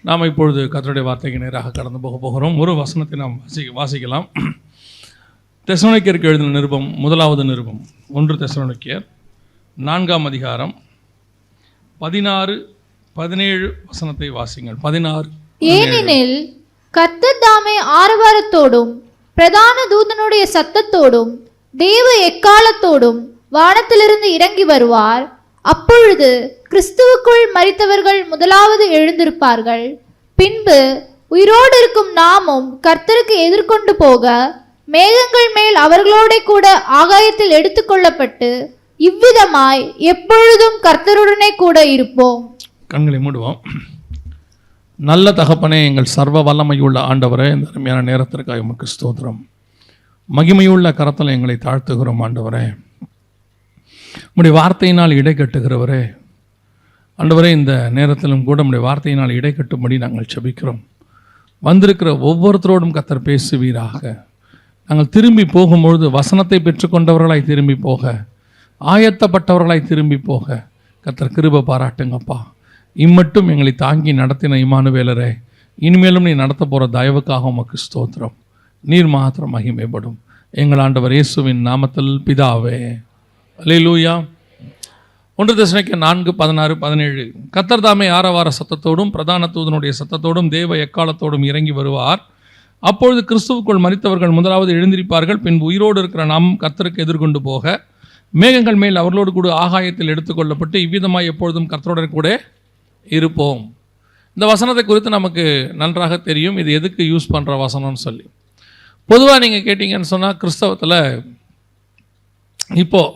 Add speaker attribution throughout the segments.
Speaker 1: நாம் இப்பொழுது கர்த்தருடைய வார்த்தைக்கு நேராக கடந்து போகிறோம். ஒரு வசனத்தை நாம் வாசிக்கலாம். தெசலோனிக்கேயருக்கு எழுதின நிருபம், முதலாவது நிருபம், 1 தெசலோனிக்கேயர் 4ஆம் அதிகாரம் 16-17 வசனத்தை வாசிங்கள். 16.
Speaker 2: ஏனெனில் கர்த்தர் தாமே ஆரவாரத்தோடும் பிரதான தூதனுடைய சத்தத்தோடும் தேவ எக்காலத்தோடும் வானத்திலிருந்து இறங்கி வருவார். அப்பொழுது கிறிஸ்துவுக்குள் மரித்தவர்கள் முதலாவது எழுந்திருப்பார்கள். பின்பு உயிரோடு இருக்கும் நாமும் கர்த்தருக்கு எதிர்கொண்டு போக மேகங்கள் மேல் அவர்களோட கூட ஆகாயத்தில் எடுத்துக்கொள்ளப்பட்டு இவ்விதமாய் எப்பொழுதும் கர்த்தருடனே கூட இருப்போம்.
Speaker 1: கண்களை மூடுவோம். நல்ல தகப்பனே, எங்கள் சர்வ வல்லமையுள்ள ஆண்டவரே, இந்த அருமையான நேரத்திற்காக உமக்கு ஸ்தோத்திரம். மகிமையுள்ள கரத்தில் எங்களை தாழ்த்துகிறோம் ஆண்டவரே. உம்முடைய வார்த்தையினால் இடை கட்டுகிறவரே ஆண்டவரே, இந்த நேரத்திலும் கூட உம்முடைய வார்த்தையினால் இடை கட்டும்படி நாங்கள் செபிக்கிறோம். வந்திருக்கிற ஒவ்வொருத்தரோடும் கர்த்தர் பேசுவீராக. நாங்கள் திரும்பி போகும்பொழுது வசனத்தை பெற்றுக்கொண்டவர்களாய் திரும்பி போக, ஆயத்தப்பட்டவர்களாய் திரும்பி போக கர்த்தர் கிருபை பாராட்டுங்கப்பா. இம்மட்டும் எங்களை தாங்கி நடத்தின இம்மானுவேலரே, இனிமேலும் நீ நடத்த போகிற தயவுக்காக உமக்கு ஸ்தோத்திரம். நீர் மாத்திரம் மகிமைப்படும். எங்கள் ஆண்டவர் இயேசுவின் நாமத்தில் பிதாவே, அல்லேலூயா. 1 தெசலோனிக்கேயர் 4:16-17. கர்த்தர் தாமே ஆரவார சத்தத்தோடும் பிரதான தூதனுடைய சத்தத்தோடும் தேவ எக்காலத்தோடும் இறங்கி வருவார். அப்பொழுது கிறிஸ்துவுக்குள் மரித்தவர்கள் முதலாவது எழுந்திருப்பார்கள். பின்பு உயிரோடு இருக்கிற நாம் கர்த்தருக்கு எதிர்கொண்டு போக மேகங்கள் மேல் அவர்களோடு கூட ஆகாயத்தில் எடுத்துக்கொள்ளப்பட்டு இவ்விதமாய் எப்பொழுதும் கர்த்தருடன் கூட இருப்போம். இந்த வசனத்தை குறித்து நமக்கு நன்றாக தெரியும், இது எதுக்கு யூஸ் பண்ணுற வசனம்னு சொல்லி. பொதுவாக நீங்கள் கேட்டிங்கன்னு சொன்னால், கிறிஸ்தவத்தில் இப்போது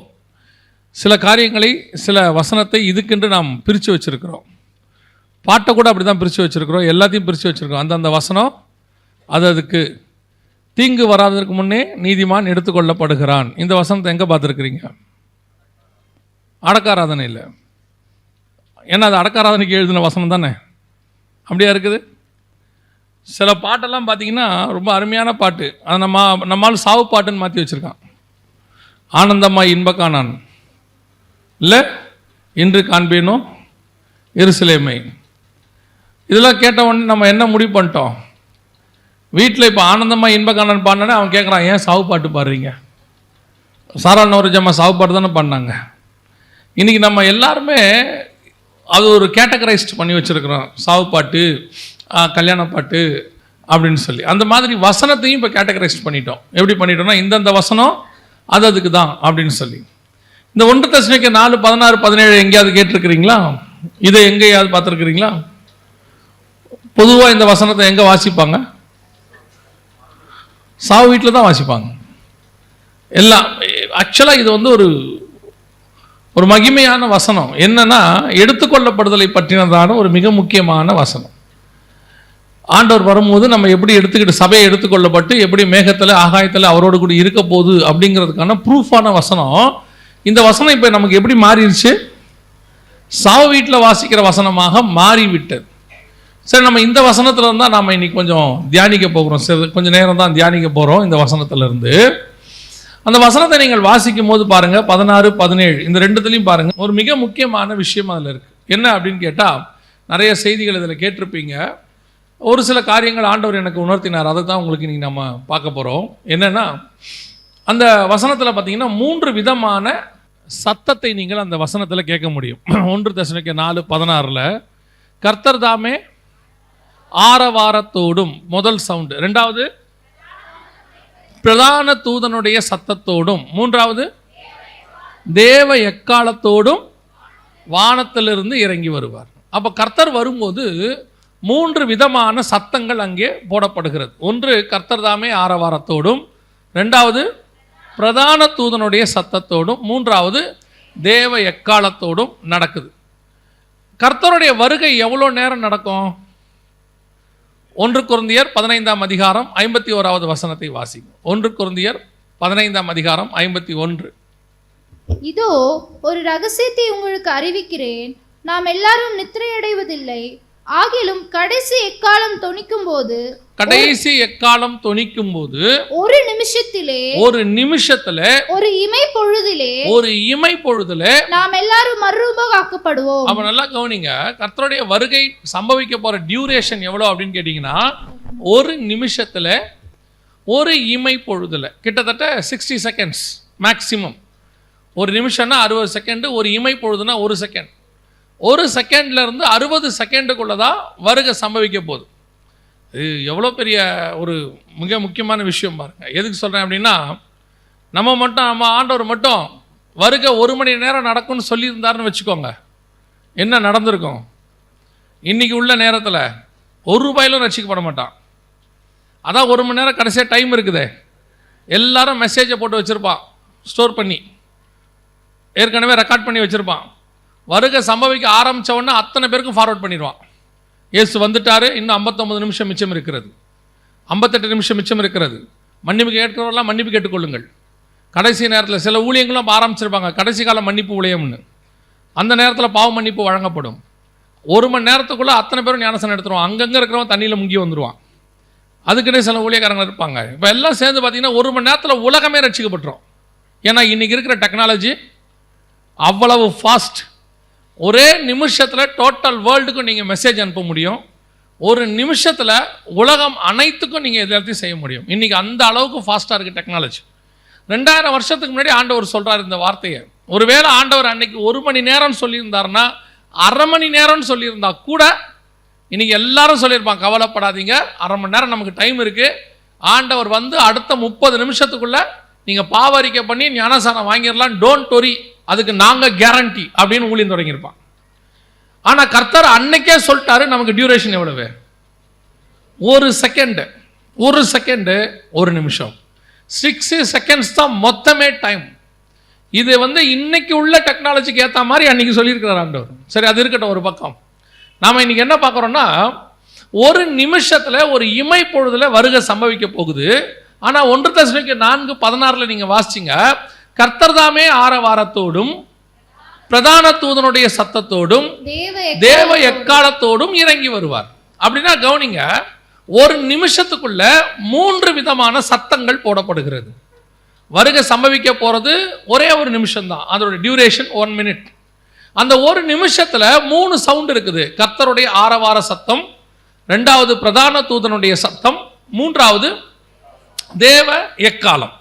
Speaker 1: சில காரியங்களை, சில வசனத்தை இதுக்கென்று நாம் பிரித்து வச்சுருக்கிறோம். பாட்டை கூட அப்படி தான் பிரித்து வச்சுருக்கிறோம், எல்லாத்தையும் பிரித்து வச்சுருக்கிறோம். அந்தந்த வசனம் அதுக்கு தீங்கு வராததற்கு முன்னே நீதிமான் எடுத்துக்கொள்ளப்படுகிறான். இந்த வசனத்தை எங்கே பார்த்துருக்குறீங்க? அடக்காராதனை இல்லை. ஏன்னா அது அடக்காராதனைக்கு எழுதின வசனம் தானே, அப்படியா இருக்குது. சில பாட்டெல்லாம் பார்த்தீங்கன்னா ரொம்ப அருமையான பாட்டு, அதை நம்மால் சாவு பாட்டுன்னு மாற்றி வச்சுருக்கான். ஆனந்தமாய் இன்பக்கானான் இல்லை, இன்று காண்பேனோ எருசலேமை. இதெல்லாம் கேட்ட உடனே நம்ம என்ன முடிவு பண்ணிட்டோம்? வீட்டில் இப்போ ஆனந்தமாக இன்பக்கானன் பாடினே அவன் கேட்குறான், ஏன் சாவு பாட்டு பாடுறீங்க? சாரா நவரஜம்மா சாவு பாட்டு தானே பாடினாங்க. இன்றைக்கி நம்ம எல்லாருமே அது ஒரு கேட்டகரைஸ்ட் பண்ணி வச்சுருக்கிறோம், சாவு பாட்டு, கல்யாண பாட்டு அப்படின்னு சொல்லி. அந்த மாதிரி வசனத்தையும் இப்போ கேட்டகரைஸ்ட் பண்ணிட்டோம். எப்படி பண்ணிட்டோம்னா, இந்தந்த வசனம் அதுக்கு தான் அப்படின்னு சொல்லி. இந்த 1 தெசலோனிக்கேயர் 4:16-17 எங்கேயாவது கேட்டிருக்கிறீங்களா? இதை எங்கேயாவது பார்த்துருக்குறீங்களா? பொதுவாக இந்த வசனத்தை எங்கே வாசிப்பாங்க? சாவு வீட்டில் தான் வாசிப்பாங்க எல்லாம். ஆக்சுவலாக இது வந்து ஒரு மகிமையான வசனம். என்னன்னா, எடுத்துக்கொள்ளப்படுதலை பற்றினதான ஒரு மிக முக்கியமான வசனம். ஆண்டவர் வரும்போது நம்ம எப்படி எடுத்துக்கிட்டு, சபையை எடுத்துக்கொள்ளப்பட்டு எப்படி மேகத்தில் ஆகாயத்தில் அவரோடு கூட இருக்க போகுது அப்படிங்கிறதுக்கான ப்ரூஃபான வசனம். இந்த வசனம் இப்போ நமக்கு எப்படி மாறிடுச்சு? சாவு வீட்டில் வாசிக்கிற வசனமாக மாறிவிட்டது. சரி, நம்ம இந்த வசனத்தில் இருந்தால் நாம் இன்னைக்கு கொஞ்சம் தியானிக்க போகிறோம். சரி, கொஞ்சம் நேரம் தான் தியானிக்க போகிறோம் இந்த வசனத்திலிருந்து. அந்த வசனத்தை நீங்கள் வாசிக்கும் போது பாருங்கள், 16-17 இந்த ரெண்டுத்துலையும் பாருங்கள், ஒரு மிக முக்கியமான விஷயம் அதில் இருக்குது. என்ன அப்படின்னு கேட்டால், நிறைய செய்திகள் இதில் கேட்டிருப்பீங்க. ஒரு சில காரியங்கள் ஆண்டவர் எனக்கு உணர்த்தினார், அதை தான் உங்களுக்கு இன்றைக்கி நம்ம பார்க்க போகிறோம். என்னென்னா, அந்த வசனத்தில் பார்த்தீங்கன்னா 3 விதமான சத்தத்தை நீங்கள் அந்த வசனத்தில் கேட்க முடியும். 1 தெசலோனிக்கேயர் 4:16 கர்த்தர் தாமே ஆரவாரத்தோடும், முதல் சவுண்டு. 2வது பிரதான தூதனுடைய சத்தத்தோடும். 3வது தேவ எக்காலத்தோடும் வானத்திலிருந்து இறங்கி வருவார். அப்போ கர்த்தர் வரும்போது 3 விதமான சத்தங்கள் அங்கே போடப்படுகிறது. 1 கர்த்தர் தாமே ஆரவாரத்தோடும், 2வது பிரதான தூதனுடைய சத்தத்தோடும், 3வது தேவ எக்காலத்தோடும் நடக்குது. கர்த்தருடைய வருகை எவ்வளோ நேரம் நடக்கும்? 1 கொரிந்தியர் 15ஆம் அதிகாரம் 51வது வசனத்தை வாசிங்க. 1 கொரிந்தியர் 15ஆம் அதிகாரம் 51.
Speaker 2: இதோ ஒரு ரகசியத்தை உங்களுக்கு அறிவிக்கிறேன், நாம் எல்லாரும் நித்திரையடைவதில்லை, ஆகிலும் கடைசி எக்காலம் தொனிக்கும் போது ஒரு நிமிஷத்திலே ஒரு இமை பொழுதிலே நாம் எல்லாரும் மறுரூபமாக்கப்படுவோம்.
Speaker 1: அப்ப நல்லா கவனிங்க, கர்த்தருடைய வருகை சம்பவிக்க போற டியூரேஷன் எவ்வளவு அப்படின்னு கேட்டீங்கன்னா, ஒரு நிமிஷத்துல ஒரு இமை பொழுதுல கிட்டத்தட்ட 60 செகண்ட்ஸ் மேக்சிமம். ஒரு நிமிஷம்னா 60 செகண்ட், ஒரு இமை பொழுதுனா 1 செகண்ட். 1 செகண்ட்ல இருந்து 60 செகண்டுக்குள்ளதான் வருகை சம்பவிக்க போகுது. இது எவ்வளோ பெரிய ஒரு மிக முக்கியமான விஷயம் பாருங்க. எதுக்கு சொல்றேன் அப்படின்னா, நம்ம ஆண்டவர் மட்டும் வருகை 1 மணி நேரம் நடக்கும்னு சொல்லியிருந்தாருன்னு வச்சுக்கோங்க, என்ன நடந்திருக்கும்? இன்னைக்கு உள்ள நேரத்தில் ₹1 ரட்சிக்கப்பட மாட்டான். அதான் 1 மணி நேரம் கடைசியாக டைம் இருக்குதே, எல்லாரும் மெசேஜை போட்டு வச்சுருப்பான், ஸ்டோர் பண்ணி ஏற்கனவே ரெக்கார்ட் பண்ணி வச்சுருப்பான். வருகை சம்பவிக்க ஆரம்பித்த உடனே அத்தனை பேருக்கும் ஃபார்வர்ட் பண்ணிடுவான். இயேசு வந்துட்டாரு, இன்னும் 59 நிமிஷம் மிச்சம் இருக்கிறது, 58 நிமிஷம் மிச்சம் இருக்கிறது, மன்னிப்பு கேட்கிறவரெல்லாம் மன்னிப்பு கேட்டுக்கொள்ளுங்கள். கடைசி நேரத்தில் சில ஊழியங்களும் ஆரம்பிச்சிருப்பாங்க, கடைசி கால மன்னிப்பு ஊழியம்னு. அந்த நேரத்தில் பாவ மன்னிப்பு வழங்கப்படும். 1 மணி நேரத்துக்குள்ளே அத்தனை பேரும் ஞானஸ்நானம் எடுத்துருவான். அங்கங்கே இருக்கிறவன் தண்ணியில் முங்கி வந்துடுவான். அதுக்குன்னே சில ஊழியக்காரங்க இருப்பாங்க. இப்போ எல்லாம் சேர்ந்து பார்த்தீங்கன்னா 1 மணி நேரத்தில் உலகமே ரட்சிக்கப்பட்டுரும். ஏன்னா இன்றைக்கி இருக்கிற டெக்னாலஜி அவ்வளவு ஃபாஸ்ட். ஒரே நிமிஷத்தில் டோட்டல் வேர்ல்டுக்கும் நீங்கள் மெசேஜ் அனுப்ப முடியும். ஒரு நிமிஷத்தில் உலகம் அனைத்துக்கும் நீங்கள் எல்லாத்தையும் செய்ய முடியும். இன்றைக்கி அந்த அளவுக்கு ஃபாஸ்ட்டாக இருக்குது டெக்னாலஜி. 2000 வருஷத்துக்கு முன்னாடி ஆண்டவர் சொல்கிறார் இந்த வார்த்தையை. ஒருவேளை ஆண்டவர் அன்னைக்கு 1 மணி நேரம் சொல்லியிருந்தாருன்னா, அரை மணி நேரம்னு சொல்லியிருந்தா கூட இன்றைக்கி எல்லாரும் சொல்லியிருப்பாங்க, கவலைப்படாதீங்க, அரை மணி நேரம் நமக்கு டைம் இருக்குது. ஆண்டவர் வந்து அடுத்த 30 நிமிஷத்துக்குள்ளே நீங்கள் பாவரிக்கை பண்ணி ஞானசானம் வாங்கிடலாம், டோன்ட் ஒரி, அதுக்கு நாங்கள் கேரண்டி அப்படின்னு ஊழியம் தொடங்கியிருப்பான். ஆனால் கர்த்தர் அன்னைக்கே சொல்லிட்டாரு நமக்கு டியூரேஷன் எவ்வளவு? 1 செகண்டு. 1 செகண்டு 1 நிமிஷம், 60 செகண்ட்ஸ் தான் மொத்தமே டைம். இது வந்து இன்னைக்கு உள்ள டெக்னாலஜிக்கு ஏற்ற மாதிரி அன்னைக்கு சொல்லியிருக்கிறார் ஆண்டவர். சரி, அது இருக்கட்டும் ஒரு பக்கம். நாம் இன்னைக்கு என்ன பார்க்குறோம்னா, 1 நிமிஷத்தில் ஒரு இமை பொழுதுல வருகை சம்பவிக்க போகுது. ஆனால் 1 தெசலோனிக்கேயர் 4:16 நீங்கள் வாசிச்சிங்க, கர்த்தர் தாமே ஆரவாரத்தோடும் பிரதான தூதனுடைய சத்தத்தோடும் தேவ எக்காலத்தோடும் இறங்கி வருவார். அப்படின்னா கவனிங்க, 1 நிமிஷத்துக்குள்ள 3 விதமான சத்தங்கள் போடப்படுகிறது. வருகை சம்பவிக்க போறது ஒரே 1 நிமிஷம் தான், அதோட டியூரேஷன் 1 மினிட். அந்த 1 நிமிஷத்துல 3 சவுண்ட் இருக்குது. கர்த்தருடைய ஆரவார சத்தம், 2வது பிரதான தூதனுடைய சத்தம், 3வது தேவ எக்காலம்.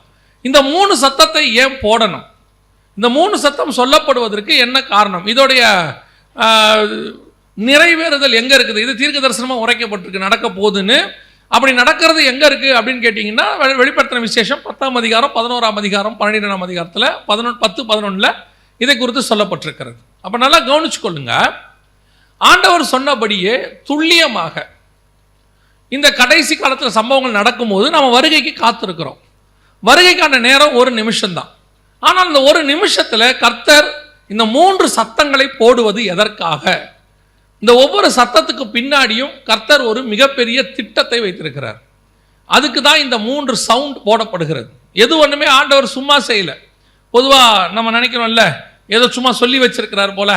Speaker 1: இந்த 3 சத்தத்தை ஏன் போடணும்? இந்த 3 சத்தம் சொல்லப்படுவதற்கு என்ன காரணம்? இதோடைய நிறைவேறுதல் எங்க இருக்குது? இது தீர்க்க தரிசனமாக உரைக்கப்பட்டிருக்கு நடக்க போகுதுன்னு. அப்படி நடக்கிறது எங்க இருக்கு அப்படின்னு கேட்டீங்கன்னா, வெளிப்படுத்தின விசேஷம் 10ஆம் அதிகாரம், 11ஆம் அதிகாரம், 12ஆம் அதிகாரத்தில் 10, 11 இதை குறித்து சொல்லப்பட்டிருக்கிறது. அப்ப நல்லா கவனிச்சு கொள்ளுங்க. ஆண்டவர் சொன்னபடியே துல்லியமாக இந்த கடைசி காலத்தில் சம்பவங்கள் நடக்கும்போது நம்ம வருகைக்கு காத்திருக்கிறோம். வருகைக்கான நேரம் 1 நிமிஷம் தான். ஆனால் இந்த 1 நிமிஷத்தில் கர்த்தர் இந்த 3 சத்தங்களை போடுவது எதற்காக? இந்த ஒவ்வொரு சத்தத்துக்கு பின்னாடியும் கர்த்தர் ஒரு மிகப்பெரிய திட்டத்தை வைத்திருக்கிறார். அதுக்கு தான் இந்த 3 சவுண்ட் போடப்படுகிறது. எது ஒன்றுமே ஆண்டவர் சும்மா செய்யல. பொதுவாக நம்ம நினைக்கிறோம்ல, ஏதோ சும்மா சொல்லி வச்சிருக்கிறார் போல.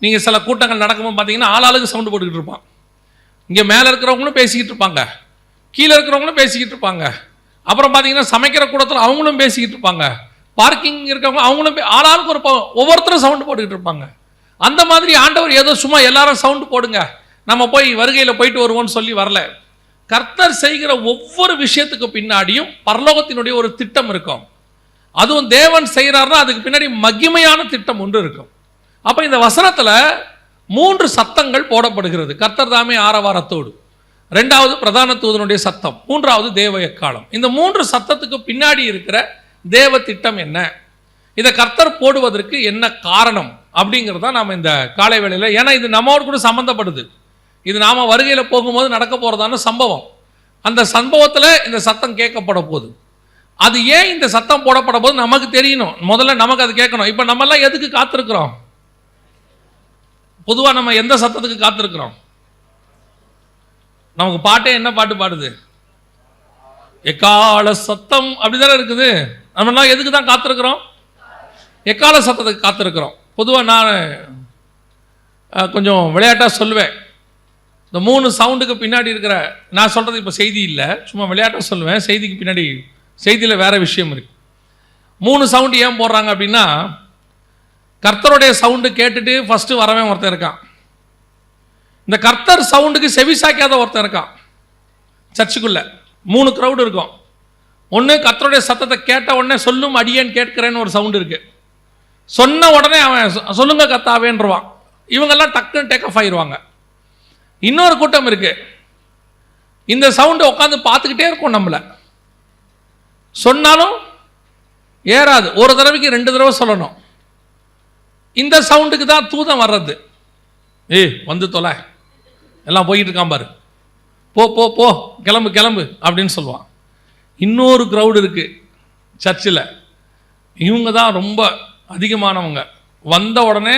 Speaker 1: நீங்கள் சில கூட்டங்கள் நடக்கும்போது பார்த்தீங்கன்னா ஆளாளுக்கு சவுண்டு போட்டுக்கிட்டு இருப்பான். இங்கே மேலே இருக்கிறவங்களும் பேசிக்கிட்டு இருப்பாங்க, கீழே இருக்கிறவங்களும் பேசிக்கிட்டு இருப்பாங்க. அப்புறம் பார்த்தீங்கன்னா சமைக்கிற கூடத்தில் அவங்களும் பேசிக்கிட்டு இருப்பாங்க, பார்க்கிங் இருக்கிறவங்க அவங்களும் ஆளாளுக்கு ஒவ்வொருத்தரும் சவுண்டு போட்டுக்கிட்டு இருப்பாங்க. அந்த மாதிரி ஆண்டவர் ஏதோ சும்மா எல்லாரும் சவுண்டு போடுங்க, நம்ம போய் வருகையில் போயிட்டு வருவோம்னு சொல்லி வரல. கர்த்தர் செய்கிற ஒவ்வொரு விஷயத்துக்கு பின்னாடியும் பரலோகத்தினுடைய ஒரு திட்டம் இருக்கும். அதுவும் தேவன் செய்கிறார்னா அதுக்கு பின்னாடி மகிமையான திட்டம் ஒன்று இருக்கும். அப்போ இந்த வசனத்தில் 3 சத்தங்கள் போடப்படுகிறது. கர்த்தர் தாமே ஆரவாரத்தோடு, 2வது பிரதான தூதனுடைய சத்தம், 3வது தேவ எக்காலம். இந்த 3 சத்தத்துக்கு பின்னாடி இருக்கிற தேவ திட்டம் என்ன? இதை கர்த்தர் போடுவதற்கு என்ன காரணம் அப்படிங்கிறத நாம் இந்த காலை வேளையில், ஏன்னா இது நம்மோடு கூட சம்பந்தப்படுது. இது நாம வருகையில் போகும்போது நடக்க போறதான சம்பவம். அந்த சம்பவத்தில் இந்த சத்தம் கேட்கப்பட போகுது. அது ஏன் இந்த சத்தம் போடப்பட போது நமக்கு தெரியணும். முதல்ல நமக்கு அது கேட்கணும். இப்போ நம்ம எல்லாம் எதுக்கு காத்திருக்கிறோம்? பொதுவாக நம்ம எந்த சத்தத்துக்கு காத்திருக்கிறோம்? நமக்கு பாட்டே என்ன பாட்டு பாடுது? எக்கால சத்தம் அப்படிதானே இருக்குது. நம்ம எல்லாம் எதுக்கு தான் காத்திருக்கிறோம்? எக்கால சத்தத்துக்கு காத்திருக்கிறோம். பொதுவாக நான் கொஞ்சம் விளையாட்டாக சொல்லுவேன், இந்த 3 சவுண்டுக்கு பின்னாடி இருக்கிற, நான் சொல்கிறது இப்போ செய்தி இல்லை, சும்மா விளையாட்டாக சொல்லுவேன், செய்திக்கு பின்னாடி செய்தியில் வேறு விஷயம் இருக்குது. 3 சவுண்டு ஏன் போடுறாங்க அப்படின்னா, கர்த்தருடைய சவுண்டு கேட்டுட்டு ஃபஸ்ட்டு வரவன் ஒருத்தன் இருக்கான். இந்த கர்த்தர் சவுண்டுக்கு செவி சாய்க்காத ஒருத்தன் இருக்கான் சர்ச்சுக்குள்ளே. 3 க்ரௌடு இருக்கும். ஒன்று கர்த்தருடைய சத்தத்தை கேட்ட உடனே சொல்லும் அடியேன் கேட்கிறேன்னு ஒரு சவுண்டு இருக்குது. சொன்ன உடனே அவன் சொல்லுங்க கர்த்தாவேன்றுவான். இவங்கெல்லாம் டக்குன்னு டேக் ஆஃப் ஆயிடுவாங்க. இன்னொரு கூட்டம் இருக்கு, இந்த சவுண்டை உட்காந்து பார்த்துக்கிட்டே இருக்கும். நம்மளை சொன்னாலும் ஏறாது, ஒரு தடவைக்கு 2 தடவை சொல்லணும். இந்த சவுண்டுக்கு தான் தூதம் வர்றது. வந்து தொலை, எல்லாம் போயிட்டு இருக்கான் பாரு, போ போ போ, கிளம்பு கிளம்பு அப்படின்னு சொல்லுவான். இன்னொரு க்ரௌடு இருக்கு சர்ச்சில், இவங்க தான் ரொம்ப அதிகமானவங்க. வந்த உடனே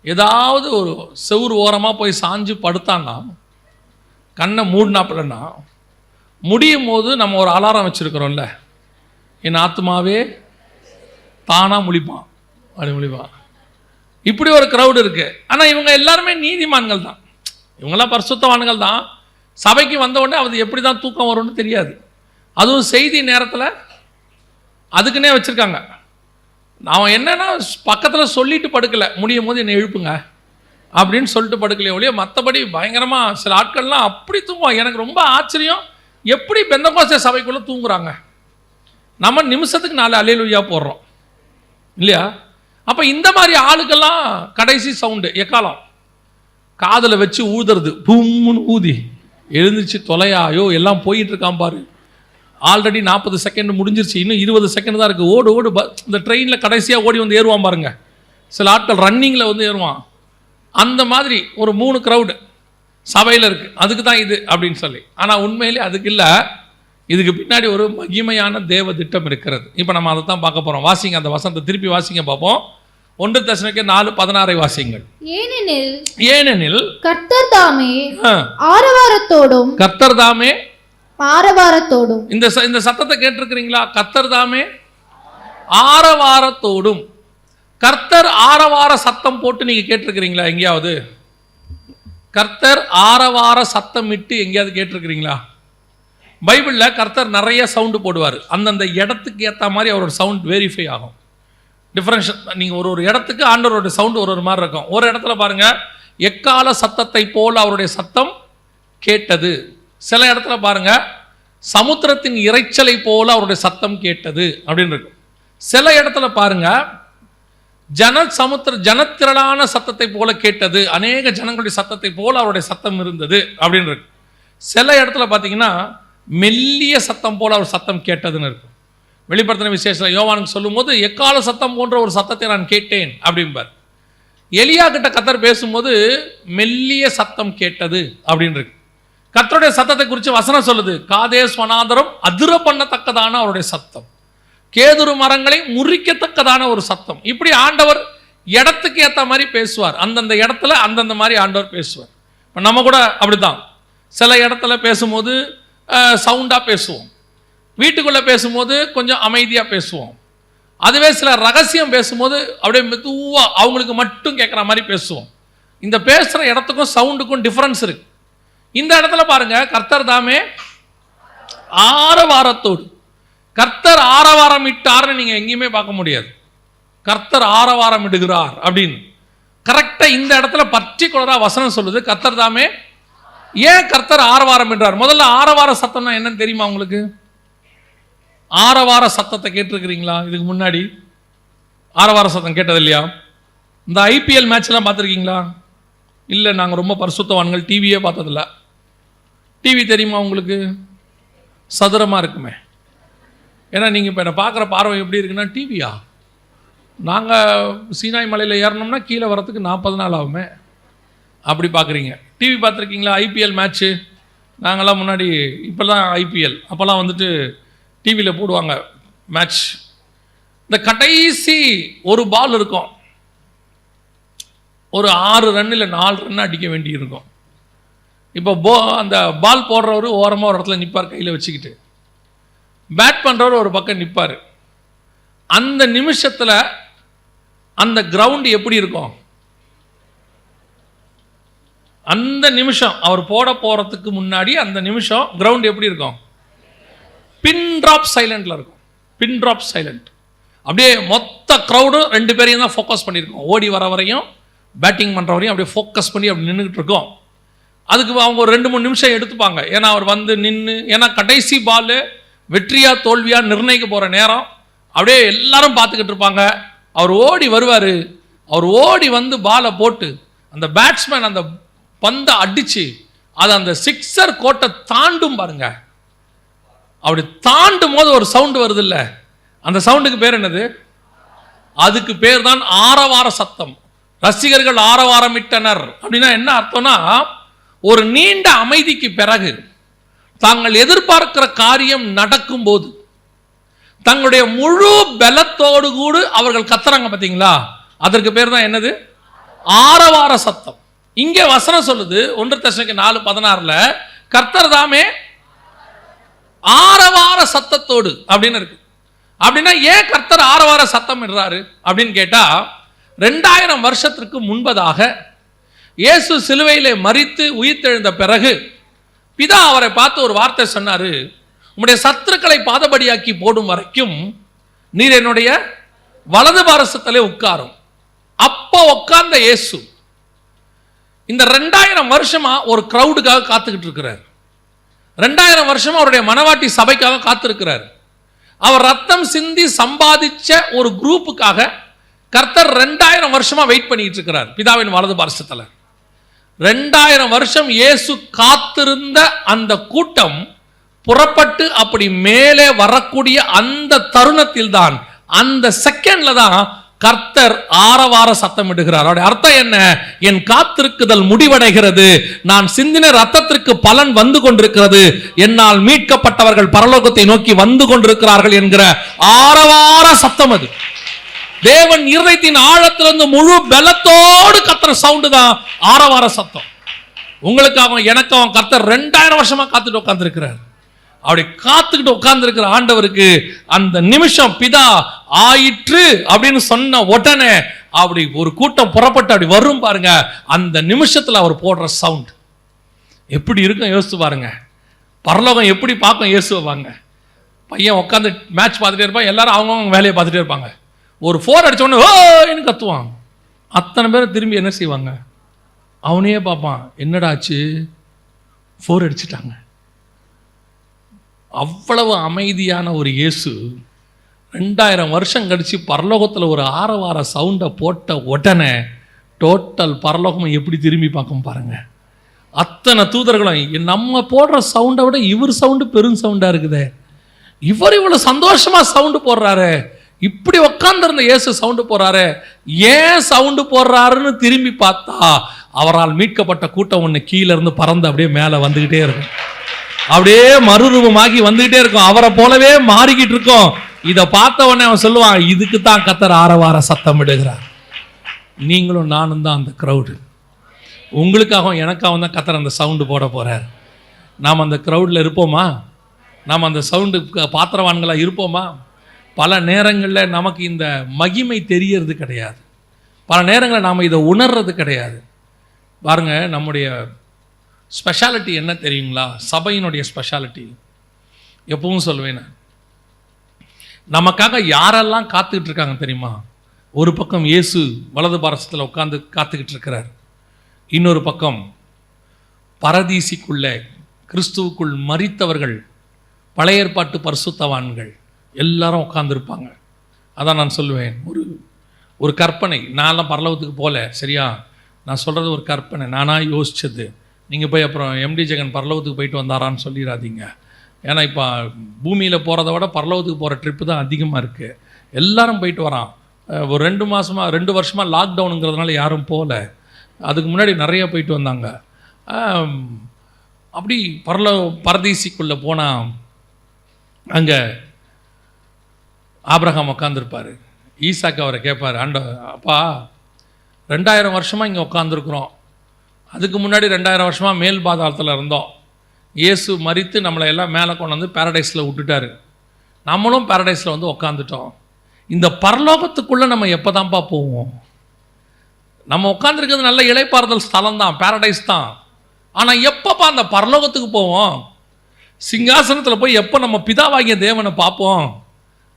Speaker 1: ஏதாவது ஒரு செவுறு ஓரமாக போய் சாஞ்சு படுத்தான்னா, கண்ணை மூடினாப்பிலன்னா, முடியும் போது நம்ம ஒரு அலாரம் வச்சுருக்கிறோம்ல, என் ஆத்மாவே தானாக முழிப்பான், அப்படி முழிப்பான். இப்படி ஒரு க்ரௌடு இருக்குது. ஆனால் இவங்க எல்லாருமே நீதிமான்கள் தான், இவங்கெல்லாம் பரிசுத்தவான்கள் தான். சபைக்கு வந்த உடனே அது எப்படி தான் தூக்கம் வரும்னு தெரியாது. அதுவும் செய்தி நேரத்தில் அதுக்குன்னே வச்சுருக்காங்க. நான் என்னென்னா பக்கத்தில் சொல்லிட்டு படுக்கலை, முடியும் போது என்னை எழுப்புங்க அப்படின்னு சொல்லிட்டு படுக்கலையே ஒழிய, மற்றபடி பயங்கரமாக சில ஆட்கள்லாம் அப்படி தூங்குவாங்க. எனக்கு ரொம்ப ஆச்சரியம், எப்படி பெந்தகோஸ்தே சபைக்குள்ளே தூங்குறாங்க. நம்ம நிமிஷத்துக்கு 4 அல்லேலூயா போடுறோம் இல்லையா? அப்போ இந்த மாதிரி ஆளுக்கெல்லாம் கடைசி சவுண்டு எக்காலம் காதில் வச்சு ஊதுறது, பூம்னு ஊதி எழுந்திரிச்சு தொலையாயோ எல்லாம் போயிட்டு இருக்கான் பாரு. ஆல்ரெடி 40 செகண்ட் முடிஞ்சிருச்சு, இன்னும் 20 செகண்ட் தான் இருக்குது. ஓடு ஓடு, இந்த ட்ரெயினில் கடைசியாக ஓடி வந்து ஏறுவான் பாருங்க. சில ஆட்கள் ரன்னிங்கில் வந்து ஏறுவான். அந்த மாதிரி ஒரு 3 க்ரௌடு சபையில் இருக்குது. அதுக்கு தான் இது அப்படின்னு சொல்லி. ஆனால் உண்மையிலே அதுக்கு இல்லை, இதுக்கு பின்னாடி ஒரு மகிமையான தேவ திட்டம் இருக்கிறது. இப்போ நம்ம அதை தான் பார்க்க போகிறோம். வாசிங்க அந்த வசனத்தை திருப்பி வாசிங்க பார்ப்போம். 1 தெசலோனிக்கே 4:16 வாசிங்கள். ஏனெனில் கர்த்தர் தாமே ஆரவாரத்தோடும், கர்த்தர் தாமே ஆரவாரத்தோடும், இந்த சத்தத்தை கேட்டிருக்கிறீங்களா? கர்த்தர் தாமே ஆரவாரத்தோடும். கர்த்தர் ஆரவார சத்தம் போட்டு நீங்க கேட்டிருக்கிறீங்களா எங்கேயாவது? கர்த்தர் ஆரவார சத்தம் இட்டு எங்கேயாவது கேட்டிருக்கிறீங்களா? பைபிளில் கர்த்தர் நிறைய சவுண்டு போடுவார். அந்தந்த இடத்துக்கு ஏற்ற மாதிரி அவரோட சவுண்ட் வெரிஃபை ஆகும். டிஃப்ரென்ஸ், நீங்கள் ஒரு இடத்துக்கு ஆண்டவரோட சவுண்டு ஒரு மாதிரி இருக்கும். ஒரு இடத்துல பாருங்கள், எக்கால சத்தத்தை போல் அவருடைய சத்தம் கேட்டது. சில இடத்துல பாருங்க, சமுத்திரத்தின் இறைச்சலை போல அவருடைய சத்தம் கேட்டது அப்படின்னு இருக்கும். சில இடத்துல பாருங்க, ஜனத்திரளான சத்தத்தை போல கேட்டது, அநேக ஜனங்களுடைய சத்தத்தை போல அவருடைய சத்தம் இருந்தது அப்படின்னு இருக்கு. சில இடத்துல பார்த்தீங்கன்னா மெல்லிய சத்தம் போல அவர் சத்தம் கேட்டதுன்னு இருக்கும். வெளிப்படுத்தின விசேஷம் யோவானுக்கு சொல்லும்போது எக்கால சத்தம் போன்ற ஒரு சத்தத்தை நான் கேட்டேன் அப்படிம்பார். எலியா கிட்ட கர்த்தர் பேசும்போது மெல்லிய சத்தம் கேட்டது அப்படின்னு இருக்கு. கர்த்தருடைய சத்தத்தை குறித்து வசனம் சொல்லுது, காதேஸ் வனாந்தரம் அதிர பண்ணத்தக்கதான அவருடைய சத்தம், கேதுரு மரங்களை முறிக்கத்தக்கதான ஒரு சத்தம். இப்படி ஆண்டவர் இடத்துக்கு ஏற்ற மாதிரி பேசுவார். அந்தந்த இடத்துல அந்தந்த மாதிரி ஆண்டவர் பேசுவார். இப்போ நம்ம கூட அப்படித்தான், சில இடத்துல பேசும்போது சவுண்டாக பேசுவோம், வீட்டுக்குள்ளே பேசும்போது கொஞ்சம் அமைதியாக பேசுவோம். அதுவே சில ரகசியம் பேசும்போது அப்படியே மெதுவாக அவங்களுக்கு மட்டும் கேட்குற மாதிரி பேசுவோம். இந்த பேசுகிற இடத்துக்கும் சவுண்டுக்கும் டிஃப்ரென்ஸ் இருக்கு. இந்த இடத்துல பாருங்க, கர்த்தர் தாமே ஆரவாரத்தோடு. கர்த்தர் ஆரவாரம் இட்டார்னு நீங்கள் எங்கேயுமே பார்க்க முடியாது. கர்த்தர் ஆரவாரம் இடுகிறார் அப்படின்னு கரெக்டாக இந்த இடத்துல பர்டிகுலராக வசனம் சொல்லுது, கர்த்தர் தாமே. ஏன் கர்த்தர் ஆரவாரம் என்றார்? முதல்ல ஆரவார சத்தம்னா என்னன்னு தெரியுமா உங்களுக்கு? ஆரவார சத்தத்தை கேட்டிருக்கிறீங்களா? இதுக்கு முன்னாடி ஆரவார சத்தம் கேட்டது இல்லையா? இந்த ஐபிஎல் மேட்ச்லாம் பார்த்துருக்கீங்களா? இல்லை, நாங்கள் ரொம்ப பரிசுத்தவான்கள், டிவியே பார்த்ததில்ல. டிவி தெரியுமா உங்களுக்கு? சதுரமாக இருக்குமே. ஏன்னா நீங்கள் இப்போ என்னை பார்க்குற பார்வை எப்படி இருக்குன்னா, டிவியா? நாங்கள் சீனாய் மலையில் ஏறினோம்னா கீழே வரத்துக்கு 40 நாள் ஆகுமே, அப்படி பார்க்குறீங்க. டிவி பார்த்துருக்கீங்களா? ஐபிஎல் மேட்ச்சு நாங்கள்லாம் முன்னாடி, இப்போல்லாம் ஐபிஎல், அப்போல்லாம் வந்துட்டு டிவியில் போடுவாங்க மேட்ச். இந்த கடைசி ஒரு பால் இருக்கும், ஒரு 6 ரன் இல்லை 4 ரன் அடிக்க வேண்டி இருக்கும். இப்போ அந்த பால் போடுறவர் ஓரமாக ஒரு இடத்துல நிற்பார், கையில் வச்சுக்கிட்டு. பேட் பண்ணுறவர் ஒரு பக்கம் நிற்பார். அந்த நிமிஷத்தில் அந்த கிரவுண்டு எப்படி இருக்கும்? அந்த நிமிஷம் அவர் போட போகிறதுக்கு முன்னாடி அந்த நிமிஷம் கிரவுண்ட் எப்படி இருக்கும்? பின் ட்ராப் சைலண்டில் இருக்கும். பின் ட்ராப் சைலண்ட். அப்படியே மொத்த க்ரௌடும் 2 பேரையும் தான் ஃபோக்கஸ் பண்ணியிருக்கோம். ஓடி வர வரையும் பேட்டிங் பண்ணுற வரையும் அப்படியே ஃபோக்கஸ் பண்ணி அப்படி நின்றுக்கிட்டு இருக்கோம். அதுக்கு அவங்க ஒரு 2-3 நிமிஷம் எடுத்துப்பாங்க. ஏன்னா அவர் வந்து நின்று, ஏன்னா கடைசி பால் வெற்றியா தோல்வியா நிர்ணயிக்க போகிற நேரம். அப்படியே எல்லாரும் பார்த்துக்கிட்டு இருப்பாங்க. அவர் ஓடி வருவார். அவர் ஓடி வந்து பாலை போட்டு அந்த பேட்ஸ்மேன் அந்த பந்தை அடித்து அது அந்த சிக்ஸர் கோட்டை தாண்டும் பாருங்க. அப்படி தாண்டும் போது ஒரு சவுண்டு வருது இல்லை, அந்த சவுண்டுக்கு பேர் என்னது? அதுக்கு பேர் தான் ஆரவார சத்தம். ரசிகர்கள் ஆரவாரமிட்டனர். அப்படின்னா என்ன அர்த்தம்னா, ஒரு நீண்ட அமைதிக்கு பிறகு தாங்கள் எதிர்பார்க்கிற காரியம் நடக்கும் போது தங்களுடைய முழு பலத்தோடு கூட அவர்கள் கத்துறாங்க பார்த்தீங்களா, அதற்கு பேர் தான் என்னது? ஆரவார சத்தம். இங்கே வசனம் சொல்லுது 1 தெசலோனிக்கே 4:16 கர்த்தர் தாமே ஆரவார சத்தத்தோடு அப்படின்னு இருக்கு. அப்படின்னா ஏன் கர்த்தர் ஆரவார சத்தம் இடுறாரு அப்படின்னு கேட்டா, 2000 வருஷத்திற்கு முன்பதாக இயேசு சிலுவையிலே மரித்து உயிர்த்தெழுந்த பிறகு பிதா அவரை பார்த்து ஒரு வார்த்தை சொன்னாரு, உம்முடைய சத்துருக்களை பாதபடியாக்கி போடும் வரைக்கும் நீர் என்னுடைய வலது பாரசத்திலே உட்காரும். அப்போ உட்கார்ந்த இயேசு இந்த 2000 வருஷமா ஒரு கிரௌடுக்காக காத்துக்கிட்டு இருக்கிறார். 2000 வருஷமா அவருடைய மனவாட்டி சபைக்காக காத்திருக்கிறார். அவர் ரத்தம் சிந்தி சம்பாதிச்ச ஒரு குரூப்புக்காக கர்த்தர் 2000 வருஷமா வெயிட் பண்ணிட்டு இருக்கிறார் பிதாவின் வலது பாரசத்துல. 2000 வருஷம் இயேசு காத்திருந்த அந்த கூட்டம் புறப்பட்டு அப்படி மேலே வரக்கூடிய அந்த தருணத்தில் தான், அந்த செகண்ட்ல தான் கர்த்தர் ஆரவார சத்தம் இடுகிறார். அவருடைய அர்த்தம் என்ன? என் காத்திருக்குதல் முடிவடைகிறது, நான் சிந்தின ரத்தத்திற்கு பலன் வந்து கொண்டிருக்கிறது, என்னால் மீட்கப்பட்டவர்கள் பரலோகத்தை நோக்கி வந்து கொண்டிருக்கிறார்கள் என்கிற ஆரவார சத்தம் அது. தேவன் இருதயத்தின் ஆழத்திலிருந்து முழு பலத்தோடு கத்துற சவுண்டு தான் ஆரவார சத்தம். உங்களுக்காக எனக்காக கர்த்தர் 2000 வருஷமா காத்துட்டு உட்கார்ந்திருக்கிறார். அப்படி காத்துக்கிட்டு உட்கார்ந்திருக்கிற ஆண்டவருக்கு அந்த நிமிஷம் பிதா ஆயிற்று அப்படின்னு சொன்ன உடனே அப்படி ஒரு கூட்டம் புறப்பட்டு அப்படி வரும் பாருங்க. அந்த நிமிஷத்துல அவர் போடுற சவுண்ட் எப்படி இருக்கும் யோசிச்சு பாருங்க. பரலோகம் எப்படி பார்க்கும் இயேசுவாங்க. பையன் உட்காந்து மேட்ச் பார்த்துட்டே இருப்பான், எல்லாரும் அவங்கவுங்க வேலையை பார்த்துட்டே இருப்பாங்க. ஒரு 4 அடிச்ச உடனே ஓன்னு கத்துவான். அத்தனை பேரும் திரும்பி என்ன செய்வாங்க? அவனையே பார்ப்பான், என்னடா ஆச்சு, 4 அடிச்சிட்டாங்க. அவ்வளவு அமைதியான ஒரு இயேசு 2000 வருஷம் கழிச்சு பரலோகத்தில் ஒரு ஆரவார சவுண்டை போட்ட உடனே டோட்டல் பரலோகம் எப்படி திரும்பி பார்க்கும் பாருங்க. அத்தனை தூதர்களும் நம்ம போடுற சவுண்டை விட இவர் சவுண்டு பெரும் சவுண்டா இருக்குதே, இவர் இவ்வளவு சந்தோஷமா சவுண்டு போடுறாரு, இப்படி உட்கார்ந்திருந்த இயேசு சவுண்டு போடுறாரு, ஏன் சவுண்டு போடுறாருன்னு திரும்பி பார்த்தா அவரால் மீட்கப்பட்ட கூட்டம் ஒன்று கீழே இருந்து பறந்து அப்படியே மேலே வந்துகிட்டே இருக்கும். அப்படியே மறுரூபமாகி வந்துகிட்டே இருக்கும். அவரை போலவே மாறிக்கிட்டு இருக்கும். இதை பார்த்த உடனே அவன் சொல்லுவான், இதுக்கு தான் கர்த்தர் ஆரவார சத்தம் இடுகிறார். நீங்களும் நானும் தான் அந்த க்ரௌடு. உங்களுக்காகவும் எனக்காகவும் தான் கர்த்தர் அந்த சவுண்டு போட போறார். நாம் அந்த க்ரௌடில் இருப்போமா? நாம் அந்த சவுண்டு பாத்திரவான்களாக இருப்போமா? பல நேரங்களில் நமக்கு இந்த மகிமை தெரியறது கிடையாது. பல நேரங்களில் நாம் இதை உணர்றது கிடையாது. பாருங்க, நம்முடைய ஸ்பெஷாலிட்டி என்ன தெரியுங்களா? சபையினுடைய ஸ்பெஷாலிட்டி எப்பவும் சொல்லுவேன், நமக்காக யாரெல்லாம் காத்துக்கிட்டு இருக்காங்க தெரியுமா? ஒரு பக்கம் இயேசு வலது பாரசத்தில் உட்கார்ந்து காத்துக்கிட்டு இருக்கிறார். இன்னொரு பக்கம் பரதீசிக்குள்ளே கிறிஸ்துவுக்குள் மரித்தவர்கள், பழைய ஏற்பாட்டு பரிசுத்தவான்கள் எல்லாரும் உட்கார்ந்துருப்பாங்க. அதான் நான் சொல்லுவேன், ஒரு கற்பனை. நான்லாம் பரலோகத்துக்கு போகல, சரியா? நான் சொல்கிறது ஒரு கற்பனை, நானாக யோசிச்சது. நீங்கள் போய் அப்புறம் எம்டி ஜெகன் பரலோகத்துக்கு போயிட்டு வந்தாரான்னு சொல்லிடாதீங்க. ஏன்னா இப்போ பூமியில் போகிறத விட பரலோகத்துக்கு போகிற ட்ரிப்பு தான் அதிகமாக இருக்குது. எல்லாரும் போயிட்டு வரான். ஒரு 2 வருஷமாக லாக்டவுனுங்கிறதுனால யாரும் போகல. அதுக்கு முன்னாடி நிறைய போயிட்டு வந்தாங்க. அப்படி பரதீசிக்குள்ளே போனால் அங்கே ஆபிரகாம் உட்காந்துருப்பார். ஈசாக்கு அவரை கேட்பார், அப்பா 2000 வருஷமாக இங்கே உட்காந்துருக்குறோம், அதுக்கு முன்னாடி 2000 வருஷமாக மேல் பாதாளத்தில் இருந்தோம். இயேசு மரித்து நம்மளை எல்லாம் மேலே கொண்டு வந்து பேரடைஸில் விட்டுட்டாரு, நம்மளும் பேரடைஸில் வந்து உட்காந்துட்டோம். இந்த பரலோகத்துக்குள்ளே நம்ம எப்போ தான்ப்பா போவோம்? நம்ம உட்காந்துருக்கிறது நல்ல இளைப்பாறுதல் ஸ்தலம் தான், பேரடைஸ் தான். ஆனால் எப்பப்பா அந்த பரலோகத்துக்கு போவோம், சிங்காசனத்தில் போய் எப்போ நம்ம பிதாவாகிய தேவனை பார்ப்போம்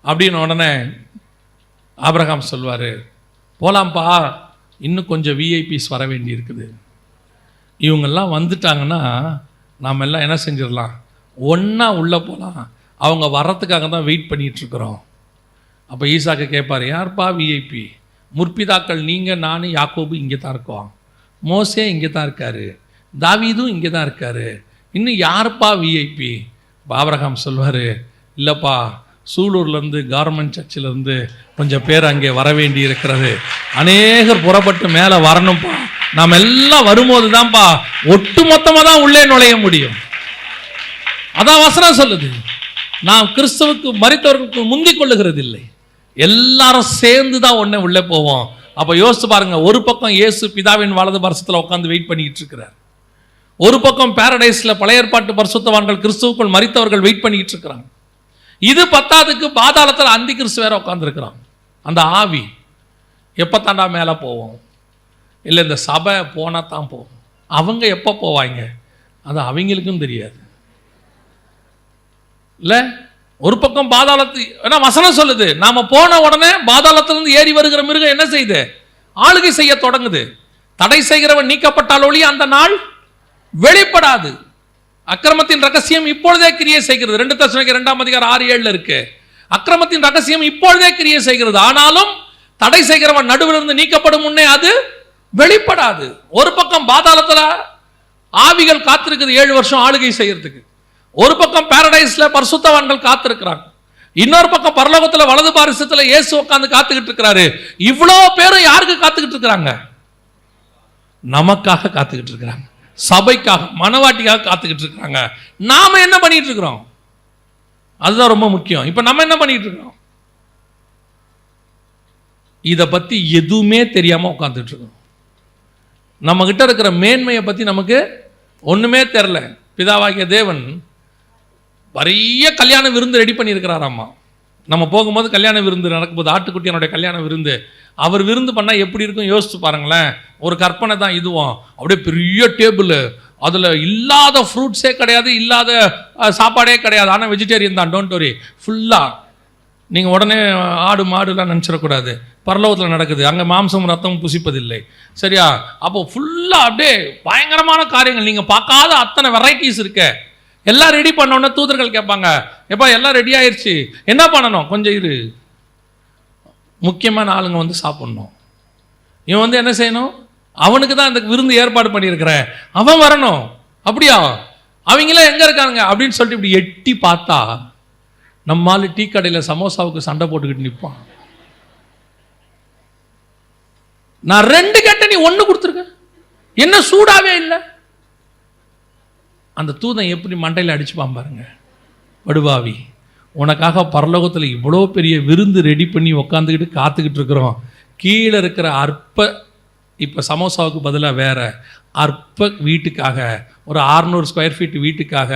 Speaker 1: அப்படின்னு உடனே ஆபிரகாம் சொல்வார், போகலாம்ப்பா, இன்னும் கொஞ்சம் விஐபிஸ் வர வேண்டி இருக்குது. இவங்கெல்லாம் வந்துட்டாங்கன்னா நாம் எல்லாம் என்ன செஞ்சிடலாம், ஒன்றா உள்ளே போகலாம். அவங்க வர்றதுக்காக தான் வெயிட் பண்ணிகிட்ருக்குறோம். அப்போ ஈசாக்கு கேட்பார், யார்ப்பா விஐபி? முற்பிதாக்கள் நீங்கள், நான், யாக்கோபு இங்கே தான் இருக்கோம், மோசே இங்கே தான் இருக்கார், தாவீதும் இங்கே தான் இருக்கார், இன்னும் யாருப்பா விஐபி? ஆபிரகாம் சொல்வார், இல்லைப்பா, சூலூர்லேருந்து கவர்மெண்ட் சர்ச்சிலேருந்து கொஞ்சம் பேர் அங்கே வர வேண்டி இருக்கிறது, அநேகர் புறப்பட்டு மேலே வரணும்ப்பா. நாம் எல்லாம் வரும்போது தான்ப்பா ஒட்டு மொத்தமாக தான் உள்ளே நுழைய முடியும். அதான் வசனம் சொல்லுது, நாம் கிறிஸ்துவுக்கு மரித்தவர்களுக்கு முந்திக் கொள்ளுகிறது இல்லை, எல்லாரும் சேர்ந்து தான் ஒன்னே உள்ளே போவோம். அப்போ யோசிச்சு பாருங்க, ஒரு பக்கம் இயேசு பிதாவின் வலது பரிசத்தில் உட்காந்து வெயிட் பண்ணிட்டு இருக்கிறார், ஒரு பக்கம் பாரடைஸ்ல பழைய ஏற்பாட்டு பரிசுத்தவான்கள் கிறிஸ்துவுக்குள் மரித்தவர்கள் வெயிட் பண்ணிட்டு இருக்கிறாங்க. இது பத்தாவதுக்கு பாதாளத்தில் அந்தி கிறிஸ்து வேற உட்காந்துருக்கிறான். அந்த ஆவி எப்போ தாண்டா மேலே போவோம்? இல்லை இந்த சபை போனால் தான் போவோம். அவங்க எப்போ போவாங்க அது அவங்களுக்கும் தெரியாது இல்லை. ஒரு பக்கம் பாதாளத்து, ஏன்னா வசனம் சொல்லுது, நாம போன உடனே பாதாளத்திலிருந்து ஏறி வருகிற மிருகம் என்ன செய்யுது, ஆளுகை செய்ய தொடங்குது. தடை செய்கிறவன் நீக்கப்பட்டால் ஒழிய அந்த நாள் வெளிப்படாது. அக்கிரமத்தின் ரகசியம் இப்பொழுதே கிரியை செய்கிறது. 2 தெசலோனிக்கேயர் 2:6-7 இருக்கு. அக்கிரமத்தின் ரகசியம் இப்பொழுதே கிரியை செய்கிறது, ஆனாலும் தடை செய்கிறவன் நடுவில் இருந்து நீக்கப்படும் முன்னே அது வெளிப்படாது. ஒரு பக்கம் பாதாளத்துல ஆவிகள் காத்திருக்குது 7 வருஷம் ஆளுகை செய்யறதுக்கு, ஒரு பக்கம் பாரடைஸ்ல பரிசுத்தவான்கள் காத்திருக்கிறாங்க, இன்னொரு பக்கம் பரலோகத்துல வலது பாரிசத்துல இயேசு உட்கார்ந்து காத்துக்கிட்டு இருக்கிறாரு. இவ்வளோ பேரும் யாருக்கு காத்துக்கிட்டு இருக்கிறாங்க? நமக்காக காத்துக்கிட்டு இருக்கிறாங்க, சபைக்காக, மனவாட்டிக்காக காத்துக்கிட்டு இருக்கிறாங்க. நாம என்ன பண்ணிட்டு இருக்கிறோம்? அதுதான் ரொம்ப முக்கியம். இப்ப நம்ம என்ன பண்ணிட்டு இருக்கிறோம்? இதை பத்தி எதுவுமே தெரியாம உட்காந்துட்டு இருக்கோம். நம்ம கிட்ட இருக்கிற மேன்மையை பத்தி நமக்கு ஒண்ணுமே தெரியல. பிதாவாகிய தேவன் நிறைய கல்யாண விருந்து ரெடி பண்ணியிருக்கிறாராம்மா. நம்ம போகும்போது கல்யாண விருந்து நடக்கும்போது, ஆட்டுக்குட்டியனுடைய கல்யாண விருந்து, அவர் விருந்து பண்ணால் எப்படி இருக்கும் யோசிச்சு பாருங்களேன். ஒரு கற்பனை தான் இதுவும். அப்படியே பெரிய டேபிள், அதில் இல்லாத ஃப்ரூட்ஸே கிடையாது, இல்லாத சாப்பாடே கிடையாது, ஆனால் வெஜிடேரியன் தான், டோன்ட் வரி. ஃபுல்லாக நீங்கள் உடனே ஆடு மாடுலாம் நினச்சிடக்கூடாது, பரலோகத்தில் நடக்குது, அங்கே மாம்சம் ரத்தம் புசிப்பதில்லை, சரியா? அப்போ ஃபுல்லாக அப்படியே பயங்கரமான காரியங்கள், நீங்கள் பார்க்காத அத்தனை வெரைட்டிஸ் இருக்கு. எல்லாம் ரெடி பண்ணோன்னே தூதர்கள் கேட்பாங்க, எப்பா எல்லாம் ரெடி ஆயிடுச்சு, என்ன பண்ணணும்? கொஞ்சம் இரு, முக்கியமான ஆளுங்க வந்து சாப்பிடணும். இவன் வந்து என்ன செய்யணும்? அவனுக்கு தான் இந்த விருந்து ஏற்பாடு பண்ணியிருக்கிறேன், அவன் வரணும். அப்படியா? அவங்களாம் எங்கே இருக்காங்க அப்படின்னு சொல்லிட்டு இப்படி எட்டி பார்த்தா நம்மால் டீ கடையில் சமோசாவுக்கு சண்டை போட்டுக்கிட்டு நிற்பான். நான் 2 கேட்டேன், நீ 1 கொடுத்துருக்க, என்ன சூடாவே இல்லை. அந்த தூதன் எப்படி மண்டையில் அடிச்சுப்பான் பாருங்க. படுபாவி, உனக்காக பரலோகத்தில் இவ்வளோ பெரிய விருந்து ரெடி பண்ணி உக்காந்துக்கிட்டு காத்துக்கிட்டு இருக்கிறோம், கீழே இருக்கிற அற்ப, இப்போ சமோசாவுக்கு பதிலாக வேற அற்ப வீட்டுக்காக, ஒரு 600 ஸ்கொயர் ஃபீட் வீட்டுக்காக,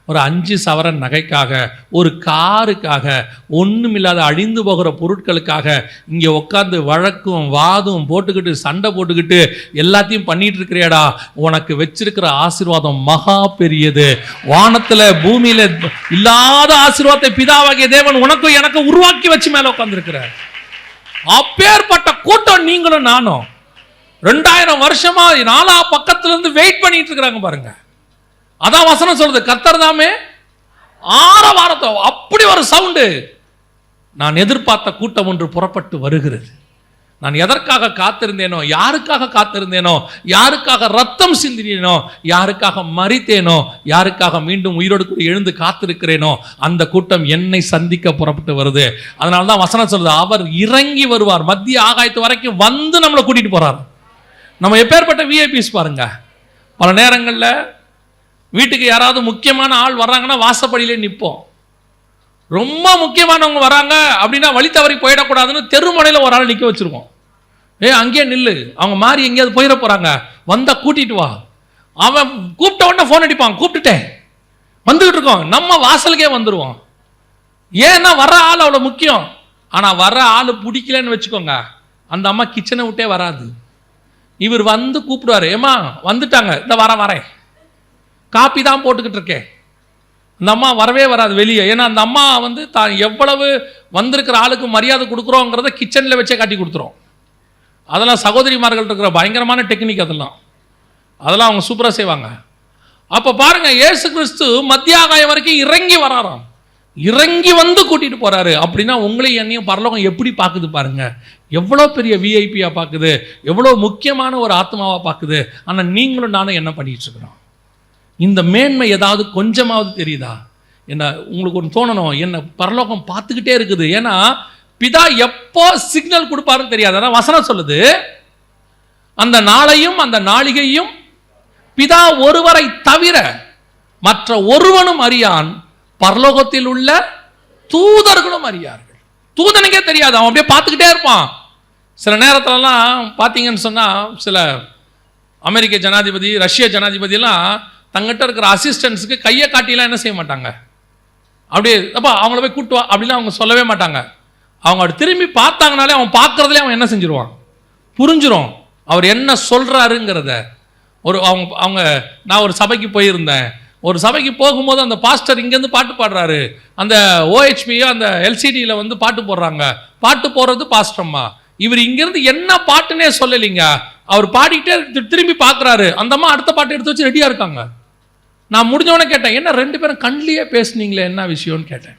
Speaker 1: ஒரு 5 சவரன் நகைக்காக, ஒரு காருக்காக, ஒன்றுமில்லாத அழிந்து போகிற பொருட்களுக்காக இங்கே உட்காந்து வழக்கும் வாதும் போட்டுக்கிட்டு சண்டை போட்டுக்கிட்டு எல்லாத்தையும் பண்ணிட்டு இருக்கிறியாடா. உனக்கு வச்சிருக்கிற ஆசீர்வாதம் மகா பெரியது. வானத்தில் பூமியில் இல்லாத ஆசீர்வாதத்தை பிதாவாகிய தேவன் உனக்கும் எனக்கு உருவாக்கி வச்சு மேலே உட்காந்துருக்கிறார். அப்பேற்பட்ட கூட்டம் நீங்களும் நானும் 2000 வருஷமா 4 பக்கத்துல இருந்து வெயிட் பண்ணிட்டு இருக்கிறாங்க பாருங்க. அதான் வசனம் சொல்றது, கர்த்தர் தாமே ஆரவாரத்தை, அப்படி ஒரு சவுண்டு. நான் எதிர்பார்த்த கூட்டம் ஒன்று புறப்பட்டு வருகிறது. நான் எதற்காக காத்திருந்தேனோ, யாருக்காக காத்திருந்தேனோ, யாருக்காக ரத்தம் சிந்தினேனோ, யாருக்காக மரித்தேனோ, யாருக்காக மீண்டும் உயிரோடு கூட எழுந்து காத்திருக்கிறேனோ, அந்த கூட்டம் என்னை சந்திக்க புறப்பட்டு வருது. அதனால தான் வசனம் சொல்றது, அவர் இறங்கி வருவார், மத்திய ஆகாயத்து வரைக்கும் வந்து நம்மளை கூட்டிட்டு போறார். நம்ம எப்பேற்பட்ட விஐபிஸ் பாருங்க. பல நேரங்களில் வீட்டுக்கு யாராவது முக்கியமான ஆள் வர்றாங்கன்னா வாசப்படியிலே நிற்போம். ரொம்ப முக்கியமானவங்க வராங்க அப்படின்னா வழி தவறி போயிடக்கூடாதுன்னு தெருமுனையில் ஒரு ஆள் நிற்க வச்சிருக்கோம். அங்கேயே நில்லு, அவங்க மாறி எங்கேயாவது போயிட போறாங்க, வந்தா கூட்டிட்டு வா. அவன் கூப்பிட்ட உடனே ஃபோன் அடிப்பான், கூப்பிட்டுட்டேன் வந்துகிட்டு இருக்கோம், நம்ம வாசலுக்கே வந்துடுவோம். ஏன்னா வர்ற ஆள் அவ்வளோ முக்கியம். ஆனால் வர்ற ஆள் பிடிக்கலன்னு வச்சுக்கோங்க, அந்த அம்மா கிச்சனை விட்டே வராது. இவர் வந்து கூப்பிடுவாரு, ஏமா வந்துட்டாங்க, இந்த வரேன், காப்பி தான் போட்டுக்கிட்டு இருக்கேன். அந்த அம்மா வரவே வராது வெளியே. ஏன்னா அந்த அம்மா வந்து தான் எவ்வளவு வந்திருக்கிற ஆளுக்கு மரியாதை கொடுக்குறோங்கிறத கிச்சனில் வச்சே காட்டி கொடுத்துரும். அதெல்லாம் சகோதரிமார்கள் இருக்கிற பயங்கரமான டெக்னிக். அதெல்லாம் அவங்க சூப்பராக செய்வாங்க. அப்போ பாருங்க, இயேசு கிறிஸ்து மத்தியாகாயம் வரைக்கும் இறங்கி வராராம். இறங்கி வந்து கூட்டிட்டு போறாரு. அப்படின்னா உங்களையும் என்னையும் பரலோகம் எப்படி பார்க்குது பாருங்க. எவ்வளோ பெரிய விஐபியா பார்க்குது, எவ்வளோ முக்கியமான ஒரு ஆத்மாவா பார்க்குது. ஆனால் நீங்களும் நானும் என்ன பண்ணிட்டு இருக்கிறோம்? இந்த மேன்மை ஏதாவது கொஞ்சமாவது தெரியுதா? என்ன உங்களுக்கு ஒன்று தோணணும், என்ன பரலோகம் பார்த்துக்கிட்டே இருக்குது. ஏன்னா பிதா எப்போ சிக்னல் கொடுப்பாருன்னு தெரியாது. ஆனால் வசனம் சொல்லுது, அந்த நாளையும் அந்த நாளிகையும் பிதா ஒருவரை தவிர மற்ற ஒருவனும் அறியான், பரலோகத்தில் உள்ள தூதர்களும் அறியார்கள். தூதனுக்கே தெரியாது, அவன் அப்படியே பார்த்துக்கிட்டே இருப்பான். சில நேரத்திலலாம் பார்த்தீங்கன்னு சொன்னால், சில அமெரிக்க ஜனாதிபதி, ரஷ்ய ஜனாதிபதியெல்லாம் தங்கிட்ட இருக்கிற அசிஸ்டன்ஸுக்கு கையை காட்டிலாம் என்ன செய்ய மாட்டாங்க, அப்படியே அப்போ அவங்கள போய் கூட்டுவா அப்படிலாம் அவங்க சொல்லவே மாட்டாங்க. அவங்க அப்படி திரும்பி பார்த்தாங்கனாலே அவன் பார்க்கறதுலே அவன் என்ன செஞ்சிருவான், புரிஞ்சிரும் அவர் என்ன சொல்றாருங்கிறத. அவங்க நான் ஒரு சபைக்கு போயிருந்தேன். ஒரு சபைக்கு போகும்போது அந்த பாஸ்டர் இங்கேருந்து பாட்டு பாடுறாரு. அந்த ஓஹெச்பியோ அந்த எல்சிடியில் வந்து பாட்டு போடுறாங்க. பாட்டு போடுறது பாஸ்டர்மா. இவர் இங்கேருந்து என்ன பாட்டுன்னே சொல்லலைங்க. அவர் பாடிக்கிட்டே திரும்பி பார்க்குறாரு. அந்த அம்மா அடுத்த பாட்டு எடுத்து வச்சு ரெடியாக இருக்காங்க. நான் முடிஞ்சவொடனே கேட்டேன், என்ன 2 பேரும் கண்ணிலேயே பேசுனீங்களே, என்ன விஷயம்னு கேட்டேன்.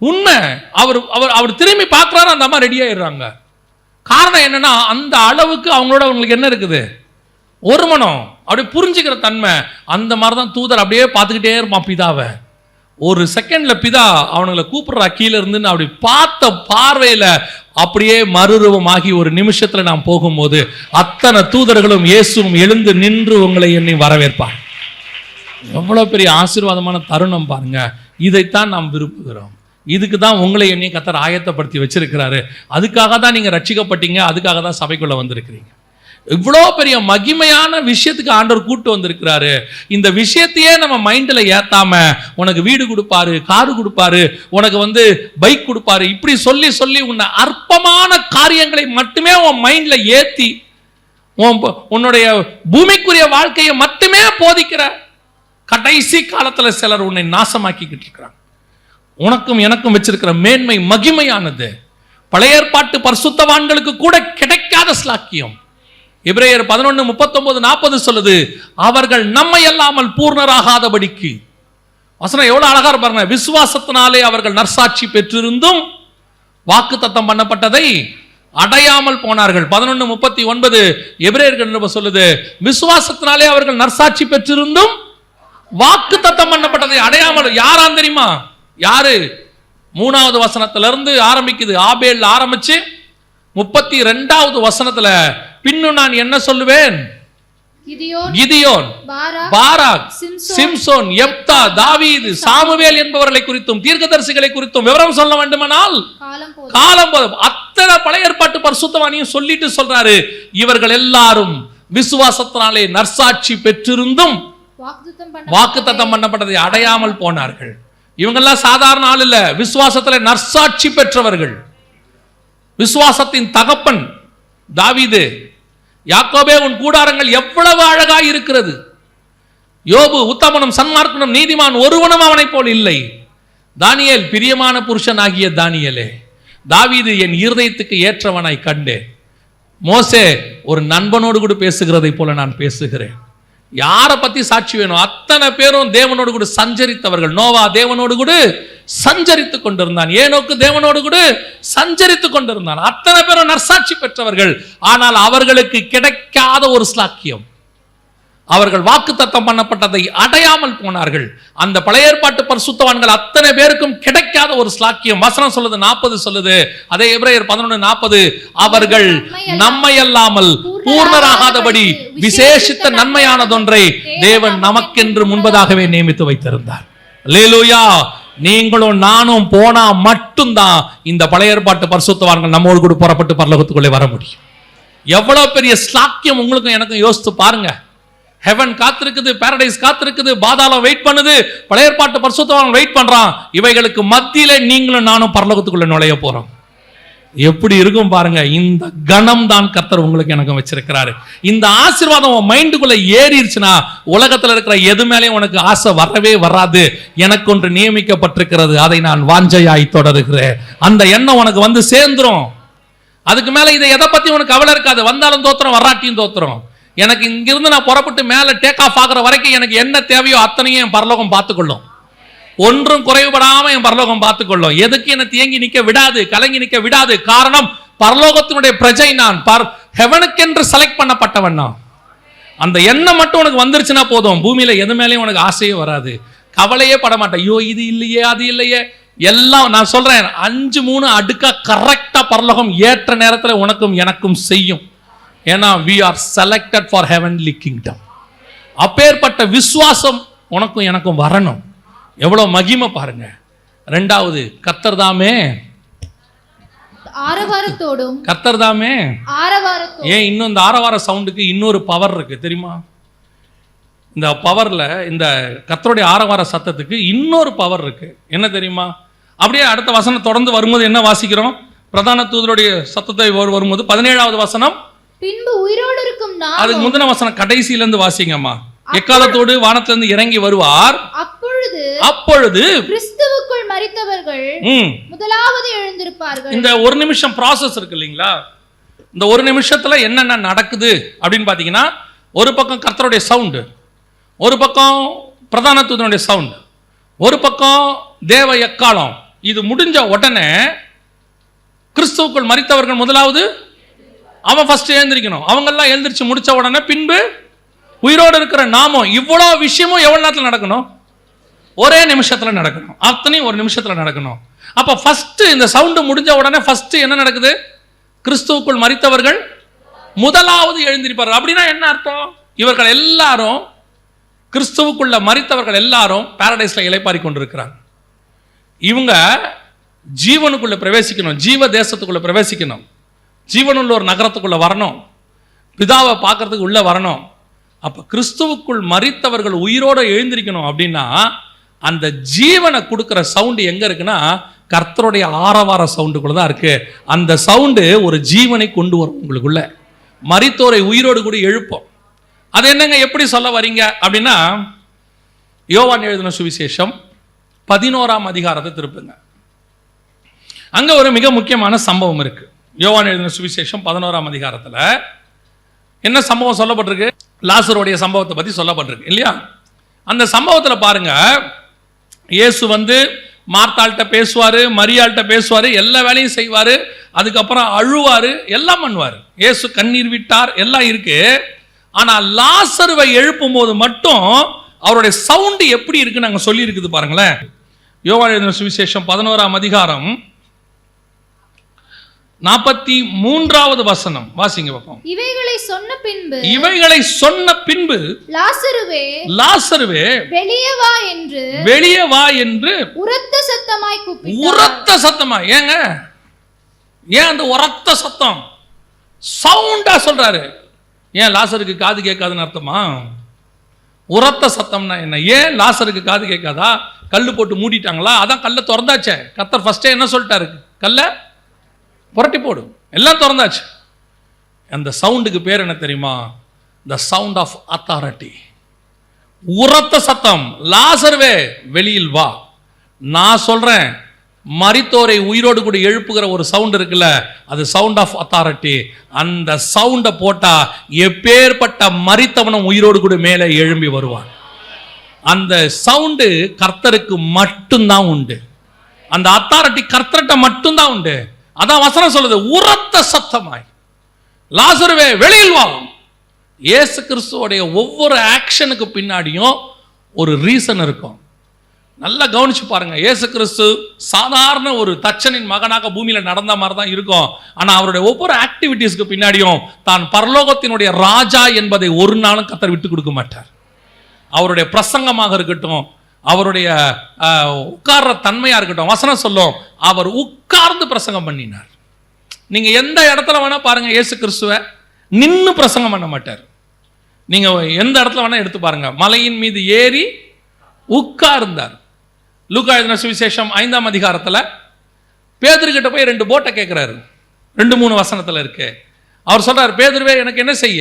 Speaker 1: உண்மை, அவர் அவர் அவர் திரும்பி பார்க்குறாரு, அந்த அம்மா ரெடியாகிடுறாங்க. காரணம் என்னன்னா, அந்த அளவுக்கு அவங்களுக்கு என்ன இருக்குது, ஒரு மனம், அப்படியே புரிஞ்சுக்கிற தன்மை. அந்த மாதிரி தான் தூதர் அப்படியே பார்த்துக்கிட்டே இருப்பான் பிதாவை. ஒரு செகண்ட்ல பிதா அவனுங்களை கூப்பிடுறா கீழே இருந்துன்னு அப்படி பார்த்த பார்வையில அப்படியே மறுரூபமாகி ஒரு நிமிஷத்துல நாம் போகும்போது அத்தனை தூதர்களும் இயேசுவும் எழுந்து நின்று உங்களை எண்ணி வரவேற்பார். எவ்வளவு பெரிய ஆசீர்வாதமான தருணம் பாருங்க. இதைத்தான் நாம் விரும்புகிறோம். இதுக்கு தான் உங்களை எண்ணி கர்த்தர் ஆயத்தப்படுத்தி வச்சிருக்கிறாரு. அதுக்காக தான் நீங்க ரட்சிக்கப்பட்டீங்க. அதுக்காக தான் சபைக்குள்ள வந்திருக்கிறீங்க. இவ்வளோ பெரிய மகிமையான விஷயத்துக்கு ஆண்டவர் கூட்டு வந்திருக்கிறாரு. இந்த விஷயத்தையே நம்ம மைண்டில் ஏத்தாம உனக்கு வீடு கொடுப்பாரு, காரு கொடுப்பாரு, உனக்கு வந்து பைக் கொடுப்பாரு, இப்படி சொல்லி சொல்லி உன்னை அற்பமான காரியங்களை மட்டுமே உன் மைண்ட்ல ஏத்தி உன்னுடைய பூமிக்குரிய வாழ்க்கையை மட்டுமே போதிக்கிற கடைசி காலத்துல சிலர் உன்னை நாசமாக்கிக்கிட்டு இருக்கிறாங்க. உனக்கும் எனக்கும் வச்சிருக்கிற மேன்மை மகிமையானது. பழைய ஏற்பாட்டு பரிசுத்தவான்களுக்கு கூட கிடைக்காத ஸ்லாக்கியம். எபிரேயர் 11:39-40 சொல்லுது, அவர்கள் நம்மை அல்லாமல் பூர்ணராகாதபடிக்கு. வசனம் எவ்வளவு அழகா பாருங்க. விசுவாசத்தினாலே அவர்கள் நற்சாட்சி பெற்றிருந்தும் வாக்குத்தத்தம் பண்ணப்பட்டதை அடையாமல் போனார்கள். 11:39 எபிரேயர்கள் சொல்லுது, விசுவாசத்தினாலே அவர்கள் நற்சாட்சி பெற்றிருந்தும் வாக்குத்தத்தம் பண்ணப்பட்டதை அடையாமல். யாராம் தெரியுமா? யாரு? 3வது வசனத்திலிருந்து ஆரம்பிக்குது. ஆபேல் ஆரம்பிச்சு 32வது வசனத்துல பின்னும் நான் என்ன சொல்லுவேன்? கிதியோன், பாராக், சிம்சோன், யெப்தா, தாவீது, சாமுவேல் என்பவர்களை குறித்தும் தீர்க்கதரிசிகளை குறித்தும் விவரம் சொல்ல வேண்டுமானால் காலம் போதும். அத்தனை பழைய ஏற்பாட்டு பரிசுத்தவானையும் சொல்லிட்டு சொல்றாரு, இவர்கள் எல்லாரும் விசுவாசத்தினாலே நற்சாட்சி பெற்றிருந்தும் வாக்குத்தத்தம் பண்ணப்பட்டதை அடையாமல் போனார்கள். இவங்கெல்லாம் சாதாரண ஆள் இல்ல, விசுவாசத்துல நற்சாட்சி பெற்றவர்கள். விசுவாசத்தின் தகப்பன் தாவீது, யாக்கோபே உன் கூடாரங்கள் எவ்வளவு அழகாய் இருக்கிறது. யோபு உத்தமனும் சன்மார்க்கனும் நீதிமான் ஒருவனும் அவனை போல் இல்லை. தானியேல் பிரியமான புருஷன் ஆகிய தானியேலே, தாவீது என் இருதயத்துக்கு ஏற்றவனாய் கண்டேன். மோசே ஒரு நண்பனோடு கூட பேசுகிறதை போல நான் பேசுகிறேன். யாரை பத்தி சாட்சி வேணும்? அத்தனை பேரும் தேவனோடு கூட சஞ்சரித்தவர்கள். நோவா தேவனோடு கூட சஞ்சரித்துக் கொண்டிருந்தான். ஏனோக்கு தேவனோடு கூட சஞ்சரித்துக் கொண்டிருந்தான். அத்தனை பேரும் நற்சாட்சி பெற்றவர்கள். ஆனால் அவர்களுக்கு கிடைக்காத ஒரு ஸ்லாக்கியம், அவர்கள் வாக்குத்தத்தம் பண்ணப்பட்டதை அடையாமல் போனார்கள். அந்த பழைய ஏற்பாட்டு பரிசுத்தவான்கள் அத்தனை பேருக்கும் கிடைக்காத ஒரு ஸ்லாக்கியம். வசனம் சொல்லுது, 40 சொல்லுது, அதே எபிரேயர் 11:40, அவர்கள் நம்மை அல்லாமல் பூர்ணராகாதபடி விசேஷித்த நன்மையானதொன்றை தேவன் நமக்கென்று முன்பதாகவே நியமித்து வைத்திருந்தார். அல்லேலூயா. நீங்களும் நானும் போனா மட்டும்தான் இந்த பழைய ஏற்பாட்டு பரிசுத்தவான்கள் நம்மோடு கூட புறப்பட்டு பரலோகத்துக்குள்ளே வர முடியும். எவ்வளவு பெரிய ஸ்லாக்கியம் உங்களுக்கும் எனக்கும் யோசித்து பாருங்க. ஹெவன் காத்திருக்குது, பாரடைஸ் காத்திருக்குது, பாதாளம் வெயிட் பண்ணுது, பழைய ஏற்பாட்டு பரிசுத்தவான் வெயிட் பண்றான். இவைகளுக்கு மத்தியில நீங்களும் நானும் பரலோகத்துக்குள்ள நுழைய போறோம். எப்படி இருக்கும் பாருங்க. இந்த கணம் தான் கர்த்தர் உங்களுக்கு எனக்கு வச்சிருக்கிறாரு. இந்த ஆசீர்வாதம் உன் மைண்டுக்குள்ள ஏறிடுச்சுன்னா உலகத்துல இருக்கிற எது மேலேயும் உனக்கு ஆசை வரவே வராது. எனக்கு ஒன்று நியமிக்கப்பட்டிருக்கிறது, அதை நான் வாஞ்சையாய் தொடருகிறேன். அந்த எண்ணம் உனக்கு வந்து சேர்ந்துரும். அதுக்கு மேல இதை எதை பத்தி உனக்கு கவலை இருக்காது. வந்தாலும் தோத்திரம், வராட்டியும் தோத்திரம். எனக்கு இங்கிருந்து நான் புறப்பட்டு மேல டேக் ஆஃப் ஆகிற வரைக்கும் எனக்கு என்ன தேவையோ அத்தனையும் என் பரலோகம் பார்த்துக்கொள்ளும். ஒன்றும் குறைவுபடாம என் பரலோகம் பார்த்துக்கொள்ளும். எதுக்கு என்ன தேங்கி நிக்க விடாது, கலங்கி நிக்க விடாது. காரணம், பரலோகத்தினுடைய பிரஜை நான், ஹெவனுக்கென்று செலக்ட் பண்ணப்பட்டவன் நான். அந்த எண்ணம் மட்டும் உனக்கு வந்துருச்சுன்னா போதும், பூமியில எது மேலேயும் உனக்கு ஆசையே வராது, கவலையே பட மாட்டேன். ஐயோ இது இல்லையே அது இல்லையே, எல்லாம் நான் சொல்றேன் 5-3 அடுக்கா கரெக்டா பரலோகம் ஏற்ற நேரத்தில் உனக்கும் எனக்கும் செய்யும். ஏன்னா we are selected for heavenly kingdom. அப்பேற்பட்ட விசுவாசம் உனக்கும் எனக்கும் வரணும். எவ்வளவு மகிமை பாருங்க. இரண்டாவது, கர்த்தர் தாமே
Speaker 2: ஆரவாரத்தோடும்,
Speaker 1: கர்த்தர் தாமே
Speaker 2: ஆரவாரத்தோடும்.
Speaker 1: ஏன் இன்னும் இந்த ஆரவார சவுண்டுக்கு இன்னொரு பவர் இருக்கு தெரியுமா? இந்த பவர்ல, இந்த கர்த்தருடைய ஆரவார சத்தத்துக்கு இன்னொரு பவர் இருக்கு. என்ன தெரியுமா? அப்படியே அடுத்த வசனம் தொடர்ந்து வரும்போது என்ன வாசிக்கிறோம்? பிரதான தூதருடைய சத்தத்தை வரும்போது 17வது வசனம்,
Speaker 2: பின்பு உயிரோடு இருக்கும் நான்.
Speaker 1: அதுக்கு முந்தின வசனம் கடைசியில இருந்து வாசிங்கம்மா. எக்காலத்தோடு வானத்திலிருந்து இறங்கி வருவார். அப்பொழுது
Speaker 2: கிறிஸ்துவுக்குள் மரித்தவர்கள் முதலாவது எழுந்திருப்பார்கள்.
Speaker 1: இந்த ஒரு நிமிஷம் ப்ராசஸ் இருக்கு இல்லைங்களா? இந்த ஒரு நிமிஷத்துல என்னென்ன நடக்குது அப்படின்னு பாத்தீங்கன்னா, ஒரு பக்கம் கர்த்தருடைய சவுண்டு, ஒரு பக்கம் பிரதான தூதனுடைய சவுண்ட், ஒரு பக்கம் தேவ எக்காலம். இது முடிஞ்ச உடனே கிறிஸ்துவுக்குள் மரித்தவர்கள் முதலாவது அவன் ஃபர்ஸ்ட் எழுந்திருக்கணும். அவங்க எல்லாம் எழுந்திருச்சு முடிச்ச உடனே பின்பு உயிரோடு இருக்கிற நாமும். இவ்வளவு விஷயமும் எவ்வளவு நேரத்தில் நடக்கணும்? ஒரே நிமிஷத்துல நடக்கணும். அத்தனையும் ஒரு நிமிஷத்துல நடக்கணும். அப்ப ஃபர்ஸ்ட் இந்த சவுண்டு முடிஞ்ச உடனே ஃபர்ஸ்ட் என்ன நடக்குது? கிறிஸ்துவுக்குள் மரித்தவர்கள் முதலாவது எழுந்திருப்பார்கள். அப்படின்னா என்ன அர்த்தம்? இவர்கள் எல்லாரும், கிறிஸ்துவுக்குள்ள மரித்தவர்கள் எல்லாரும் பாரடைஸ்ல இளைப்பாரி கொண்டிருக்கிறாங்க. இவங்க ஜீவனுக்குள்ள பிரவேசிக்கணும், ஜீவ தேசத்துக்குள்ள பிரவேசிக்கணும், ஜீவனுள்ள ஒரு நகரத்துக்குள்ள வரணும், பிதாவை பார்க்கறதுக்கு உள்ள வரணும். அப்ப கிறிஸ்துவுக்குள் மரித்தவர்கள் உயிரோட எழுந்திருக்கணும். அப்படின்னா அந்த ஜீவனை கொடுக்கிற சவுண்டு எங்க இருக்குன்னா, கர்த்தருடைய ஆரவார சவுண்டுக்குள்ள தான் இருக்கு. அந்த சவுண்டு ஒரு ஜீவனை கொண்டு வரும் உங்களுக்குள்ள, மரித்தோரை உயிரோடு கூட எழுப்போம். அது என்னங்க, எப்படி சொல்ல வரீங்க அப்படின்னா, யோவான் எழுதின சுவிசேஷம் 11ஆம் அதிகாரத்தை திருப்புங்க. அங்க ஒரு மிக முக்கியமான சம்பவம் இருக்கு. யோவான் எழுதின சுவிசேஷம் 11ஆம் அதிகாரத்துல என்ன சம்பவம் சொல்லப்பட்டிருக்கு? லாசருடைய சம்பவத்தை பத்தி சொல்லப்பட்டிருக்கு இல்லையா? அந்த சம்பவத்துல பாருங்க, இயேசு வந்து மார்த்தாள்கிட்ட பேசுவாரு, மரியாள்கிட்ட பேசுவாரு, எல்லா வேலையும் செய்வாரு, அதுக்கப்புறம் அழுவாரு, எல்லாம் பண்ணுவாரு. இயேசு கண்ணீர் விட்டார், எல்லாம் இருக்கு. ஆனா லாசருவை எழுப்பும் போது மட்டும் அவருடைய சவுண்டு எப்படி இருக்குன்னு அங்க சொல்லி இருக்குது பாருங்களேன். யோவான் எழுதின சுவிசேஷம் 11ஆம் அதிகாரம் 43வது வசனம் வாசிங்க பாப்போம்.
Speaker 2: இவைகளை
Speaker 1: சொன்ன பின்பு லாசருவே வெளியே வா என்று
Speaker 2: உரத்த சத்தமாய் கூப்பிட்டார்.
Speaker 1: உரத்த சத்தமாய். ஏங்க, ஏன் அந்த உரத்த சத்தம் சவுண்டா சொல்றாரு? ஏன் லாசருக்கு காது கேட்காதுன்னு அர்த்தமா? உரத்த சத்தம்னா என்ன? ஏன் லாசருக்கு காது கேட்காதா? கல்லு போட்டு மூடிட்டாங்களா? அதான் கல்லை திறந்தாச்சே. கர்த்தர் ஃபர்ஸ்டே என்ன சொல்லிட்டாரு? கல்லை புரட்டி போடு, எல்லாம் திறந்தாச்சு. அந்த சவுண்டுக்கு பேர் என்ன தெரியுமா? The sound of authority. உரத்த சத்தம். லாசர்வே வெளியில் வா. நான் சொல்றேன், மரித்தோரை உயிரோடு கூட எழுப்புகிற ஒரு சவுண்ட் இருக்குல்ல, அது சவுண்ட் ஆஃப் அத்தாரிட்டி. அந்த சவுண்டை போட்டா எப்பேற்பட்ட மரித்தவனும் உயிரோடு கூட மேலே எழும்பி வருவான். அந்த சவுண்டு கர்த்தருக்கு மட்டும்தான் உண்டு. அந்த அத்தாரிட்டி கர்த்தர்கிட்ட மட்டும்தான் உண்டு. அதான் வசனம் சொல்லுது, உரத்த சத்தமாய் லாசருவே வெளியில் வா. இயேசு கிறிஸ்துவோடைய ஒவ்வொரு ஆக்ஷனுக்கு பின்னாடியும் ஒரு ரீசன் இருக்கும். நல்லா கவனிச்சு பாருங்க. இயேசு கிறிஸ்து சாதாரண ஒரு தச்சனின் மகனாக பூமியில நடந்த மாதிரி தான் இருக்கும். ஆனா அவருடைய ஒவ்வொரு ஆக்டிவிட்டிஸ்க்கு பின்னாடியும் தான் பரலோகத்தினுடைய ராஜா என்பதை ஒரு நாளும் கர்த்தர் விட்டு கொடுக்க மாட்டார். அவருடைய பிரசங்கமாக இருக்கட்டும், அவருடைய உட்கார்ற தன்மையா இருக்கட்டும், வசனம் சொல்லும், அவர் உட்கார்ந்து பிரசங்கம் பண்ணினார். நீங்க எந்த இடத்துல வேணா பாருங்க, இயேசு கிறிஸ்துவ நின்னு பிரசங்கம் பண்ண மாட்டார். நீங்க எந்த இடத்துல வேணா எடுத்து பாருங்க, மலையின் மீது ஏறி உட்கார்ந்தார். லூக்கா எழுதின சுவிசேஷம் 5ஆம் அதிகாரத்துல பேதுரு கிட்ட போய் 2 போட்டை கேட்கிறாரு. 2-3 வசனத்துல இருக்கு. அவர் சொல்றாரு, பேதுருவே எனக்கு என்ன செய்ய,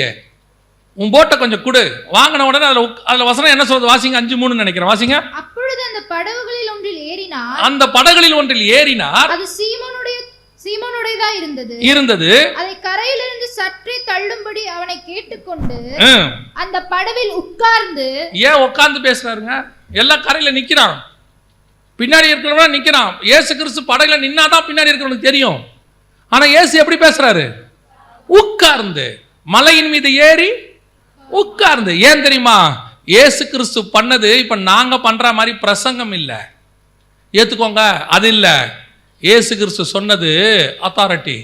Speaker 1: உன் போட்டை கொஞ்சம் கொடு. வாங்கின உடனே அதுல வசனம் என்ன சொல்றது, வாசிங்க. 5:3 நினைக்கிறேன், வாசிங்க.
Speaker 2: அப்பொழுது அந்த படகுகளில் ஒன்றில் ஏறினார்.
Speaker 1: அந்த படகுகளில் ஒன்றில் ஏறினார்.
Speaker 2: அது சீமோனுடையதா இருந்தது. அதை கரையிலிருந்து சற்றே தள்ளும்படி அவனை கேட்டுக்கொண்டு அந்த படவில் உட்கார்ந்து.
Speaker 1: ஏன் உட்கார்ந்து பேசுறாருங்க? எல்லா கரையில நிக்கிறான், பின்னாடி இருக்கிறவன் நிக்கிறான். இயேசு கிறிஸ்து படகுல நின்னாதான் பின்னாடி இருக்கிறவனுக்கு தெரியும். ஆனா இயேசு எப்படி பேசுறாரு? உட்கார்ந்து, மலையின் மீது ஏறி உட்கார்ந்து. ஏன் தெரியுமா? இயேசு கிறிஸ்து பண்ணது இப்ப நாங்க பண்ற மாதிரி பிரசங்கம் இல்ல, ஏத்துக்கோங்க, அது இல்ல. இயேசு கிறிஸ்து சொன்னது அத்தாரிட்டி.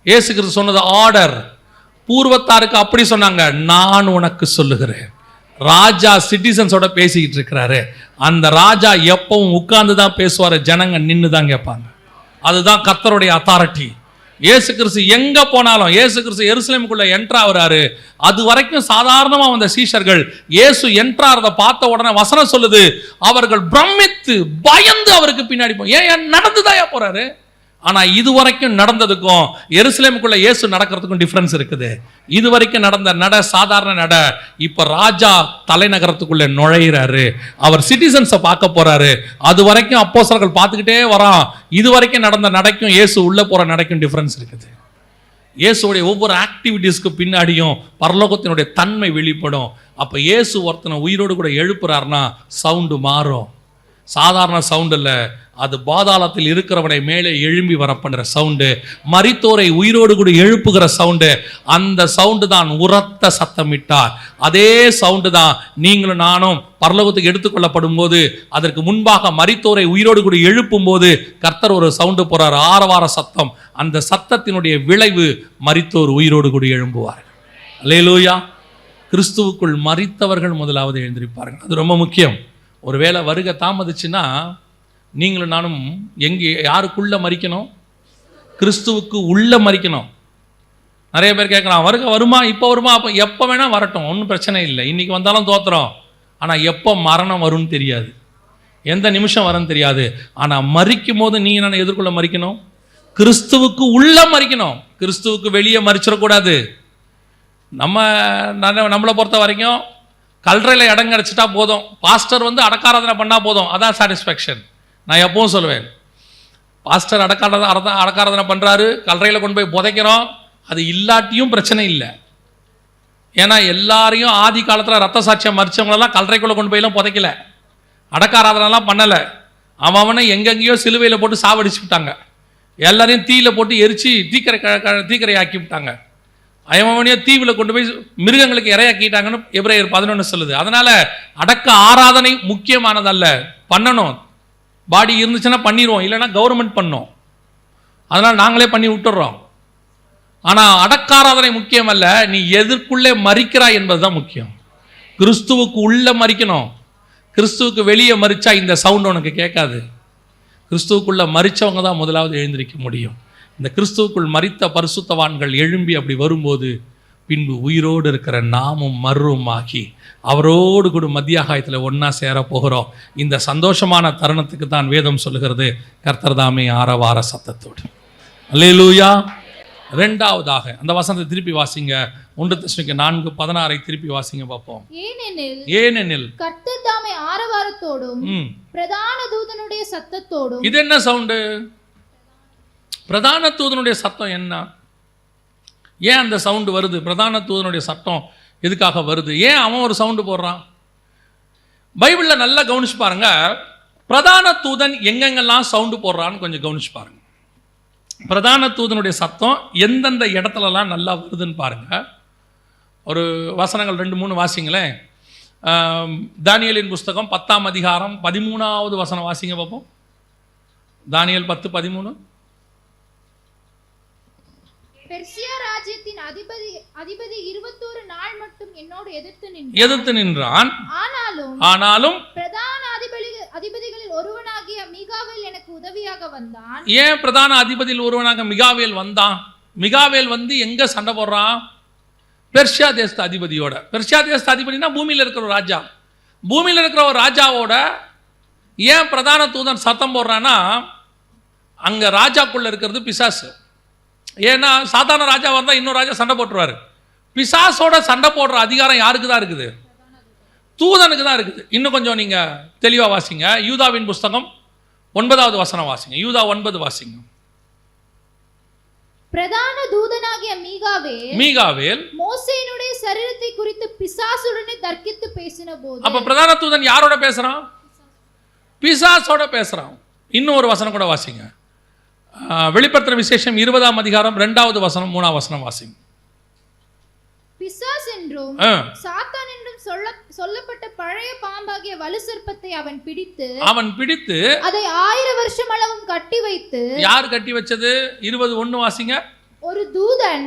Speaker 1: இயேசு கிறிஸ்து சொன்னது ஆர்டர். பூர்வத்தாருக்கு அப்படி சொன்னாங்க, நான் உனக்கு சொல்லுகிறேன். ராஜா சிட்டிசன்ஸோட பேசிக்கிட்டு இருக்கிறாரு. அந்த ராஜா எப்பவும் உட்கார்ந்து தான் பேசுவாரு, ஜனங்க நின்று தான் கேட்பாங்க. அதுதான் கர்த்தருடைய அத்தாரிட்டி. இயேசு கிறிஸ்து எங்க போனாலும், இயேசு கிறிஸ்து எருசலேமுக்குள்ள என்ட்ரா ஆகுறாரு. அது வரைக்கும் சாதாரணமா வந்த சீஷர்கள் இயேசு என்ட்ராறத பார்த்த உடனே வசனம் சொல்லுது, அவர்கள் பிரமித்து பயந்து அவருக்கு பின்னாடி ஏன் நடந்துதான் போறாரு. ஆனா இது வரைக்கும் நடந்ததுக்கும் எருசலேமுக்குள்ள இயேசு நடக்கிறதுக்கும் டிஃபரன்ஸ் இருக்குது. இது வரைக்கும் நடந்த நட சாதாரண நட. இப்ப ராஜா தலைநகரத்துக்குள்ள நுழையிறாரு, அவர் சிட்டிசன்ஸை பார்க்க போறாரு. அது வரைக்கும் அப்போஸ்தலர்கள் பார்த்துக்கிட்டே வரான். இது வரைக்கும் நடந்த நடைக்கும் இயேசு உள்ள போற நடைக்கும் டிஃபரன்ஸ் இருக்குது. இயேசுடைய ஒவ்வொரு ஆக்டிவிட்டீஸ்க்கு பின்னாடியும் பரலோகத்தினுடைய தன்மை வெளிப்படும். அப்ப இயேசு ஒருத்தனை உயிரோடு கூட எழுப்புறாருன்னா சவுண்டு மாறும். சாதாரண சவுண்ட் இல்ல, அது பாதாளத்தில் இருக்கிறவனை மேலே எழும்பி வர பண்ற சவுண்டு, மரித்தோரை உயிரோடு கூட எழுப்புகிற சவுண்டு. அந்த சவுண்டு தான் உரத்த சத்தமிட்டார். அதே சவுண்டு தான் நீங்களும் நானும் பரலோகத்துக்கு எடுத்துக்கொள்ளப்படும் போது, அதற்கு முன்பாக மரித்தோரை உயிரோடு கூட எழுப்பும் போது கர்த்தர் ஒரு சவுண்டு போறார், ஆரவார சத்தம். அந்த சத்தத்தினுடைய விளைவு மரித்தோர் உயிரோடு கூட எழும்புவார். அல்லேலூயா. கிறிஸ்துவுக்குள் மரித்தவர்கள் முதலாவது எழுந்திருப்பார்கள். அது ரொம்ப முக்கியம். ஒருவேளை வருகை தாமதிச்சுன்னா நீங்களும் நானும் எங்கே யாருக்குள்ள மரிக்கணும்? கிறிஸ்துவுக்கு உள்ள மரிக்கணும். நிறைய பேர் கேட்கலாம், வருகை வருமா, இப்போ வருமா? அப்போ எப்போ வேணா வரட்டும், ஒன்றும் பிரச்சனை இல்லை, இன்னைக்கு வந்தாலும் தோத்துறோம். ஆனால் எப்போ மரணம் வரும்னு தெரியாது, எந்த நிமிஷம் வரும்னு தெரியாது. ஆனால் மரிக்கும் போது நீங்கள் நான் எதிர்கொள்ள மரிக்கணும், கிறிஸ்துவுக்கு உள்ள மரிக்கணும். கிறிஸ்துவுக்கு வெளியே மரிச்சிடக்கூடாது. நம்மளை பொறுத்த வரைக்கும் கல்றையில் இடம் கிடச்சிட்டா போதும், பாஸ்டர் வந்து அடக்காராதனை பண்ணால் போதும், அதான் சாட்டிஸ்ஃபேக்ஷன். நான் எப்பவும் சொல்லுவேன், பாஸ்டர் அடக்காராதனை பண்ணுறாரு, கல்றையில் கொண்டு போய் புதைக்கிறோம், அது இல்லாட்டியும் பிரச்சனை இல்லை. ஏன்னா எல்லாரையும் ஆதி காலத்தில் ரத்த சாட்சியம் மறிச்சவங்களெல்லாம் கல்றைக்குள்ளே கொண்டு போயெல்லாம் புதைக்கல, அடக்காராதனைலாம் பண்ணலை. அவனை எங்கெங்கேயோ சிலுவையில் போட்டு சாவடிச்சு விட்டாங்க, எல்லாரையும் தீயில போட்டு எரிச்சு தீக்கரை ஆக்கி விட்டாங்க, அவனையோ தீவில் கொண்டு போய் மிருகங்களுக்கு இரையாக்கிட்டாங்கன்னு எபிரேயர் 11 சொல்லுது. அதனால அடக்க ஆராதனை முக்கியமானதல்ல, பண்ணணும். பாடி இருந்துச்சுன்னா பண்ணிடுவோம், இல்லைன்னா கவர்மெண்ட் பண்ணோம், அதனால நாங்களே பண்ணி விட்டுறோம். ஆனால் அடக்காராதனை முக்கியம் அல்ல, நீ எதற்குள்ளே மரிக்கிறாய் என்பதுதான் முக்கியம். கிறிஸ்துவுக்கு உள்ள மரிக்கணும். கிறிஸ்துவுக்கு வெளியே மரிச்சா இந்த சவுண்ட் உனக்கு கேட்காது. கிறிஸ்துவுக்குள்ள மரிச்சவங்க தான் முதலாவது எழுந்திருக்க முடியும். இந்த கிறிஸ்துவுக்குள் மரித்த பரிசுத்தவான்கள் எழும்பி அப்படி வரும்போது பின்பு உயிரோடு இருக்கிற நாமும் மர்றூமாகி அவரோடு கூட மத்தியாகாயத்தில் ஒன்னா சேர போகிறோம். இந்த சந்தோஷமான தருணத்துக்கு தான் வேதம் சொல்லுகிறது, கர்த்தர் தாமே ஆரவார சத்தத்தோடு. அல்லேலூயா. இரண்டாவதாக அந்த வசனத்தை திருப்பி வாசிங்க, 1 தெசலோனிக்கேயர் 4:16 திருப்பி வாசிங்க பார்ப்போம். ஏனெனில்
Speaker 2: கர்த்தர் தாமே ஆரவாரத்தோடும் பிரதான தூதனுடைய சத்தத்தோடும்.
Speaker 1: இது என்ன சவுண்டு? பிரதான தூதனுடைய சத்தம் என்ன? ஏன் அந்த சவுண்டு வருது? பிரதான தூதனுடைய சத்தம் எதுக்காக வருது? ஏன் அவன் ஒரு சவுண்டு போடுறான்? பைபிளில் நல்லா கவனிச்சு பாருங்க, பிரதான தூதன் எங்கெங்கெல்லாம் சவுண்டு போடுறான்னு கொஞ்சம் கவனிச்சு பாருங்க. பிரதான தூதனுடைய சத்தம் எந்தெந்த இடத்துலலாம் நல்லா வருதுன்னு பாருங்க. ஒரு வசனங்கள் 2-3 வாசிங்களேன். தானியேலின் புஸ்தகம் 10ஆம் அதிகாரம் 13வது வசனம் வாசிங்க பார்ப்போம். தானியேல் 10:13.
Speaker 2: பெர்சியா ராஜ்யத்தின் அதிபதி 21 நாள் மட்டும் என்னோடு
Speaker 1: எதிர்த்து நின்றான். ஆனாலும்
Speaker 2: பிரதான அதிபதிகளில் ஒருவனாகிய மீகாவேல் எனக்கு உதவியாக வந்தான்.
Speaker 1: ஏன் பிரதான அதிபதியில் ஒருவனாக மிகாவேல் வந்தான்? மிகாவேல் வந்து எங்க சண்டை போடுறான்? பெர்சியா தேசத்து அதிபதியோட. பெர்சியா தேசத்து அதிபதினா பூமியில் இருக்கிற ஒரு ராஜா. பூமியில் இருக்கிற ஒரு ராஜாவோட ஏன் பிரதான தூதன் சத்தம் போடுறான்னா, அங்க ராஜாக்குள்ள இருக்கிறது பிசாசு. ஏன்னா சாதாரண ராஜாவாக இருந்தால் இன்னொரு ராஜா சண்டை போட்டுருவார். பிசாசோட சண்டை போடுற அதிகாரம் யாருக்கு தான் இருக்குது? தூதனுக்கு தான் இருக்குது. இன்னும் கொஞ்சம் நீங்கள் தெளிவாக வாசிங்க. யூதாவின் புஸ்தகம் 9வது வசனம் வாசிங்க. யூதா 9 வாசிங்க.
Speaker 2: பிரதான தூதனாகிய மீகாவேல் மோசேயினுடைய சரீரத்தை குறித்து பிசாசுடனே தர்க்கித்து பேசினபோது.
Speaker 1: அப்ப பிரதான தூதன் யாரோட பேசுறான்? பிசாசோட பேசுறான். இன்னும் ஒரு வசனம் கூட வாசிங்க. வெளிப்படுத்துற விசேஷம் 20ஆம் அதிகாரம் 2வது வசனம் 3ஆம் வசனம் வாசிங்க.
Speaker 2: பிசாஸ் என்றும் சாத்தான் என்றும் சொல்லப்பட்ட பழைய பாம்பாகிய வலு சர்ப்பத்தை அவன் பிடித்து அதை 1000 வருஷம் அளவும் கட்டி வைத்து. யார் கட்டி வச்சது? 20:1 வாசிங்க. ஒரு தூதன்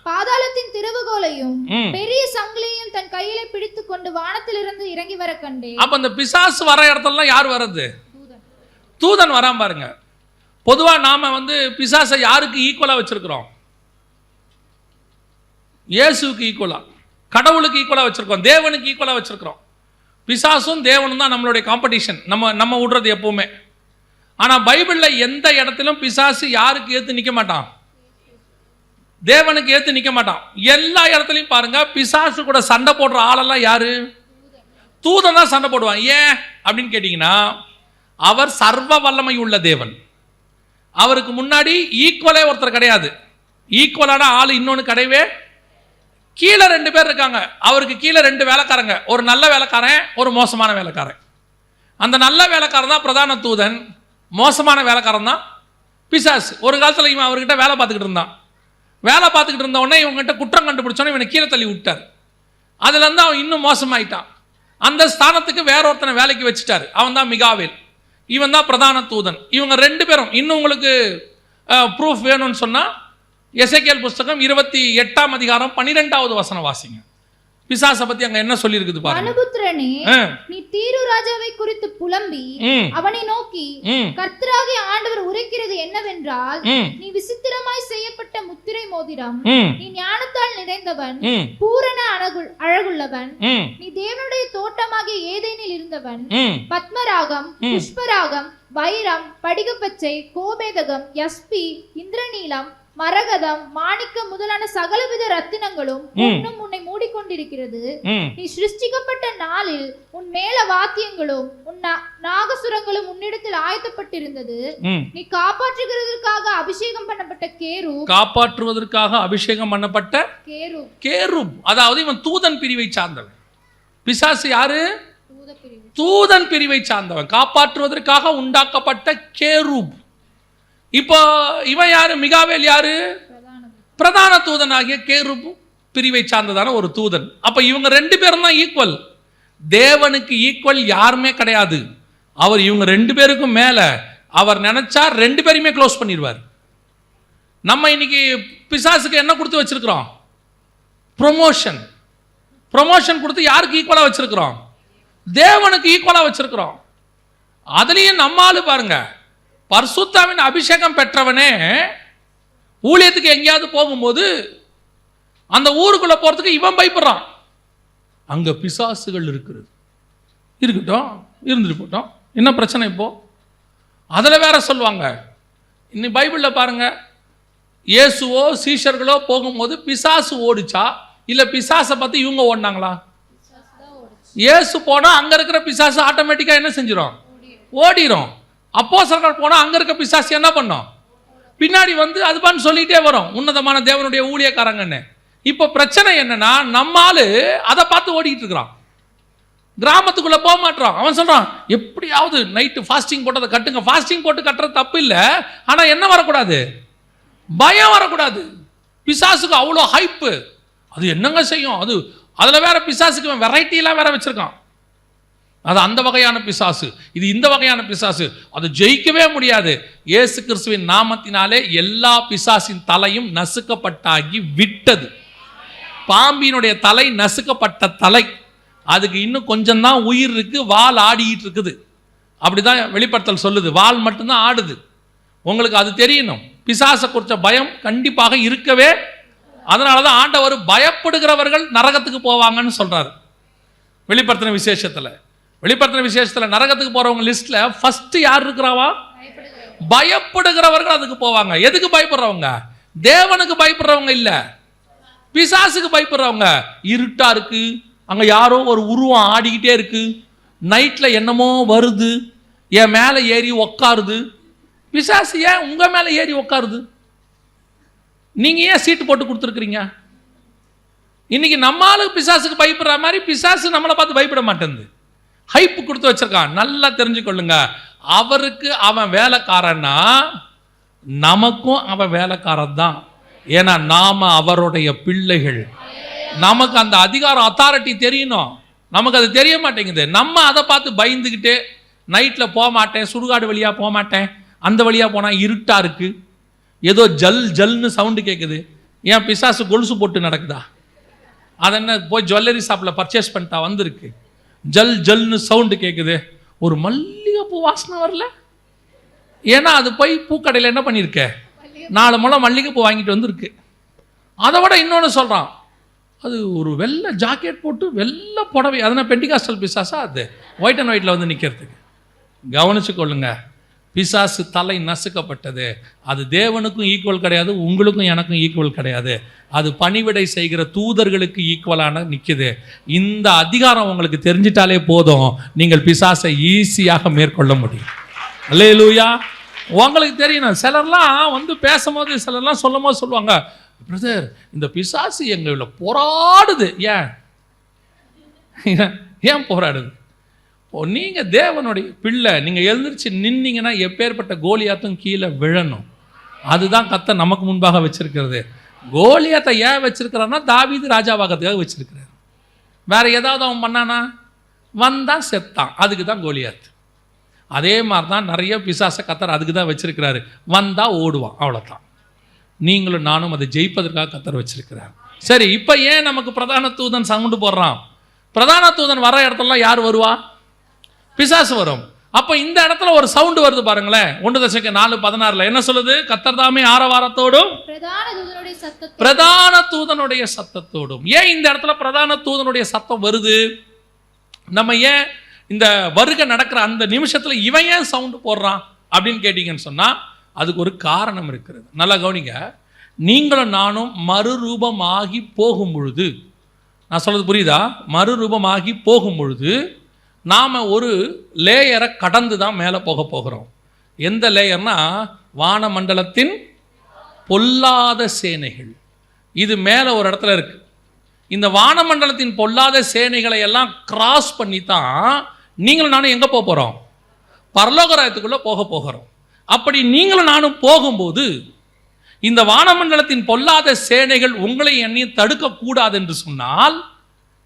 Speaker 2: பாதாளத்தின் திறவுகோலையும் பெரிய சங்கிலியையும் தன் கையில பிடித்துக் கொண்டு வானத்திலிருந்து இறங்கி வர கண்டேன். அப்ப அந்த பிசாசு வர இடத்துல யார் வர்றது? தூதன் வராம பாருங்க. பொதுவா நாம பிசாசை யாருக்கு ஈக்குவலா வச்சிருக்கிறோம்? இயேசுக்கு ஈக்குவலா, கடவுளுக்கு ஈக்குவலா வச்சிருக்கோம், தேவனுக்கு ஈக்குவலா வச்சிருக்கிறோம். பிசாசும் தேவனும் தான் நம்மளுடைய காம்படிஷன், நம்ம விடுறது எப்பவுமே. ஆனா பைபிள்ல எந்த இடத்திலும் பிசாசு யாருக்கு ஏத்து நிக்க மாட்டான்? தேவனுக்கு ஏத்து நிக்க மாட்டான். எல்லா இடத்துலையும் பாருங்க, பிசாசு கூட சண்டை போடுற ஆளெல்லாம் யாரு? தூதன் தான் சண்டை போடுவான். ஏன் அப்படின்னு கேட்டீங்கன்னா, அவர் சர்வ வல்லமை உள்ள தேவன். அவருக்கு முன்னாடி ஈக்குவலே ஒருத்தர் கிடையாது. ஈக்குவலான ஆள் இன்னொன்று கிடையவே. கீழே 2 பேர் இருக்காங்க. அவருக்கு கீழே 2 வேலைக்காரங்க, ஒரு நல்ல வேலைக்காரன், ஒரு மோசமான வேலைக்காரன். அந்த நல்ல வேலைக்காரன் தான் பிரதான தூதன், மோசமான வேலைக்காரன் தான் பிசாசு. ஒரு காலத்தில் இவன் அவர்கிட்ட வேலை பார்த்துக்கிட்டு இருந்தான். வேலை பார்த்துக்கிட்டு இருந்த உடனே இவங்ககிட்ட குற்றம் கண்டுபிடிச்சோன்னே இவனை கீழே தள்ளி விட்டார். அதுலேருந்து அவன் இன்னும் மோசமாயிட்டான். அந்த ஸ்தானத்துக்கு வேற ஒருத்தனை வேலைக்கு வச்சுட்டார். அவன் தான் மிகாவேல். இவன் தான் பிரதான தூதன். இவங்க 2 பேரும் இன்னும் உங்களுக்கு ப்ரூஃப் வேணும்னு சொன்னால் எசேக்கியேல் புஸ்தகம் 28ஆம் அதிகாரம் 12வது வசனம் வாசிங்க. பிசாசை பத்தி அங்க என்ன சொல்லி இருக்குது பாருங்க. மனுபுத்திரனே, நீ தீரு ராஜாவை குறித்து புலம்பி அவனை நோக்கி, கர்த்தராகிய ஆண்டவர் உரைக்கிறது என்னவென்றால், நீ விசித்திரமாய் செய்யப்பட்ட முத்திரை மோதிரம், நீ ஞானத்தால் நிறைந்தவன், பூரண அழகுள்ளவன், நீ தேவனுடைய தோட்டமாகிய ஏதேனில் இருந்தவன், பத்மராகம், புஷ்பராகம், வைரம், படிகப்பச்சை, கோபேதகம், யஸ்பி, இந்திரநீலம், மரகதம், மாணிக்கம் முதலான சகலவித ரத்தினங்களும் உன்னை மூடிக்கொண்டிருக்கிறது. நீ சிருஷ்டிக்கப்பட்ட நாளில் உன் மேல வாத்தியங்களும் உன் நாகசுரங்களும் உன்னிடத்தில் ஆயத்தப்பட்டிருந்தது. நீ காப்பாற்றுவதற்காக அபிஷேகம் பண்ணப்பட்ட கேருப். அதாவது இவன் தூதன் பிரிவை சார்ந்தவன். பிசாசு யாரு? தூதன் பிரிவை சார்ந்தவன், காப்பாற்றுவதற்காக உண்டாக்கப்பட்ட கேருப். இப்போ இவன் யாரு? மிகாவேல் யாரு? பிரதான தூதனாகிய கேருப் பிரிவை சார்ந்ததான ஒரு தூதன். அப்ப இவங்க 2 பேரும் தான் ஈக்குவல். தேவனுக்கு ஈக்குவல் யாருமே கிடையாது. அவர் இவங்க 2 பேருக்கும் மேல அவர் நினைச்சா 2 பேரையுமே க்ளோஸ் பண்ணிடுவார். நம்ம இன்னைக்கு பிசாசுக்கு என்ன கொடுத்து வச்சிருக்கிறோம்? ப்ரொமோஷன் கொடுத்து யாருக்கு ஈக்குவலா வச்சிருக்கிறோம்? தேவனுக்கு ஈக்குவலா வச்சிருக்கிறோம். அதுலயும் நம்மாலு பாருங்க, பரிசுத்தாவின் அபிஷேகம் பெற்றவனே ஊழியத்துக்கு எங்கேயாவது போகும்போது அந்த ஊருக்குள்ள போறதுக்கு இவன் பயப்படுறான். அங்க பிசாசுகள் இருக்கட்டும், இருந்துட்டு போட்டோம், என்ன பிரச்சனை இப்போ? அதில் வேற சொல்லுவாங்க. இன்னைக்கு பைபிள்ல பாருங்க, இயேசுவோ சீஷர்களோ போகும்போது பிசாசு ஓடிச்சா இல்ல பிசாசை பார்த்து இவங்க ஓடினாங்களா? இயேசு போனா அங்க இருக்கிற பிசாசு ஆட்டோமேட்டிக்கா என்ன செஞ்சிடும்? ஓடிடும். அப்போஸ்தலர்கள் போனா அங்க இருக்க பிசாசு என்ன பண்ணும்? பின்னாடி அதுபான்னு சொல்லிட்டே வரும், உன்னதமான தேவனுடைய ஊழியக்காரங்கன்னு. இப்ப பிரச்சனை என்னன்னா, நம்மாலு அதை பார்த்து ஓடிக்கிட்டு இருக்கிறான். கிராமத்துக்குள்ள போக மாட்டான். அவன் சொல்றான், எப்படியாவது நைட்டு ஃபாஸ்டிங் போட்டதை கட்டுங்க. ஃபாஸ்டிங் போட்டு கட்டுறது தப்பு இல்லை, ஆனா என்ன வரக்கூடாது? பயம் வரக்கூடாது. பிசாசுக்கு அவ்வளோ ஹைப்பு. அது என்னங்க செய்யும்? அதுல வேற பிசாசுக்கு வெரைட்டி எல்லாம் வேற வச்சிருக்கான். அது அந்த வகையான பிசாசு, இது இந்த வகையான பிசாசு. அது ஜெயிக்கவே முடியாது. இயேசு கிறிஸ்துவின் நாமத்தினாலே எல்லா பிசாசின் தலையும் நசுக்கப்பட்டாகி விட்டது. பாம்பினுடைய தலை நசுக்கப்பட்ட தலை. அதுக்கு இன்னும் கொஞ்சம் தான் உயிர் இருக்கு, வால் ஆடிட்டு இருக்குது. அப்படிதான் வெளிப்படுத்தல் சொல்லுது. வால் மட்டும்தான் ஆடுது. உங்களுக்கு அது தெரியணும். பிசாசை குறித்த பயம் கண்டிப்பாக இருக்கவே. அதனாலதான் ஆண்டவர் பயப்படுகிறவர்கள் நரகத்துக்கு போவாங்கன்னு சொல்றாரு. வெளிப்படுத்தின விசேஷத்துல நரகத்துக்கு போறவங்க லிஸ்ட்ல ஃபர்ஸ்ட் யார் இருக்கிறாவா? பயப்படுகிறவர்கள் அதுக்கு போவாங்க. எதுக்கு பயப்படுறவங்க? தேவனுக்கு பயப்படுறவங்க இல்ல, பிசாசுக்கு பயப்படுறவங்க. இருட்டா இருக்கு, அங்க யாரோ ஒரு உருவம் ஆடிக்கிட்டே இருக்கு, நைட்ல என்னமோ வருது, என் மேல ஏறி உக்காருது. பிசாசு ஏன் உங்க மேல ஏறி உக்காருது? நீங்க ஏன் சீட்டு போட்டு கொடுத்துருக்கீங்க? இன்னைக்கு நம்மளுக்கு பிசாசுக்கு பயப்படுற மாதிரி பிசாசு நம்மளை பார்த்து பயப்பட மாட்டேங்குது. ஹைப்பு கொடுத்து வச்சிருக்கான். நல்லா தெரிஞ்சுக்கொள்ளுங்க, அவருக்கு அவன் வேலைக்காரன்னா நமக்கும் அவன் வேலைக்காரன் தான். ஏன்னா நாம அவருடைய பிள்ளைகள். நமக்கு அந்த அதிகாரம், அத்தாரிட்டி தெரியணும். நமக்கு அது தெரிய மாட்டேங்குது. நம்ம அதை பார்த்து பயந்துக்கிட்டு நைட்டில் போக மாட்டேன், சுடுகாடு வழியாக போக மாட்டேன், அந்த வழியாக போனால் இருட்டாக இருக்குது, ஏதோ ஜல் ஜல்னு சவுண்டு கேட்குது. ஏன் பிசாசு கொலுசு போட்டு நடக்குதா? அது என்ன போய் ஜுவல்லரி ஷாப்பில் பர்ச்சேஸ் பண்ணிட்டா வந்திருக்கு, ஜல் ஜல்னு சவுண்டு கேட்குது, ஒரு மல்லிகைப்பூ வாசனை வரல? ஏன்னா அது போய் பூக்கடையில் என்ன பண்ணியிருக்க, 4 முழம் மல்லிகைப்பூ வாங்கிட்டு வந்திருக்கு. அதை விட இன்னொன்று சொல்கிறான், அது ஒரு வெள்ளை ஜாக்கெட் போட்டு வெள்ளை புடவை, அதனால் பெண்டிகாஸ்டல் பிசாசா? அது ஒயிட் அண்ட் ஒயிட்டில் வந்து நிற்கிறதுக்கு. கவனிச்சு கொள்ளுங்க, பிசாசு தலை நசுக்கப்பட்டது. அது தேவனுக்கும் ஈக்குவல் கிடையாது, உங்களுக்கும் எனக்கும் ஈக்குவல் கிடையாது. அது பணிவிடை செய்கிற தூதர்களுக்கு ஈக்குவலான நிற்குது. இந்த அதிகாரம் உங்களுக்கு தெரிஞ்சிட்டாலே போதும், நீங்கள் பிசாசை ஈஸியாக மேற்கொள்ள முடியும். அல்லேலூயா. உங்களுக்கு தெரியணும். சிலர்லாம் வந்து பேசும்போது, சிலர்லாம் சொல்லும் போது சொல்லுவாங்க, பிரதர் இந்த பிசாசு எங்களை போராடுது. ஏன் போராடுது? நீங்கள் தேவனுடைய பிள்ளை, நீங்கள் எழுந்திரிச்சு நின்னீங்கன்னா எப்பேற்பட்ட கோலியாத்தும் கீழே விழணும். அதுதான் கர்த்தர் நமக்கு முன்பாக வச்சிருக்கிறது. கோலியாத்தை ஏன் வச்சிருக்கிறான்னா தாவீது ராஜாவாகிறதுக்காக வச்சிருக்கிறார். வேற ஏதாவது அவன் பண்ணானா? வந்தான் செத்தான், அதுக்கு தான் கோலியாத். அதே மாதிரி தான் நிறைய பிசாசை கர்த்தர் அதுக்கு தான் வச்சிருக்கிறாரு. வந்தா ஓடுவான், அவ்வளோதான். நீங்களும் நானும் அதை ஜெயிப்பதற்காக கர்த்தர் வச்சிருக்கிறார். சரி, இப்போ ஏன் நமக்கு பிரதான தூதன் சவுண்டு போடுறான்? பிரதான தூதன் வர இடத்துலலாம் யார் வருவா? பிசாசு வரும். அப்ப இந்த இடத்துல ஒரு சவுண்ட் வருது பாருங்களேன். 1 Thessalonians 4:16 என்ன சொல்லுது? கர்த்தர் தாமே ஆரவாரத்தோடும் பிரதான தூதனுடைய சத்தத்தோடும். ஏன் இந்த இடத்துல பிரதான தூதனுடைய சத்தம் வருது? நம்ம ஏன் இந்த வருகை நடக்கிற அந்த நிமிஷத்துல இவன் ஏன் சவுண்ட் போடுறான் அப்படின்னு கேட்டீங்கன்னு சொன்னா அதுக்கு ஒரு காரணம் இருக்கிறது. நல்லா கவனிங்க. நீங்களும் நானும் மறுரூபமாகி போகும் பொழுது, நான் சொல்றது புரியுதா? மறுரூபமாகி போகும் பொழுது நாம் ஒரு லேயரை கடந்து தான் மேலே போக போகிறோம். எந்த லேயர்னா வானமண்டலத்தின் பொல்லாத சேனைகள். இது மேலே ஒரு இடத்துல இருக்கு. இந்த வானமண்டலத்தின் பொல்லாத சேனைகளை எல்லாம் கிராஸ் பண்ணி தான் நீங்களும் நானும் எங்கே போக போகிறோம்? பரலோகராயத்துக்குள்ளே போக போகிறோம். அப்படி நீங்களும் நானும் போகும்போது இந்த வானமண்டலத்தின் பொல்லாத சேனைகள் உங்களை என்னையும் தடுக்கக்கூடாது என்று சொன்னால்,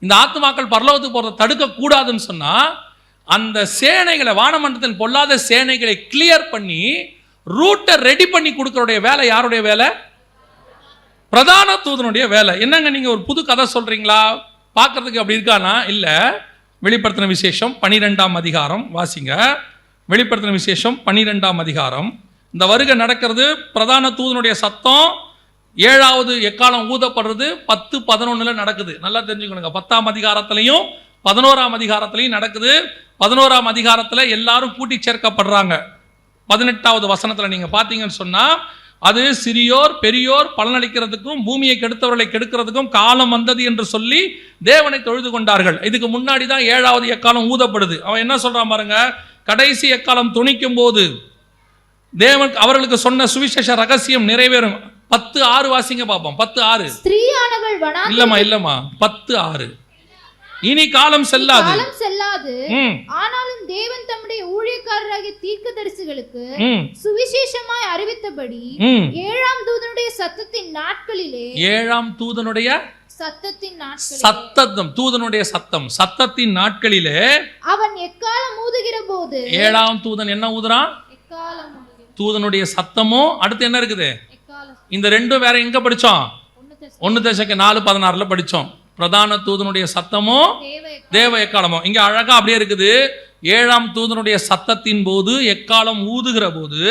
Speaker 2: இந்த ஆத்துமாக்கள் பரலோகத்துக்கு போகிறத தடுக்கக்கூடாதுன்னு சொன்னால், அந்த சேனைகளை, வானமண்டலத்தின் பொல்லாத சேனைகளை கிளியர் பண்ணி ரூட்டை ரெடி பண்ணி கொடுக்கறடைய வேலை யாருடைய வேலை? பிரதான தூதனுடைய வேலை. என்னங்க நீங்கள் ஒரு புது கதை சொல்கிறீங்களா? பார்க்கறதுக்கு அப்படி இருக்கானா? இல்லை. வெளிப்படுத்தின விசேஷம் 12ஆம் அதிகாரம் வாசிங்க. வெளிப்படுத்தின விசேஷம் 12ஆம் அதிகாரம். இந்த வருகை நடக்கிறது, பிரதான தூதனுடைய சத்தம், 7வது எக்காலம் ஊதப்படுறது 10-11 நடக்குது. நல்லா தெரிஞ்சுக்கணுங்க. 10ஆம் அதிகாரத்திலையும் 11ஆம் அதிகாரத்திலையும் நடக்குது. 11ஆம் அதிகாரத்தில் எல்லாரும் கூட்டி சேர்க்கப்படுறாங்க. 18வது வசனத்தில் நீங்கள் பார்த்தீங்கன்னு சொன்னால், அது சிறியோர் பெரியோர் பலனளிக்கிறதுக்கும் பூமியை கெடுத்தவர்களை கெடுக்கிறதுக்கும் காலம் வந்தது என்று சொல்லி தேவனை தொழுது கொண்டார்கள். இதுக்கு முன்னாடி தான் 7வது எக்காலம் ஊதப்படுது. அவன் என்ன சொல்றான் பாருங்க, கடைசி எக்காலம் துணிக்கும் போது தேவன் அவர்களுக்கு சொன்ன சுவிசேஷ ரகசியம் நிறைவேறும். 10:6 வாசிங்க பார்ப்போம். 10:6. இல்லம்மா 10:6. இனி காலம் செல்லாது.
Speaker 3: ஆனாலும் தேவன் தம்முடைய ஊழியக்காரராகிய தீர்க்கதரிசிகளுக்கு சுவிசேஷமாய் அறிவித்தபடி 7ஆம் தூதனுடைய சத்தத்தின் நாட்களிலே,
Speaker 2: 7ஆம் தூதனுடைய தூதனுடைய சத்தத்தின் நாட்களிலே அவன் எக்காலம் ஊதுகிற போது, 7ஆம் தூதன் என்ன ஊதுறான்? தூதனுடைய சத்தமும் அடுத்து என்ன இருக்குது? இந்த ரெண்டும் வேற எங்க படிச்சோம்? 1 Thessalonians 4:16 படிச்சோம். பிரதான தூதனுடைய சத்தமும் தேவ எக்காலமும். இங்க அழகா அப்படியே இருக்குது. 7ஆம் தூதனுடைய சத்தத்தின் போது, எக்காலம் ஊதுகிற போது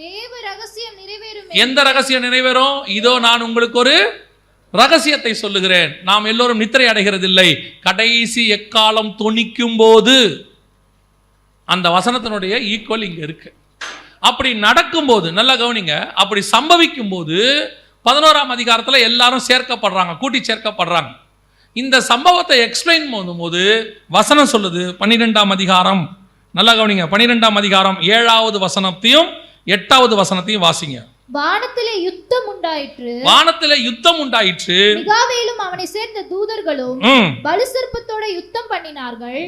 Speaker 3: தேவ ரகசியம் நிறைவேறும்.
Speaker 2: எந்த ரகசியம் நிறைவேறும்? இதோ நான் உங்களுக்கு ஒரு ரகசியத்தை சொல்லுகிறேன். நாம் எல்லோரும் நித்திரை அடைகிறதில்லை. கடைசி எக்காலம் தொனிக்கும் போது அந்த வசனத்தினுடைய ஈக்குவல் இங்க இருக்கு. அப்படி நடக்கும்போது, நல்லா கவனிங்க, அப்படி சம்பவிக்கும் போது 11ஆம் அதிகாரத்தில் எல்லாரும் சேர்க்கப்படுறாங்க, கூட்டி சேர்க்கப்படுறாங்க. இந்த சம்பவத்தை எக்ஸ்பிளைன் பண்ணும்போது வசனம் சொல்லுது, 12ஆம் அதிகாரம், நல்லா கவனிங்க, 12ஆம் அதிகாரம் 7வது வசனத்தையும் 8வது வசனத்தையும் வாசிங்க.
Speaker 3: வானத்திலே யுத்தம் உண்டாயிற்று,
Speaker 2: வானத்திலே யுத்தம் உண்டாயிற்று,
Speaker 3: மிகாவேலும் அவனை சேர்ந்த தூதர்களும் வலுசர்ப்பத்தோட யுத்தம் பண்ணினார்கள்.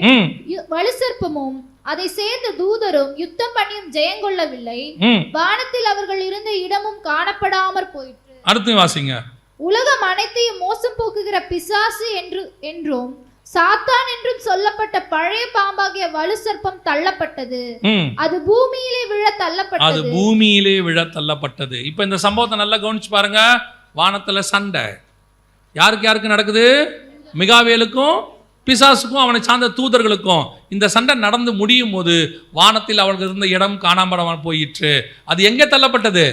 Speaker 3: வலுசர்ப்பமும் அதை சேர்ந்த தூதரும் யுத்தம் பண்ணியும் ஜெயங்கொள்ளவில்லை. வானத்தில் அவர்கள் இருந்த இடமும் காணப்படாமற் போயிற்று.
Speaker 2: அடுத்து வாசிங்க.
Speaker 3: உலகம் அனைத்தையும் மோசம் போக்குகிற பிசாசு என்றும் சாத்தான் என்றும் சொல்லப்பட்ட பழைய பாம்பாகிய வலு சர்ப்பம் தள்ளப்பட்டது. அது பூமியிலே விழ தள்ளப்பட்டது. இப்ப இந்த சம்பவத்தை நல்லா கவனிச்சு பாருங்க. வானத்துல சண்டை யாருக்கு யாருக்கு நடக்குது? மிகாவேலுக்கும் பிசாசுக்கும் அவனை சார்ந்த தூதர்களுக்கும். இந்த சண்டை நடந்து முடியும் போது வானத்தில் அவர்களுக்கு இருந்த இடம் காணாமல் போயிற்று. அது எங்கே தள்ளப்பட்டது?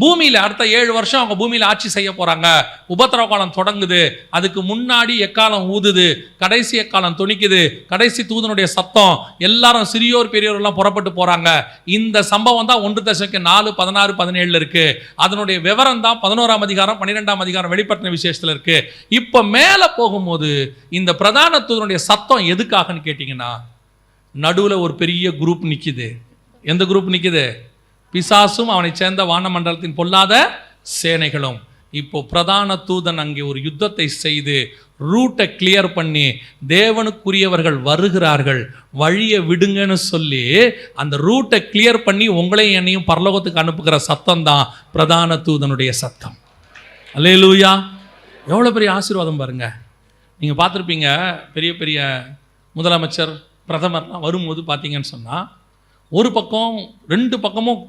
Speaker 3: பூமியில். அடுத்த 7 வருஷம் அவங்க பூமியில் ஆட்சி செய்ய போறாங்க. உபத்திரவ காலம் தொடங்குது. அதுக்கு முன்னாடி எக்காலம் ஊதுது, கடைசி எக்காலம் துணிக்குது, கடைசி தூதனுடைய சத்தம், எல்லாரும் சிறியோர் பெரியோர் எல்லாம் புறப்பட்டு போறாங்க. இந்த சம்பவம் தான் 1 தெசலோனிக்கேயர் 4, 16, 17 இருக்கு. அதனுடைய விவரம் தான் 11ஆம் அதிகாரம் 12ஆம் அதிகாரம் வெளிப்படுத்தின விசேஷத்துல இருக்கு. இப்ப மேல போகும்போது இந்த பிரதான தூதனுடைய சத்தம் எதுக்காகன்னு கேட்டீங்கன்னா, நடுவுல ஒரு பெரிய குரூப் நிக்குது. எந்த குரூப் நிக்குது? பிசாசும் அவனை சேர்ந்த வானமண்டலத்தின் பொல்லாத சேனைகளும். இப்போ பிரதான தூதன் அங்கே ஒரு யுத்தத்தை செய்து ரூட்டை கிளியர் பண்ணி, தேவனுக்குரியவர்கள் வருகிறார்கள், வழியை விடுங்கன்னு சொல்லி அந்த ரூட்டை கிளியர் பண்ணி உங்களையும் என்னையும் பரலோகத்துக்கு அனுப்புகிற சத்தம் தான் பிரதான தூதனுடைய சத்தம். அல்லேலூயா! எவ்வளோ பெரிய ஆசீர்வாதம் பாருங்க. நீங்கள் பார்த்துருப்பீங்க, பெரிய பெரிய முதலமைச்சர் பிரதமர்லாம் வரும்போது பார்த்தீங்கன்னு சொன்னால், ஒரு பக்கம் 2 பக்கமும்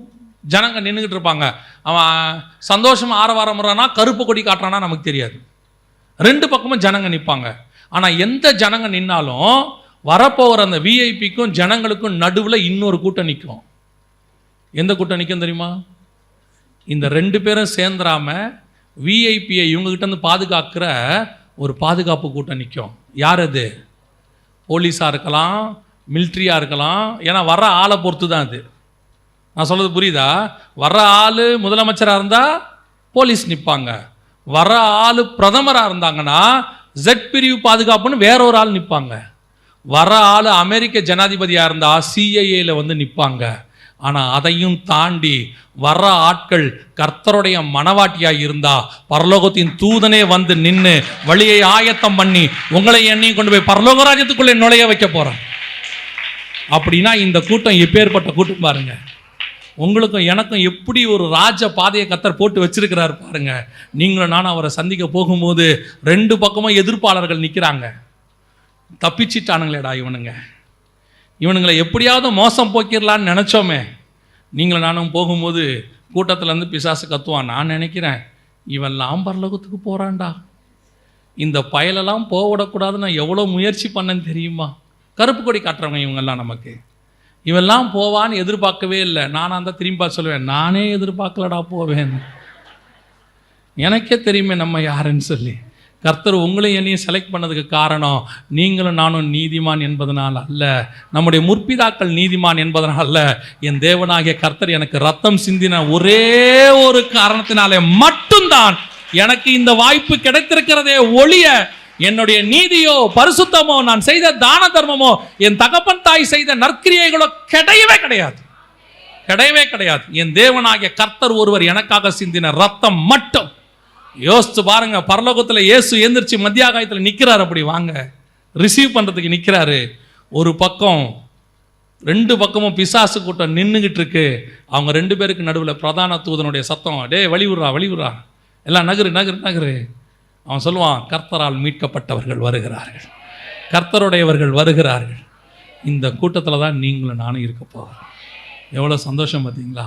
Speaker 3: ஜனங்க நின்றுக்கிட்டு இருப்பாங்க. அவன் சந்தோஷமா ஆரவாரம்றானா கருப்பு கொடி காட்டுறானா நமக்கு தெரியாது. 2 பக்கமும் ஜனங்க நிற்பாங்க. ஆனால் எந்த ஜனங்க நின்னாலும் வரப்போகிற அந்த விஐபிக்கும் ஜனங்களுக்கும் நடுவில் இன்னொரு கூட்டம் நிற்கும். எந்த கூட்டம் நிற்கும் தெரியுமா? இந்த 2 பேரும் சேர்ந்துடாம விஐபியை இவங்ககிட்ட இருந்து பாதுகாக்கிற ஒரு பாதுகாப்பு கூட்டம் நிற்கும். யார் அது? போலீஸாக இருக்கலாம், மிலிட்ரியாக இருக்கலாம். ஏன்னா வர்ற ஆளை பொறுத்து தான் அது. நான் சொல்கிறது புரியுதா? வர்ற ஆள் முதலமைச்சராக இருந்தால் போலீஸ் நிற்பாங்க. வர்ற ஆள் பிரதமராக இருந்தாங்கன்னா ஜெட் பிரிவு பாதுகாப்புன்னு வேற ஒரு ஆள் நிற்பாங்க. வர்ற ஆள் அமெரிக்க ஜனாதிபதியாக இருந்தால் சிஐஏல வந்து நிற்பாங்க. ஆனால் அதையும் தாண்டி வர்ற ஆட்கள் கர்த்தருடைய மனவாட்டியாக இருந்தா பரலோகத்தின் தூதனே வந்து நின்று வழியை ஆயத்தம் பண்ணி உங்களை எண்ணியும் கொண்டு போய் பரலோக ராஜ்யத்துக்குள்ளே நுழைய வைக்க போகிறான். அப்படின்னா இந்த கூட்டம் எப்பேற்பட்ட கூட்டம் பாருங்க. உங்களுக்கும் எனக்கும் எப்படி ஒரு ராஜ பாதையை கர்த்தர் போட்டு வச்சிருக்கிறார் பாருங்க. நீங்களும் நானும் அவரை சந்திக்க போகும்போது 2 பக்கமும் எதிர்ப்பாளர்கள் நிற்கிறாங்க. தப்பிச்சிட்டானுங்களேடா இவனுங்களை எப்படியாவது மோசம் போக்கிடலான்னு நினச்சோமே. நீங்களும் நானும் போகும்போது கூட்டத்திலேருந்து பிசாசு கத்துவான். நான் நினைக்கிறேன், இவெல்லாம் பரலோகத்துக்கு போகிறான்டா, இந்த பயலெல்லாம் போவிடக்கூடாதுன்னு நான் எவ்வளோ முயற்சி பண்ணேன்னு தெரியுமா? கருப்பு கொடி காட்டுறவங்க இவங்கெல்லாம் நமக்கு. இவெல்லாம் போவான்னு எதிர்பார்க்கவே இல்லை. நானாக இருந்தால் திரும்பி சொல்லுவேன், நானே எதிர்பார்க்கலடா போவேன். எனக்கே தெரியுமே நம்ம யாருன்னு சொல்லி. கர்த்தர் உங்களையும் என்னையும் செலக்ட் பண்ணதுக்கு காரணம் நீங்களும் நானும் நீதிமான் என்பதனால் அல்ல, நம்முடைய முற்பிதாக்கள் நீதிமான் என்பதனால் அல்ல. என் தேவனாகிய கர்த்தர் எனக்கு ரத்தம் சிந்தின ஒரே ஒரு காரணத்தினாலே மட்டும்தான் எனக்கு இந்த வாய்ப்பு கிடைத்திருக்கிறதே ஒழிய என்னுடைய நீதியோ பரிசுத்தமோ நான் செய்த தான தர்மமோ என் தகப்பன் தாய் செய்த நற்கிரியைகளோ கிடையவே கிடையாது. என் தேவனாகிய கர்த்தர் ஒருவர் எனக்காக சிந்தின ரத்தம் மட்டும். யோசிச்சு பாருங்க, பரலோகத்தில் இயேசு எந்திரிச்சு மத்தியாகாயத்தில் நிற்கிறார். அப்படி வாங்க ரிசீவ் பண்ணுறதுக்கு நிற்கிறாரு. ஒரு பக்கம் 2 பக்கமும் பிசாசு கூட்டம் நின்றுகிட்டு இருக்கு. அவங்க 2 பேருக்கு நடுவில் பிரதான தூதனுடைய சத்தம், டே வழிவிடுறா எல்லாம் நகரு. அவன் சொல்லுவான், கர்த்தரால் மீட்கப்பட்டவர்கள் வருகிறார்கள், கர்த்தருடையவர்கள் வருகிறார்கள். இந்த கூட்டத்தில் தான் நீங்களும் நானும் இருக்க போகிறோம். எவ்வளோ சந்தோஷம் பார்த்தீங்களா?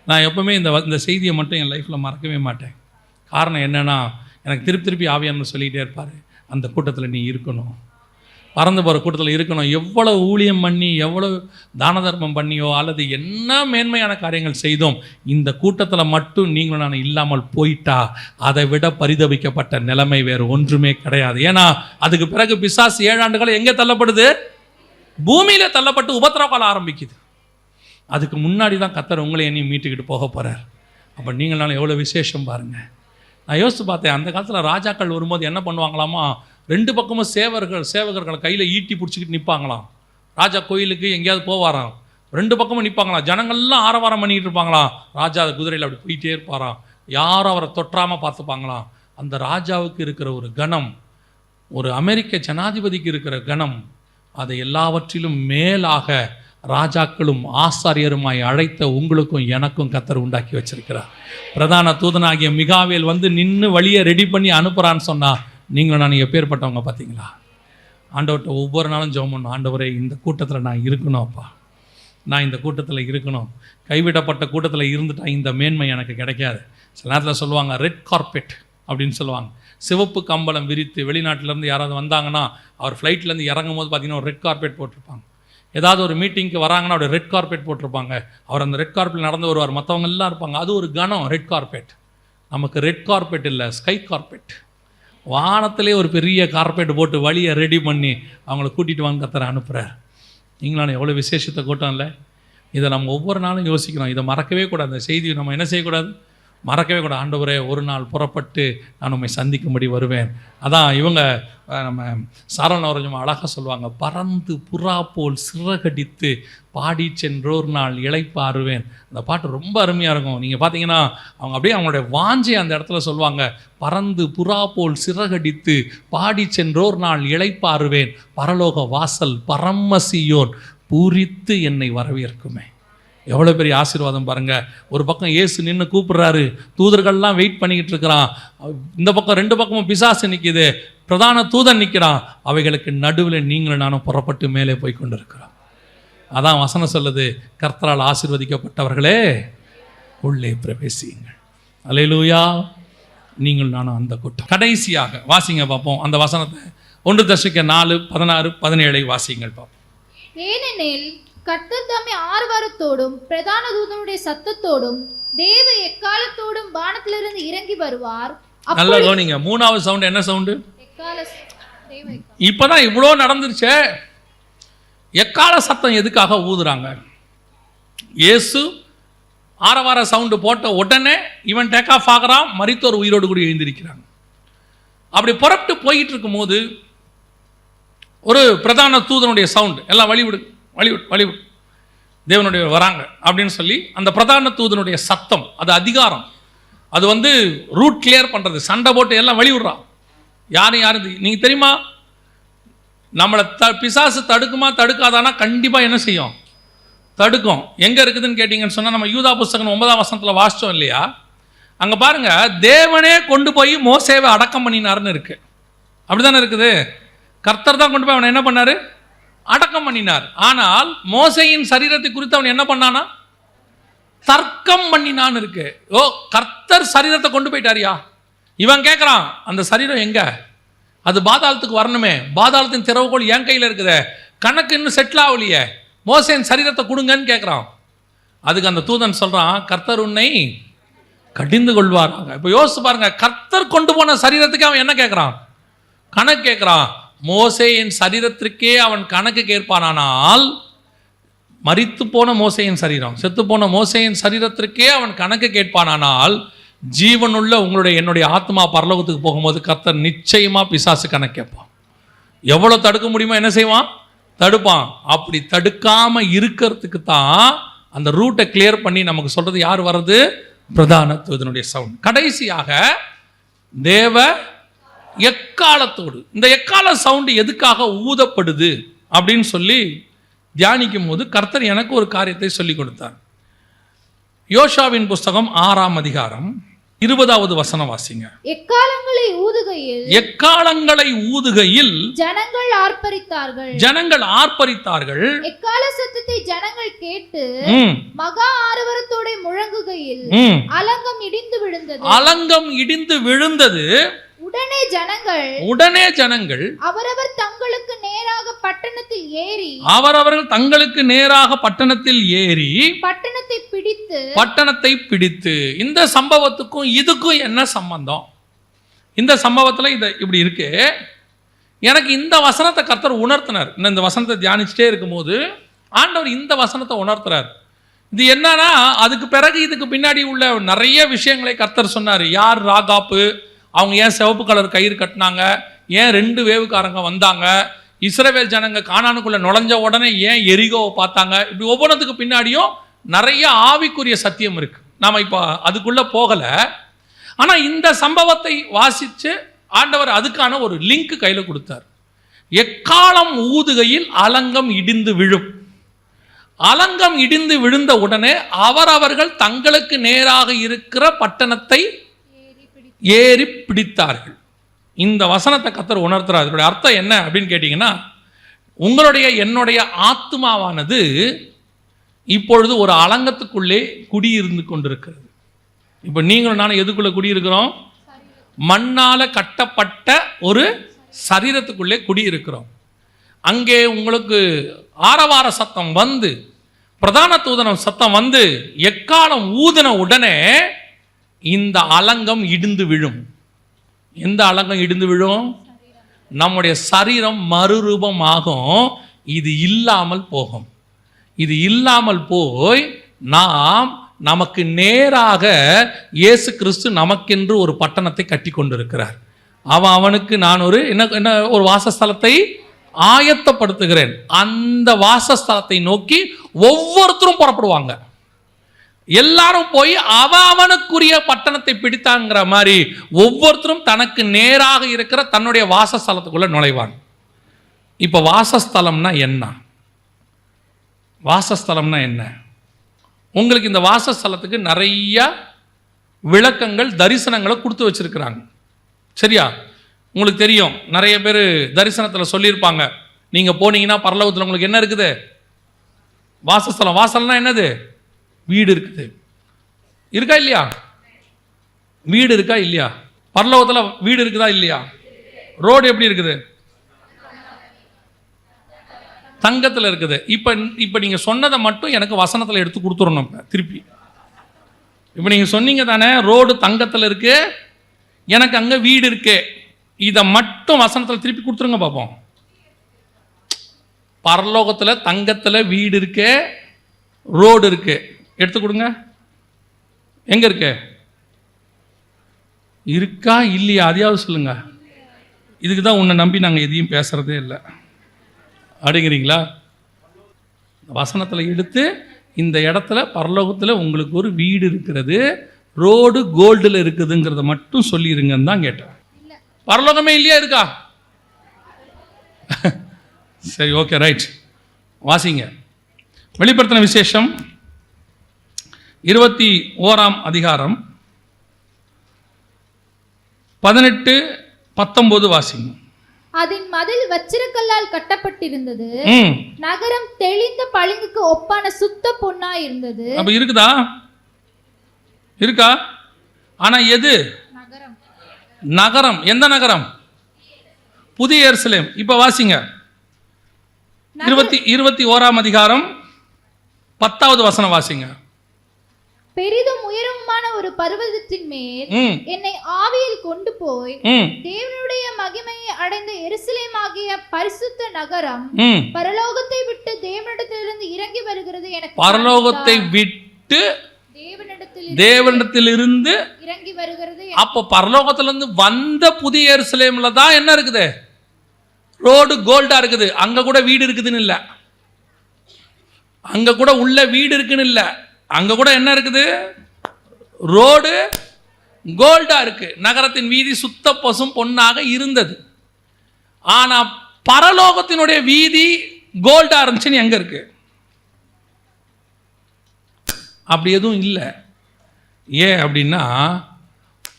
Speaker 3: நான் எப்பவுமே இந்த செய்தியை மட்டும் என் லைஃப்பில் மறக்கவே மாட்டேன். காரணம் என்னென்னா, எனக்கு திருப்பி ஆவியானவர் சொல்லிகிட்டே இருப்பார், அந்த கூட்டத்தில் நீ இருக்கணும், பறந்து போகிற கூட்டத்தில் இருக்கணும். எவ்வளோ ஊழியம் பண்ணி எவ்வளோ தான தர்மம் பண்ணியோ அல்லது என்ன மேன்மையான காரியங்கள் செய்தோம், இந்த கூட்டத்தில் மட்டும் நீங்களும் நான் இல்லாமல் போயிட்டா அதை விட பரிதபிக்கப்பட்ட நிலைமை வேறு ஒன்றுமே கிடையாது. ஏன்னா அதுக்கு பிறகு பிசாசு 7 ஆண்டுகள் எங்கே தள்ளப்படுது? பூமியில் தள்ளப்பட்டு உபத்திரவ காலம் ஆரம்பிக்குது. அதுக்கு முன்னாடி தான் கர்த்தர் உங்களை என்னையும் மீட்டுக்கிட்டு போக போகிறார். அப்போ நீங்களாலும் எவ்வளோ விசேஷம் பாருங்கள்.
Speaker 2: நான் யோசித்து பார்த்தேன், அந்த காலத்தில் ராஜாக்கள் வரும்போது என்ன பண்ணுவாங்களாமா, 2 பக்கமும் சேவகர்களை கையில் ஈட்டி பிடிச்சிக்கிட்டு நிற்பாங்களாம். ராஜா கோயிலுக்கு எங்கேயாவது போவாராம், 2 பக்கமும் நிற்பாங்களாம். ஜனங்கள்லாம் ஆரவாரம் பண்ணிக்கிட்டு இருப்பாங்களாம். ராஜா குதிரையில் அப்படி போயிட்டே இருப்பாராம். யாரும் அவரை தொற்றாமல் பார்த்துப்பாங்களாம். அந்த ராஜாவுக்கு இருக்கிற ஒரு கணம், ஒரு அமெரிக்க ஜனாதிபதிக்கு இருக்கிற கணம், அதை எல்லாவற்றிலும் மேலாக ராஜாக்களும் ஆசாரியருமாய் அழைத்த உங்களுக்கும் எனக்கும் கர்த்தர் உண்டாக்கி வச்சிருக்கிறார். பிரதான தூதனாகிய மிகாவேல் வந்து நின்று வழியை ரெடி பண்ணி அனுப்புகிறான்னு சொன்னால் நீங்களும் நான் எப்பேற்பட்டவங்க பார்த்தீங்களா? ஆண்டவர்கிட்ட ஒவ்வொரு நாளும் ஜெபம் பண்ணணும். ஆண்டவரே, இந்த கூட்டத்தில் நான் இருக்கணும் அப்பா, நான் இந்த கூட்டத்தில் இருக்கணும். கைவிடப்பட்ட கூட்டத்தில் இருந்துட்டா இந்த மேன்மை எனக்கு கிடைக்காது. சில நேரத்தில் சொல்லுவாங்க ரெட் கார்பெட் அப்படின்னு சொல்லுவாங்க. சிவப்பு கம்பளம் விரித்து வெளிநாட்டிலேருந்து யாராவது வந்தாங்கன்னா அவர் ஃப்ளைட்லேருந்து இறங்கும் போது பார்த்தீங்கன்னா ஒரு ரெட் கார்பெட் போட்டிருப்பாங்க. ஏதாவது ஒரு மீட்டிங்க்கு வராங்கன்னா அவர் ரெட் கார்பெட் போட்டிருப்பாங்க. அவர் அந்த ரெட் கார்பெட் நடந்து வருவார், மற்றவங்க எல்லாம் இருப்பாங்க. அது ஒரு கணம், ரெட் கார்பெட். நமக்கு ரெட் கார்பெட் இல்லை, ஸ்கை கார்பெட். வானத்திலே ஒரு பெரிய கார்பெட் போட்டு வழியை ரெடி பண்ணி அவங்கள கூட்டிகிட்டு வாங்க கர்த்தர் அனுப்புகிறார். நீங்களான எவ்வளோ விசேஷத்தை கூட்டம் இல்லை? இதை நம்ம ஒவ்வொரு நாளும் யோசிக்கணும். இதை மறக்கவே கூடாது. அந்த செய்தியை நம்ம என்ன செய்யக்கூடாது? மறக்கவே கூடாது. ஆண்டவரே, ஒரு நாள் புறப்பட்டு நான் உண்மை சந்திக்கும்படி வருவேன். அதான் இவங்க நம்ம சாரண கொஞ்சம் அழகாக சொல்லுவாங்க, பறந்து புறா போல் சிறகடித்து பாடி சென்றோர் நாள் இளைப்பாறுவேன். அந்த பாட்டு ரொம்ப அருமையாக இருக்கும். நீங்கள் பார்த்தீங்கன்னா அவங்க அப்படியே அவங்களுடைய வாஞ்சை அந்த இடத்துல சொல்லுவாங்க, பறந்து புறா போல் சிறகடித்து பாடி சென்றோர் நாள் இளைப்பாறுவேன், பரலோக வாசல் பரமசியோன் பூரித்து என்னை வரவேற்குமே. எவ்வளோ பெரிய ஆசீர்வாதம் பாருங்கள். ஒரு பக்கம் இயேசு நின்று கூப்பிட்றாரு, தூதர்கள்லாம் வெயிட் பண்ணிக்கிட்டு இருக்கிறான். இந்த பக்கம் 2 பக்கமும் பிசாசு நிற்கிது, பிரதான தூதன் நிற்கிறான். அவைகளுக்கு நடுவில் நீங்களும் நானும் புறப்பட்டு மேலே போய் கொண்டு இருக்கிறோம். அதான் வசனம் சொல்லுது, கர்த்தரால் ஆசீர்வதிக்கப்பட்டவர்களே உள்ளே பிரவேசியுங்கள். அல்லேலூயா. நீங்கள் நானும் அந்த கூட்டம். கடைசியாக வாசிங்க பார்ப்போம் அந்த வசனத்தை. 1 தெசலோனிக்கேயர் 4:16-17 வாசிங்கள் பார்ப்போம்.
Speaker 3: ஏனெனில் கர்த்தர் தாமே ஆரவாரத்தோடும் பிரதான தூதனுடைய சத்தத்தோடும் தேவ எக்காலத்தோடும் வானத்திலிருந்து இறங்கி வருவார்.
Speaker 2: நல்லா கவனிங்க. 3வது சவுண்ட் என்ன சவுண்டு?
Speaker 3: தேவ எக்காலம்.
Speaker 2: இப்பதான் இவ்வளோ நடந்துருச்சே. எக்கால சத்தம் எதுக்காக ஊதுறாங்க? இயேசு ஆரவார சவுண்டு போட்ட உடனே இவன் டேக் ஆஃப் ஆகிறான், மரித்தோர் உயிரோடு கூட எழுந்திருக்கிறாங்க. அப்படி புறப்பட்டு போயிட்டு இருக்கும்போது ஒரு பிரதான தூதனுடைய சவுண்டு, எல்லாம் வழிவிடு வழிவிடு வழிவிடு, தேவனுடைய வராங்க அப்படின்னு சொல்லி அந்த பிரதான தூதனுடைய சத்தம், அது அதிகாரம், அது வந்து ரூட் கிளியர் பண்ணுறது. சண்டை போட்டு எல்லாம் வழிவிடுறான். யாரும் நீங்கள் தெரியுமா, நம்மளை பிசாசு தடுக்குமா தடுக்காதானா? கண்டிப்பாக என்ன செய்யும்? தடுக்கும். எங்கே இருக்குதுன்னு கேட்டிங்கன்னு சொன்னால் நம்ம யூதா புஸ்தகம் 9ஆம் வசனத்தில் வாசித்தோம் இல்லையா? அங்கே பாருங்கள், தேவனே கொண்டு போய் மோசேவை அடக்கம் பண்ணினார்னு இருக்கு. அப்படி தானே இருக்குது. கர்த்தர் தான் கொண்டு போய் அவனை என்ன பண்ணார்? அடக்கம் பண்ணினார். ஆனால் மோசேயின் சரீரத்தை குறித்து அவன் என்ன பண்ணானா? தர்க்கம் பண்ணினான்னு இருக்கு. ஓ, கர்த்தர் சரீரத்தை கொண்டு போயிட்டாரியா? இவன் கேட்குறான், அந்த சரீரம் எங்க? அது பாதாளத்துக்கு வரணுமே, பாதாளத்தின் திறவுகோல் என் கையில் இருக்குதே, கணக்கு இன்னும் செட்டில் ஆகலையே, மோசேயின் சரீரத்தை கொடுங்கன்னு கேட்குறான். அதுக்கு அந்த தூதன் சொல்கிறான், கர்த்தர் உன்னை கடிந்து கொள்வாராங்க. இப்போ யோசிச்சு பாருங்க, கர்த்தர் கொண்டு போன சரீரத்துக்கு அவன் என்ன கேட்குறான்? கணக்கு கேட்குறான். மோசேயின் சரீரத்திற்கே அவன் கணக்கு கேட்பானால், மரித்து போன மோசேயின் சரீரம், செத்து போன மோசேயின் சரீரத்திற்கே அவன் கணக்கு கேட்பானால், ஜீவனுள்ள உங்களுடைய என்னுடைய ஆத்மா பரலோகத்துக்கு போகும்போது கர்த்தர் நிச்சயமா பிசாசு கணக்கு கேட்பான். எவ்வளோ தடுக்க முடியுமோ என்ன செய்வான்? தடுப்பான். அப்படி தடுக்காம இருக்கிறதுக்கு தான் அந்த ரூட்டை கிளியர் பண்ணி நமக்கு சொல்றது யார் வர்றது? பிரதான தூதனுடைய சவுண்ட். கடைசியாக தேவ எக்காலத்தோடு. இந்த எக்கால சவுண்டு எதுக்காக ஊதப்படுது அப்படின்னு சொல்லி தியானிக்கும் போது கர்த்தர் எனக்கு ஒரு காரியத்தை சொல்லி கொடுத்தார். யோசுவாவின் புஸ்தகம் 6ஆம் அதிகாரம் 20வது வசனம் வாசிங்க.
Speaker 3: எக்காலங்களை ஊதுகையில்,
Speaker 2: எக்காலங்களை ஊதுகையில்
Speaker 3: ஜனங்கள் ஆர்ப்பரித்தார்கள்.
Speaker 2: ஜனங்கள் ஆர்ப்பரித்தார்கள்.
Speaker 3: எக்கால சத்தத்தை ஜனங்கள் கேட்டு மகா ஆரவாரத்தோட முழங்குகையில் அலங்கம் இடிந்து விழுந்தது.
Speaker 2: அலங்கம் இடிந்து விழுந்தது. உடனே ஜனங்கள்
Speaker 3: அவரவர் தங்களுக்கு நேராக பட்டணத்தில் ஏறி
Speaker 2: பட்டணத்தை பிடித்து. இந்த சம்பவத்துக்கும் இதுக்கும் என்ன சம்பந்தம்? இந்த சம்பவத்தில் இது இப்படி இருக்கு. எனக்கு இந்த வசனத்தை கர்த்தர் உணர்த்தினார். இந்த வசனத்தை தியானிச்சுட்டே இருக்கும்போது ஆண்டவர் இந்த வசனத்தை உணர்த்துறார். இது என்னன்னா, அதுக்கு பிறகு இதுக்கு பின்னாடி உள்ள நிறைய விஷயங்களை கர்த்தர் சொன்னார். யார் ராகாப்பு, அவங்க ஏன் சிவப்பு கலர் கயிறு கட்டினாங்க, ஏன் 2 வேவுக்காரங்க வந்தாங்க, இஸ்ரவேல் ஜனங்க கானானுக்குள்ள நுழைஞ்ச உடனே ஏன் எரிகோவை பார்த்தாங்க, இப்படி ஒவ்வொன்றதுக்கு பின்னாடியும் நிறைய ஆவிக்குரிய சத்தியம் இருக்கு. நாம இப்போ அதுக்குள்ள போகல. ஆனா இந்த சம்பவத்தை வாசிச்சு ஆண்டவர் அதுக்கான ஒரு லிங்க் கையில கொடுத்தார். எக்காலம் ஊதுகையில் அலங்கம் இடிந்து விழும். அலங்கம் இடிந்து விழுந்த உடனே அவரவர்கள் தங்களுக்கு நேராக இருக்கிற பட்டணத்தை ஏறி பிடித்தார்கள். இந்த வசனத்தை கர்த்தர் உணர்த்துறார். இதனுடைய அர்த்தம் என்ன அப்படின்னு கேட்டீங்கன்னா, உங்களுடைய என்னுடைய ஆத்மாவானது இப்பொழுது ஒரு அலங்கத்துக்குள்ளே குடியிருந்து கொண்டிருக்கிறது. இப்போ நீங்களும் நானும் எதுக்குள்ள குடியிருக்கிறோம்? மண்ணால கட்டப்பட்ட ஒரு சரீரத்துக்குள்ளே குடியிருக்கிறோம். அங்கே உங்களுக்கு ஆரவார சத்தம் வந்து, பிரதான தூதனம் சத்தம் வந்து, எக்காலம் ஊதின உடனே இந்த அலங்கம் இடிந்து விழும். எந்த அலங்கம் இடிந்து விழும்? நம்முடைய சரீரம் மறுரூபமாகும். இது இல்லாமல் போகும். இது இல்லாமல் போய் நமக்கு நேராக இயேசு கிறிஸ்து நமக்கென்று ஒரு பட்டணத்தை கட்டி கொண்டிருக்கிறார். அவனுக்கு நான் ஒரு வாசஸ்தலத்தை ஆயத்தப்படுத்துகிறேன். அந்த வாசஸ்தலத்தை நோக்கி ஒவ்வொருத்தரும் புறப்படுவாங்க. எல்லாரும் போய் அவனுக்குரிய பட்டணத்தை பிடித்தாங்கிற மாதிரி ஒவ்வொருத்தரும் தனக்கு நேராக இருக்கிற தன்னுடைய வாசஸ்தலத்துக்குள்ள நுழைவாங்க. இப்ப வாசஸ்தலம்னா என்ன? வாசஸ்தலம்னா என்ன? உங்களுக்கு இந்த வாசஸ்தலத்துக்கு நிறைய விளக்கங்கள், தரிசனங்களை கொடுத்து வச்சிருக்கிறாங்க. சரியா? உங்களுக்கு தெரியும், நிறைய பேர் தரிசனத்தில் சொல்லியிருப்பாங்க, நீங்கள் போனீங்கன்னா பரலோகத்தில் உங்களுக்கு என்ன இருக்குது? வாசஸ்தலம். வாசல்னா என்னது? வீடு இருக்குது. இருக்கா இல்லையா? வீடு இருக்கா இல்லையா? பரலோகத்தில் வீடு இருக்குதா இல்லையா? ரோடு எப்படி இருக்குது? தங்கத்தில் இருக்குது. இப்போ நீங்கள் சொன்னதை மட்டும் எனக்கு வசனத்தில் எடுத்து கொடுத்துடணும். திருப்பி இப்போ நீங்கள் சொன்னீங்க தானே, ரோடு தங்கத்தில் இருக்கு, எனக்கு அங்கே வீடு இருக்கு. இதை மட்டும் வசனத்தில் திருப்பி கொடுத்துருங்க பார்ப்போம். பரலோகத்தில் தங்கத்தில் வீடு இருக்கு, ரோடு இருக்கு, எடுத்து கொடுங்க. எங்க இருக்கு? இருக்கா இல்லையா? அதையாவது சொல்லுங்க. இதுக்கு தான் உன்னை நம்பி நாங்கள் எதையும் பேசுறதே இல்லை அப்படிங்கிறீங்களா? வசனத்தில் எடுத்து இந்த இடத்துல பரலோகத்தில் உங்களுக்கு ஒரு வீடு இருக்கிறது, ரோடு கோல்டில் இருக்குதுங்கிறத மட்டும் சொல்லிடுங்கன்னு தான் கேட்டேன். பரலோகமே இல்லையா? இருக்கா? சரி, ஓகே, ரைட். வாசிங்க. வெளிப்படுத்தின விசேஷம் 21ஆம் அதிகாரம் 18-19 வாசிங்க.
Speaker 3: அதன் மதில் வச்சிரக்கல்லால் கட்டப்பட்டிருந்தது. நகரம் தெளிந்த பளிங்குக்கு ஒப்பான சுத்த பொன்னா இருந்தது.
Speaker 2: அப்ப இருக்குதா? இருக்கா? ஆனா எது
Speaker 3: நகரம்?
Speaker 2: நகரம் எந்த நகரம்? புதிய எருசலேம். இப்ப வாசிங்க 21ஆம் அதிகாரம் 10வது வசனம் வாசிங்க.
Speaker 3: பெரிதும் உயரமான ஒரு பர்வதத்தின் மேல் என்னை ஆவியில் கொண்டு போய் தேவனுடைய மகிமையை அடைந்த எருசலேம் ஆகிய பரிசுத்த நகரம் பரலோகத்தை விட்டு தேவனிடத்திலிருந்து இறங்கி வருகிறது. எனக்கு பரலோகத்தை விட்டு
Speaker 2: தேவனிடத்திலிருந்து
Speaker 3: இறங்கி வருகிறது.
Speaker 2: அப்ப பரலோகத்திலிருந்து வந்த புதிய எருசலேம்ல தான் என்ன இருக்குது? ரோடு கோல்டா இருக்குது. அங்க கூட வீடு இருக்குதுன்னு இல்ல, அங்க கூட உள்ள வீடு இருக்குன்னு இல்ல, அங்க கூட என்ன இருக்குது? ரோடு கோல்டா இருக்கு. நகரத்தின் வீதி சுத்த பசும் பொன்னாக இருந்தது. ஆனா பரலோகத்தினுடைய வீதி கோல்டா இருந்துச்சுன்னு எங்க இருக்கு? அப்படி எதுவும் இல்லை. ஏன் அப்படின்னா,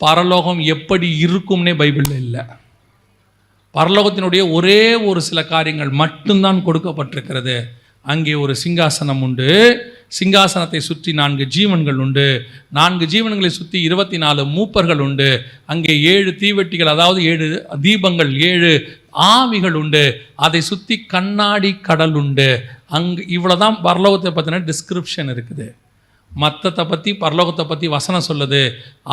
Speaker 2: பரலோகம் எப்படி இருக்கும்னே பைபிள்ல இல்லை. பரலோகத்தினுடைய ஒரே ஒரு சில காரியங்கள் மட்டும்தான் கொடுக்கப்பட்டிருக்கிறது. அங்கே ஒரு சிங்காசனம் உண்டு, சிங்காசனத்தை சுற்றி 4 ஜீவன்கள் உண்டு, 4 ஜீவன்களை சுற்றி 24 மூப்பர்கள் உண்டு, அங்கே 7 தீவெட்டிகள், அதாவது 7 தீபங்கள், 7 ஆவிகள் உண்டு, அதை சுற்றி கண்ணாடி கடல் உண்டு. அங்கே இவ்வளோதான் பரலோகத்தை பற்றின டிஸ்கிரிப்ஷன் இருக்குது. மற்றத்தை பற்றி, பரலோகத்தை பற்றி வசனம் சொல்லுது,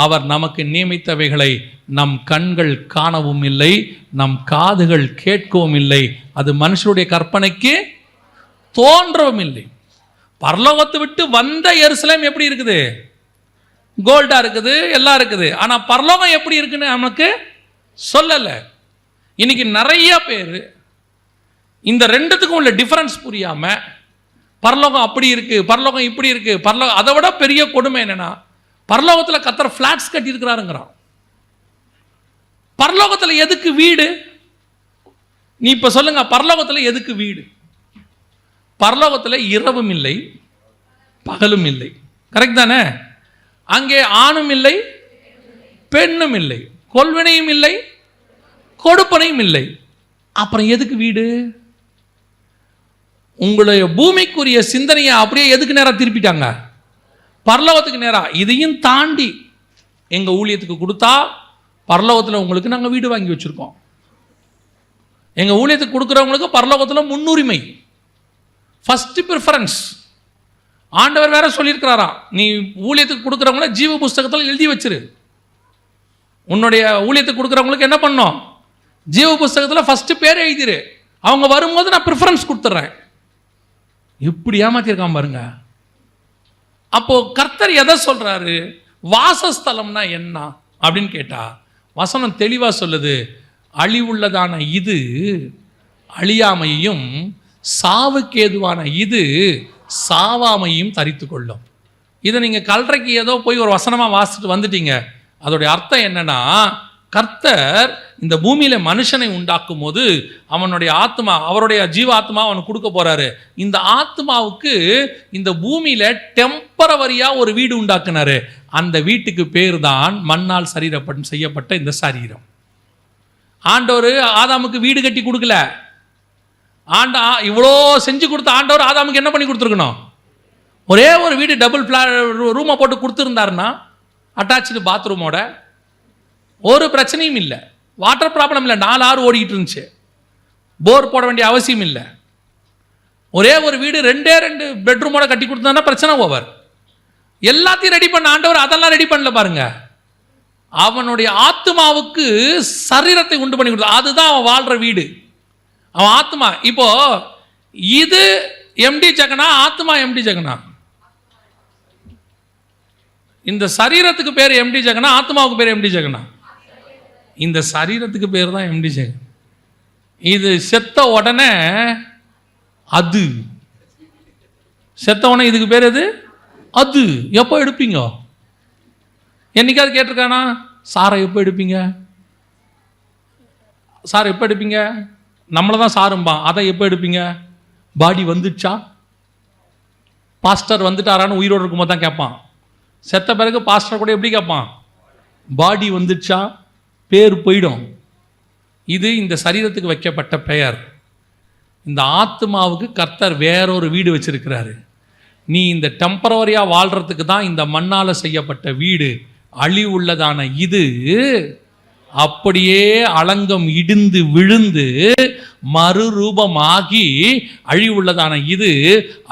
Speaker 2: அவர் நமக்கு நியமித்தவைகளை நம் கண்கள் காணவும் இல்லை, நம் காதுகள் கேட்கவும் இல்லை, அது மனுஷருடைய கற்பனைக்கு தோன்றவும் இல்லை. பரலோகத்தை விட்டு வந்த எருசலேம் எப்படி இருக்குது? கோல்டா இருக்குது, எல்லாம் இருக்குது. ஆனா பரலோகம் எப்படி இருக்குன்னு நமக்கு சொல்லல. இன்னைக்கு நிறைய பேர் இந்த ரெண்டுத்துக்கும் உள்ள டிஃபரன்ஸ் புரியாம பரலோகம் அப்படி இருக்கு, பரலோகம் இப்படி இருக்கு, பரலோகம். அதை விட பெரிய கொடுமை என்னன்னா, பரலோகத்தில் கர்த்தர் ஃபிளாட்ஸ் கட்டி இருக்கிறாருங்கிறான். பரலோகத்தில் எதுக்கு வீடு? நீ இப்ப சொல்லுங்க, பரலோகத்தில் எதுக்கு வீடு? பரலோகத்தில் இரவும் இல்லை, பகலும் இல்லை. கரெக்ட் தானே? அங்கே ஆணும் இல்லை, பெண்ணும் இல்லை, கொள்வினையும் இல்லை, கொடுப்பனையும் இல்லை. அப்புறம் எதுக்கு வீடு? உங்களுடைய பூமிக்குரிய சிந்தனையை அப்படியே எதுக்கு நேரா திருப்பிட்டாங்க? பரலோகத்துக்கு நேரா. இதையும் தாண்டி எங்க ஊழியத்துக்கு கொடுத்தா பரலோகத்தில் உங்களுக்கு நாங்கள் வீடு வாங்கி வச்சிருக்கோம். எங்க ஊழியத்துக்கு கொடுக்குறவங்களுக்கு பரலோகத்தில் முன்னுரிமை, ஃபர்ஸ்ட் ப்ரிஃபரன்ஸ். ஆண்டவர் வேற சொல்லியிருக்கிறாராம், நீ ஊழியத்துக்கு கொடுக்குறவங்கள ஜீவ புஸ்தகத்தில் எழுதி வச்சிரு. உன்னுடைய ஊழியத்துக்கு கொடுக்குறவங்களுக்கு என்ன பண்ணோம்? ஜீவ புஸ்தகத்தில் ஃபர்ஸ்ட் பேர் எழுதிரு. அவங்க வரும்போது நான் ப்ரிஃபரன்ஸ் கொடுத்துட்றேன். எப்படி ஏமாத்திருக்கான் பாருங்க. அப்போ கர்த்தர் எதை சொல்றாரு? வாசஸ்தலம்னா என்ன அப்படின்னு கேட்டா வசனம் தெளிவா சொல்லுது, அழிவுள்ளதான இது அழியாமையும், சாவுக்கேதுவான இது சாவாமையும் தரித்து கொள்ளும். இதை நீங்க கல்றைக்கு ஏதோ போய் ஒரு வசனமா வாசிட்டு வந்துட்டீங்க. அதோடைய அர்த்தம் என்னன்னா, கர்த்தர் இந்த பூமியில மனுஷனை உண்டாக்கும் போது அவனுடைய ஆத்மா, அவருடைய ஜீவ ஆத்மா அவனுக்கு கொடுக்க போறாரு. இந்த ஆத்மாவுக்கு இந்த பூமியில டெம்பரவரியா ஒரு வீடு உண்டாக்குனாரு. அந்த வீட்டுக்கு பேர் தான் மண்ணால் சரீரப்பட்டு செய்யப்பட்ட இந்த சரீரம். ஆண்டவர் ஆதாமுக்கு வீடு கட்டி கொடுக்கல. இவ்வளோ செஞ்சு கொடுத்த ஆண்டவர் ஆதாமுக்கு என்ன பண்ணி கொடுத்துருக்கணும்? ஒரே ஒரு வீடு, டபுள் ரூமை போட்டு கொடுத்துருந்தாருன்னா, அட்டாச்சு பாத்ரூமோட, ஒரு பிரச்சனையும் இல்லை, வாட்டர் ப்ராப்ளம் இல்லை, 4 ஆறு ஓடிக்கிட்டு இருந்துச்சு, போர் போட வேண்டிய அவசியம் இல்லை. ஒரே ஒரு வீடு 2 பெட்ரூமோட கட்டி கொடுத்தா பிரச்சனை ஓவர். எல்லாத்தையும் ரெடி பண்ண ஆண்டவர் அதெல்லாம் ரெடி பண்ணல பாருங்க. அவனுடைய ஆத்மாவுக்கு சரீரத்தை உண்டு பண்ணி கொடுத்தா, அதுதான் அவன் வாழ்ற வீடு, அவன் ஆத்மா. இப்போ இது எம்டி ஜெகனா, ஆத்மா எம்டி ஜெகனா? இந்த சரீரத்துக்கு பேர் எம்டி ஜெகனா, ஆத்மாவுக்கு பேர் எம்டி ஜெகனா? இந்த சரீரத்துக்கு பேர் தான் எம்டி ஜெகன். இது செத்த உடனே அது செத்த உடனே இதுக்கு பேர் எது? அது. எப்போ எடுப்பீங்க? என்னைக்காவது கேட்டிருக்கானா? சாரை எப்போ எடுப்பீங்க? சார் எப்போ எடுப்பீங்க? நம்மளை தான் சாரும்பா. அதை எப்போ எடுப்பீங்க? பாடி வந்துடுச்சா? பாஸ்டர் வந்துட்டாரான்னு உயிரோடு இருக்கும்போது தான் கேட்பான். செத்த பிறகு பாஸ்டர் கூட எப்படி கேட்பான்? பாடி வந்துடுச்சா? பேர் போயிடும். இது இந்த சரீரத்துக்கு வைக்கப்பட்ட பெயர். இந்த ஆத்மாவுக்கு கர்த்தர் வேறொரு வீடு வச்சிருக்கிறாரு. நீ இந்த டெம்பரவரியாக வாழ்கிறதுக்கு தான் இந்த மண்ணால் செய்யப்பட்ட வீடு. அழிவுள்ளதான இது அப்படியே அலங்கம் இடிந்து விழுந்து மறுரூபமாகி, அழிவுள்ளதான இது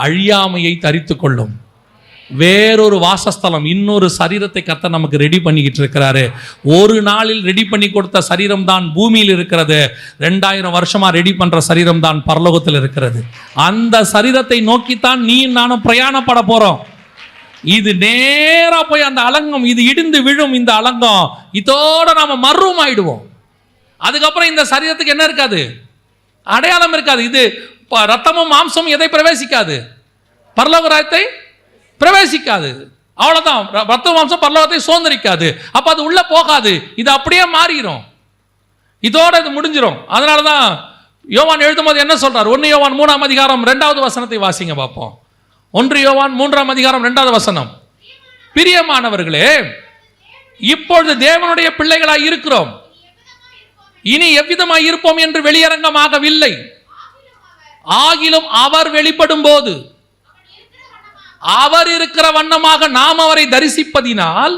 Speaker 2: அழியாமையை தரித்து கொள்ளும். வேறொரு வாசஸ்தலம், இன்னொரு சரீரத்தை கர்த்தர் நமக்கு ரெடி பண்ணிக்கிட்டு இருக்கிறாரு. ஒரு நாளில் ரெடி பண்ணி கொடுத்த சரீரம் தான் பூமியில் இருக்கிறது. 2000 வருஷமா ரெடி பண்ற சரீரம் தான் பரலோகத்தில் இருக்கிறது. அந்த சரீரத்தை நோக்கித்தான் நீ நானும் பிரயாணப்பட போறோம். இது நேரா போய் அந்த அலங்கம், இது இடிந்து விழும் இந்த அலங்கம், இதோட நாம மர்ரூம் ஆயிடுவோம். அதுக்கப்புறம் இந்த சரீரத்துக்கு என்ன இருக்காது? அடையாளம் இருக்காது. இது ரத்தமும் மாம்சமும் எதை பிரவேசிக்காது? பரலோக ராஜ்யத்தை பிரவேசிக்காது. அவ்வளவுதான். ரத்த மாம்சம் பரலோகத்தை சுதந்திரிக்காது. அப்ப அது உள்ள போகாது. இது அப்படியே மாறிடும். இதோட இது முடிஞ்சிடும். அதனாலதான் யோவான் எழுதும் போது என்ன சொல்றார்? 1 யோவான் 3ஆம் அதிகாரம் 2வது வசனத்தை வாசிங்க பார்ப்போம். 1 யோவான் 3ஆம் அதிகாரம் 2வது வசனம். பிரியமானவர்களே, இப்பொழுது தேவனுடைய பிள்ளைகளாய் இருக்கிறோம், இனி எவ்விதமாய் இருப்போம் என்று வெளியரங்கமாகவில்லை. ஆகிலும் அவர் வெளிப்படும் போது அவர் இருக்கிற வண்ணமாக நாம் அவரை தரிசிப்பதினால்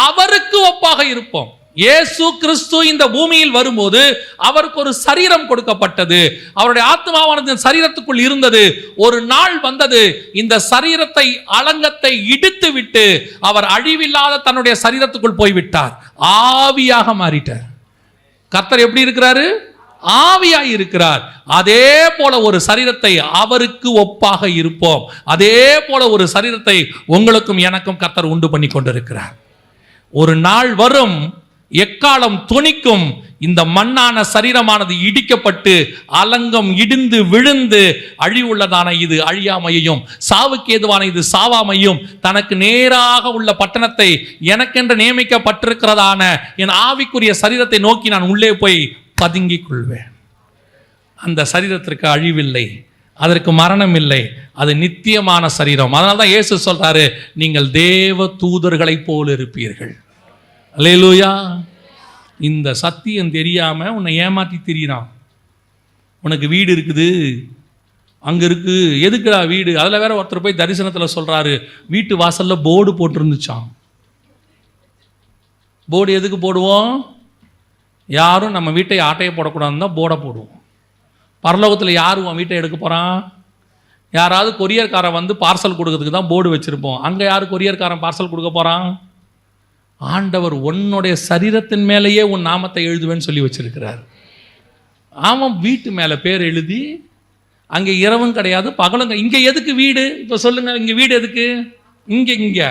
Speaker 2: அவருக்கு ஒப்பாக இருப்போம். இயேசு கிறிஸ்து இந்த பூமியில் வரும்போது அவருக்கு ஒரு சரீரம் கொடுக்கப்பட்டது. அவருடைய ஆத்மாவானது சரீரத்துக்குள் இருந்தது. ஒரு நாள் வந்தது, இந்த சரீரத்தை, அலங்கத்தை இடித்து விட்டு அவர் அழிவில்லாத தன்னுடைய சரீரத்துக்குள் போய்விட்டார். ஆவியாக மாறிட்டார். கர்த்தர் எப்படி இருக்கிறாரு? ஆவியாய் இருக்கிறார். அதே போல ஒரு சரீரத்தை அவருக்கு ஒப்பாக இருப்போம். அதே போல ஒரு சரீரத்தை உங்களுக்கும் எனக்கும் கர்த்தர் உண்டு பண்ணி கொண்டிருக்கிறார். ஒரு நாள் வரும், எக்காலம் துணிக்கும், இந்த மண்ணான சரீரமானது இடிக்கப்பட்டு அலங்கம் இடிந்து விழுந்து அழிவுள்ளதான இது அழியாமையும், சாவுக்கு ஏதுவான இது சாவாமையும், தனக்கு நேராக உள்ள பட்டணத்தை எனக்கென்று நியமிக்கப்பட்டிருக்கிறதான என் ஆவிக்குரிய சரீரத்தை நோக்கி நான் உள்ளே போய் பதுங்கிக் கொள்வேன். அந்த சரீரத்திற்கு அழிவில்லை, அதற்கு மரணம் இல்லை, அது நித்தியமான சரீரம். அதனால தான் இயேசு சொல்றாரு, நீங்கள் தேவ தூதர்களைப் போல இருப்பீர்கள். அல்லேலூயா. இந்த சத்தியம் தெரியாம உன்னை ஏமாத்தி திரியிறான். உனக்கு வீடு இருக்குது, அங்க இருக்கு, எதுக்குடா வீடு? அதுல வேற ஒருத்தர் போய் தரிசனத்துல சொல்றாரு, வீட்டு வாசல்ல போர்டு போட்டிருந்துச்சான். போர்டு எதுக்கு போடுவோம்? யாரும் நம்ம வீட்டை ஆட்டையை போடக்கூடாதுன்னு தான் போர்டை போடுவோம். பரலோகத்தில் யார் உன் வீட்டை எடுக்க போகிறான்? யாராவது கொரியர்காரன் வந்து பார்சல் கொடுக்கறதுக்கு தான் போர்டு வச்சுருப்போம். அங்கே யார் கொரியர்காரன் பார்சல் கொடுக்க போகிறான்? ஆண்டவர் உன்னுடைய சரீரத்தின் மேலேயே உன் நாமத்தை எழுதுவேன்னு சொல்லி வச்சிருக்கிறார். அவன் வீட்டு மேலே பேர் எழுதி, அங்கே இரவும் கிடையாது பகலும். இங்கே எதுக்கு வீடு? இப்போ சொல்லுங்கள், இங்கே வீடு எதுக்கு? இங்கே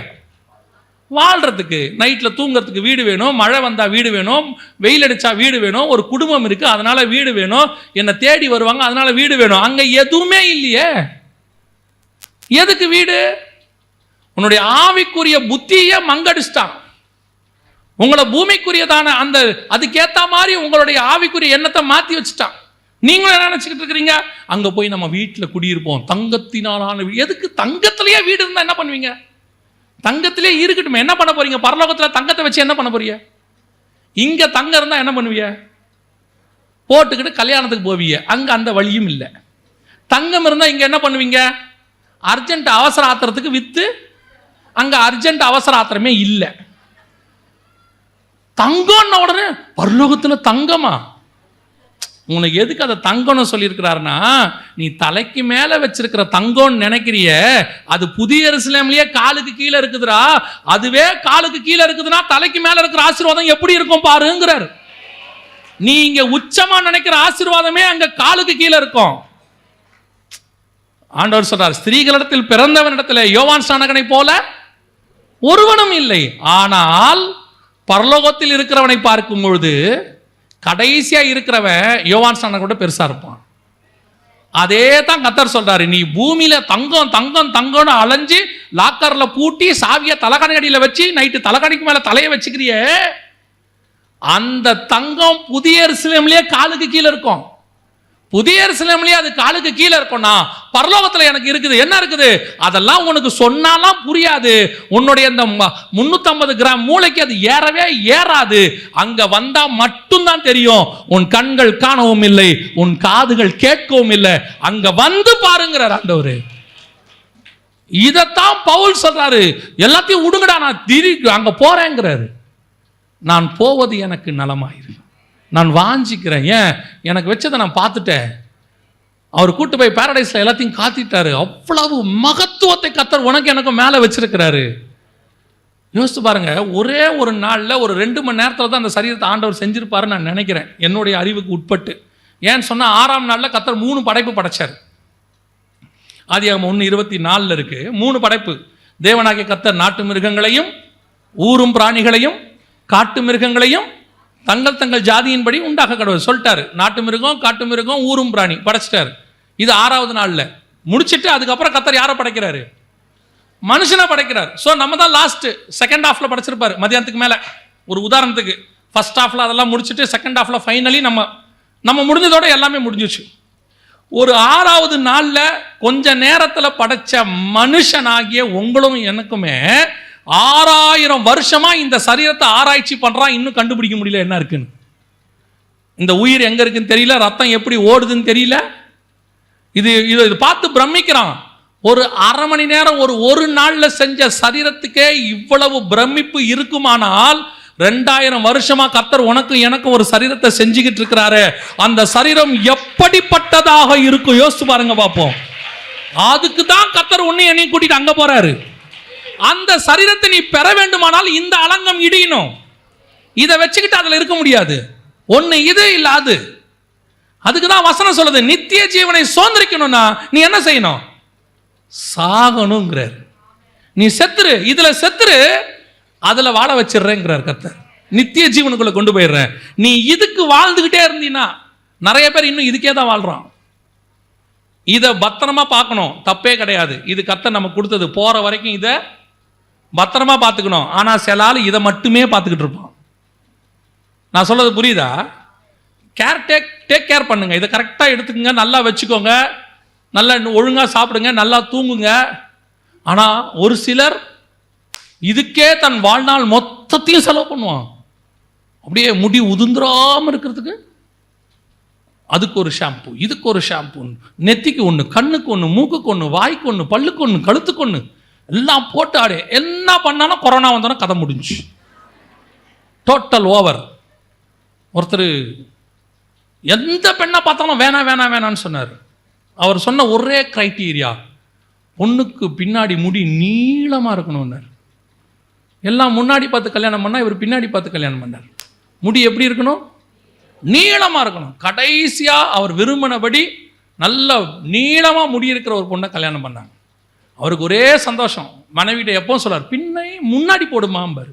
Speaker 2: வாழ்கிறதுக்கு, நைட்டில் தூங்கிறதுக்கு வீடு வேணும், மழை வந்தால் வீடு வேணும், வெயில் அடித்தா வீடு வேணும், ஒரு குடும்பம் இருக்குது அதனால் வீடு வேணும், என்னை தேடி வருவாங்க அதனால் வீடு வேணும். அங்கே எதுவுமே இல்லையே, எதுக்கு வீடு? உன்னுடைய ஆவிக்குரிய புத்தியை மங்கடிச்சிட்டான். உங்களை பூமிக்குரியதான அந்த அதுக்கேற்ற மாதிரி உங்களுடைய ஆவிக்குரிய எண்ணத்தை மாற்றி வச்சுட்டான். நீங்களும் என்ன நினச்சிக்கிட்டு இருக்கிறீங்க? அங்கே போய் நம்ம வீட்டில் குடியிருப்போம், தங்கத்தினாலான. எதுக்கு? தங்கத்திலேயே வீடு இருந்தால் என்ன பண்ணுவீங்க? தங்கத்திலே இருக்கட்டும், என்ன பண்ண போறீங்க? பரலோகத்தில் தங்கத்தை வச்சு என்ன பண்ண போறீங்க? இங்க தங்கம் இருந்தா என்ன பண்ணுவீங்க? போட்டுக்கிட்டு கல்யாணத்துக்கு போவீங்க. அங்க அந்த வழியும் இல்லை. தங்கம் இருந்தா இங்க என்ன பண்ணுவீங்க? அர்ஜென்ட் அவசர ஆத்திரத்துக்கு வித்து, அங்க அர்ஜென்ட் அவசர ஆத்திரமே இல்லை. தங்கம்ன உடனே பரலோகத்துல தங்கமா? உனக்கு எதுக்கு அதை தங்கம்னு சொல்லியிருக்கிறாருன்னா, நீ தலைக்கு மேல வச்சிருக்கிற தங்கம்னு நினைக்கிறிய, அது புதிய எருசலேம்லயே காலுக்கு கீழே இருக்குதுடா. அதுவே காலுக்கு கீழே இருக்குதுன்னா தலைக்கு மேல இருக்கிற ஆசீர்வாதம் எப்படி இருக்கும் பாருங்கிறார். நீ இங்க உச்சமா நினைக்கிற ஆசீர்வாதமே அங்க காலுக்கு கீழே இருக்கும். ஆண்டவர் சொல்றார், ஸ்திரீகளிடத்தில் பிறந்தவனிடத்தில் யோவான் ஸ்நானகனை போல ஒருவனும் இல்லை. ஆனால் பரலோகத்தில் இருக்கிறவனை பார்க்கும் பொழுது கடைசியா இருக்கிறவன் யோவான் ஸ்நானகனை கூட பெருசா இருப்பான். அதே தான் கர்த்தர் சொல்றாரு, நீ பூமியில தங்கம் தங்கம் தங்கம்னு அலைஞ்சு லாக்கர்ல பூட்டி சாவிய தலகாணி அடியில வச்சு நைட்டு தலகாணிக்கு மேல தலையை வச்சுக்கிறிய, அந்த தங்கம் புதிய எருசலேம்லயே காலுக்கு கீழே இருக்கும். புதிய எருசலேம்லயே அது காலுக்கு கீழே இருக்கும்னா பரலோகத்துல எனக்கு இருக்குது. என்ன இருக்குது? அதெல்லாம் உனக்கு சொன்னாலாம் புரியாது. உன்னுடைய இந்த 350 கிராம் மூளைக்கு அது ஏறவே ஏறாது. அங்க வந்தா மட்டும்தான் தெரியும். உன் கண்கள் காணவும் இல்லை, உன் காதுகள் கேட்கவும் இல்லை. அங்க வந்து பாருங்கிறார் ஆண்டவரு. இதத்தான் பவுல் சொல்றாரு, எல்லாத்தையும் விடுங்கடா, நான் அங்க போறேங்கிறாரு. நான் போவது எனக்கு நலமாயிருக்கு, நான் வாஞ்சிக்கிறேன். ஏன்? எனக்கு வச்சதை நான் பார்த்துட்டேன். அவர் கூட்டு போய் பாரடைஸ்ல எல்லாத்தையும் காத்திட்டாரு. அவ்வளவு மகத்துவத்தை கர்த்தர் உனக்கு எனக்கும் மேல வச்சிருக்கிறாரு. யோசித்து பாருங்க, ஒரே ஒரு நாள்ல ஒரு 2 மணி நேரத்துல தான் அந்த சரீரத்தை ஆண்டவர் செஞ்சிருப்பாரு நான் நினைக்கிறேன், என்னுடைய அறிவுக்கு உட்பட்டு. ஏன்னு சொன்னா 6ஆம் நாள்ல கர்த்தர் 3 படைப்பு படைச்சார். ஆதியாகமம் 1:24 இருக்கு. 3 படைப்பு. தேவனாகிய கர்த்தர் நாட்டு மிருகங்களையும் ஊரும் பிராணிகளையும் காட்டு மிருகங்களையும் தங்கள் தங்கள் ஜாதியின்படி உண்டாக கடவுள் சொல்லிட்டாரு. நாட்டு மிருகம், காட்டு மிருகம், ஊரும் பிராணி படைச்சிட்டாரு. இது 6வது நாள்ல முடிச்சிட்டு அதுக்கப்புறம் கர்த்தர் யாரை படைக்கிறாரு? மனுஷனை படைக்கிறார். ஸோ நம்ம தான் லாஸ்ட் செகண்ட் ஹாஃப்ல படைச்சிருப்பாரு. மதியானத்துக்கு மேல ஒரு உதாரணத்துக்கு ஃபர்ஸ்ட் ஹாஃப்ல அதெல்லாம் முடிச்சுட்டு செகண்ட் ஹாஃப்ல ஃபைனலி நம்ம முடிஞ்சதோட எல்லாமே முடிஞ்சிச்சு. ஒரு 6வது நாள்ல கொஞ்ச நேரத்துல படைச்ச மனுஷனாகிய உங்களும் எனக்குமே 6000 வருஷமா இந்த சரீரத்தை ஆராய்ச்சி பண்றான், இன்னும் கண்டுபிடிக்க முடியல என்ன இருக்குன்னு. இந்த உயிர் எங்க இருக்குன்னு தெரியல, ரத்தம் எப்படி ஓடுதுன்னு தெரியல. இது பார்த்து பிரமிக்கிறான். ஒரு அரை மணி நேரம் ஒரு நாள்ல செஞ்ச சரீரத்துக்கே இவ்வளவு பிரமிப்பு இருக்குமானால் 2000 வருஷமா கர்த்தர் உனக்கும் எனக்கும் ஒரு சரீரத்தை செஞ்சுக்கிட்டு இருக்கிறாரு. அந்த சரீரம் எப்படிப்பட்டதாக இருக்கும் யோசிச்சு பாருங்க பார்ப்போம். அதுக்கு தான் கர்த்தர் உன்னை என்னையும் கூட்டிட்டு அங்க போறாரு. அந்த சரீரத்தை நீ பெற வேண்டுமானால் இந்த அலங்கம் இடியணும். இதை வச்சுக்கிட்டு அதுல இருக்க முடியாது. ஒண்ணு இது இல்ல அது. அதுக்கு தான் வசனம் சொல்லுது, நித்திய ஜீவனை சுதந்திரிக்கணும்னா நீ என்ன செய்யணும்? சாகணுங்கிறார். நீ செத்துரு, இதுல செத்துரு, அதுல வாழ வச்சிடுறேங்கிறார் கர்த்தர். நித்திய ஜீவனுக்குள்ள கொண்டு போயிடுறேன். நீ இதுக்கு வாழ்ந்துகிட்டே இருந்தீன்னா, நிறைய பேர் இன்னும் இதுக்கே தான் வாழ்றான். இதை பத்திரமா பார்க்கணும், தப்பே கிடையாது. இது கர்த்தர் நமக்கு கொடுத்தது, போற வரைக்கும் இதை பத்திரமா பார்த்துக்கணும். ஆனா சில ஆள் இதை மட்டுமே பார்த்துக்கிட்டு இருப்பான். நான் சொல்றது புரியுதா? டேக் கேர் பண்ணுங்க, இதை கரெக்டாக எடுத்துக்கங்க, நல்லா வச்சுக்கோங்க, நல்லா ஒழுங்காக சாப்பிடுங்க, நல்லா தூங்குங்க. ஆனால் ஒரு சிலர் இதுக்கே தன் வாழ்நாள் மொத்தத்தையும் செலவு பண்ணுவான். அப்படியே முடி உதிர்ந்துராமல் இருக்கிறதுக்கு அதுக்கு ஒரு ஷாம்பு, இதுக்கு ஒரு ஷாம்பு, நெத்திக்கு ஒன்று, கண்ணுக்கு ஒன்று, மூக்குக்கு ஒன்று, வாய்க்கு ஒன்று, பல்லுக்கு ஒன்று, கழுத்துக்கு ஒன்று, எல்லாம் போட்டு ஆடு. என்ன பண்ணாலும் கொரோனா வந்தோன்னா கதை முடிஞ்சு, டோட்டல் ஓவர். ஒருத்தர் எந்த பெண்ணை பார்த்தாலும் வேணாம் வேணாம் வேணான்னு சொன்னார். அவர் சொன்ன ஒரே கிரைட்டீரியா, பொண்ணுக்கு பின்னாடி முடி நீளமாக இருக்கணும்னார். எல்லாம் முன்னாடி பார்த்து கல்யாணம் பண்ணால் இவர் பின்னாடி பார்த்து கல்யாணம் பண்ணார். முடி எப்படி இருக்கணும்? நீளமாக இருக்கணும். கடைசியாக அவர் விரும்பினபடி நல்ல நீளமாக முடி இருக்கிற ஒரு பொண்ணை கல்யாணம் பண்ணாங்க. அவருக்கு ஒரே சந்தோஷம். மனைவிட்ட எப்பவும் சொல்லார், பின்னை முன்னாடி போடுமாம்பார்.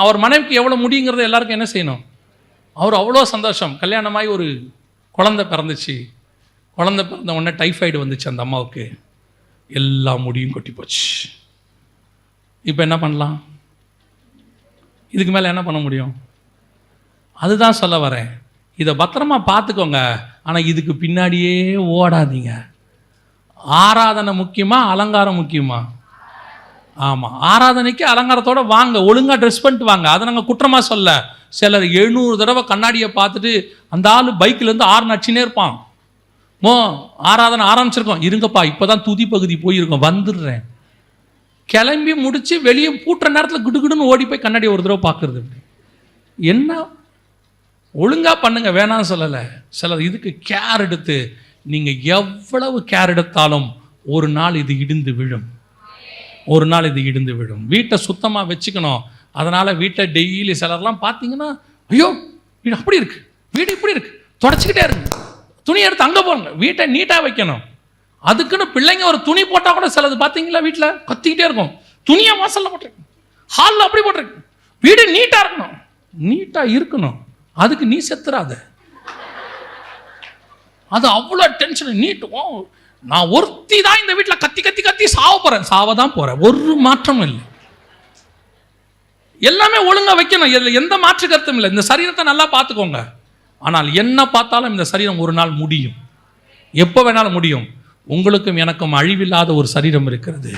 Speaker 2: அவர் மனைவிக்கு எவ்வளோ முடிங்கிறத எல்லாருக்கும் என்ன செய்யணும்? அவர் அவ்வளோ சந்தோஷம். கல்யாணமாகி ஒரு குழந்தை பிறந்துச்சு. குழந்தை பிறந்த உடனே டைஃபாய்டு வந்துச்சு அந்த அம்மாவுக்கு. எல்லா முடியும் கொட்டி போச்சு. இப்போ என்ன பண்ணலாம்? இதுக்கு மேலே என்ன பண்ண முடியும்? அதுதான் சொல்ல வரேன். இதை பத்திரமா பார்த்துக்கோங்க. ஆனால் இதுக்கு பின்னாடியே ஓடாதீங்க. ஆராதனை முக்கியமா, அலங்காரம் முக்கியமா? ஆமாம், ஆராதனைக்கு அலங்காரத்தோடு வாங்க, ஒழுங்காக ட்ரெஸ் பண்ணிட்டு வாங்க. அதை நாங்கள் குற்றமாக சொல்ல. சிலர் 700 தடவை கண்ணாடியை பார்த்துட்டு அந்த ஆள் பைக்கிலேருந்து 6 நடிச்சுனே இருப்பான். ஆராதனை ஆரம்பிச்சிருக்கோம், இருங்கப்பா இப்போ தான் துதி பகுதி போயிருக்கோம், வந்துடுறேன். கிளம்பி முடித்து வெளியே பூட்டுற நேரத்தில் கிடுகிடுன்னு ஓடி போய் கண்ணாடியை ஒரு தடவை பார்க்குறது. என்ன ஒழுங்காக பண்ணுங்க, வேணான்னு சொல்லலை. சிலர் இதுக்கு கேர் எடுத்து, நீங்கள் எவ்வளவு கேர் எடுத்தாலும் ஒரு நாள் இது இடிந்து விழும், ஒரு நாள் இது இடிந்து விழும். வீட்டை சுத்தமாக வச்சுக்கணும். அதனால் வீட்டை டெய்லி சிலர்லாம் பார்த்தீங்கன்னா, ஐயோ வீடு அப்படி இருக்கு, வீடு இப்படி இருக்கு, தொடச்சிக்கிட்டே இருக்கு, துணி எடுத்து அங்கே போங்க. வீட்டை நீட்டாக வைக்கணும். அதுக்குன்னு பிள்ளைங்க ஒரு துணி போட்டால் கூட சிலது பார்த்தீங்களா வீட்டில் கத்திக்கிட்டே இருக்கும். துணியை வாசலில் போட்டிருக்கு, ஹாலில் அப்படி போட்டிருக்கு. வீடு நீட்டாக இருக்கணும், நீட்டாக இருக்கணும். அதுக்கு நீ செத்துறாத. அது அவ்வளோ டென்ஷன். நீட்டும் நான் ஒருத்தி தான் இந்த வீட்டில் கத்தி கத்தி கத்தி சாவ போகிறேன், சாவ தான் போகிறேன், ஒரு மாற்றமும் இல்லை. எல்லாமே ஒழுங்காக வைக்கணும், இதில் எந்த மாற்று கருத்தும் இல்லை. இந்த சரீரத்தை நல்லா பார்த்துக்கோங்க. ஆனால் என்ன பார்த்தாலும் இந்த சரீரம் ஒரு நாள் முடியும், எப்போ வேணாலும் முடியும். உங்களுக்கும் எனக்கும் அழிவில்லாத ஒரு சரீரம் இருக்கிறது.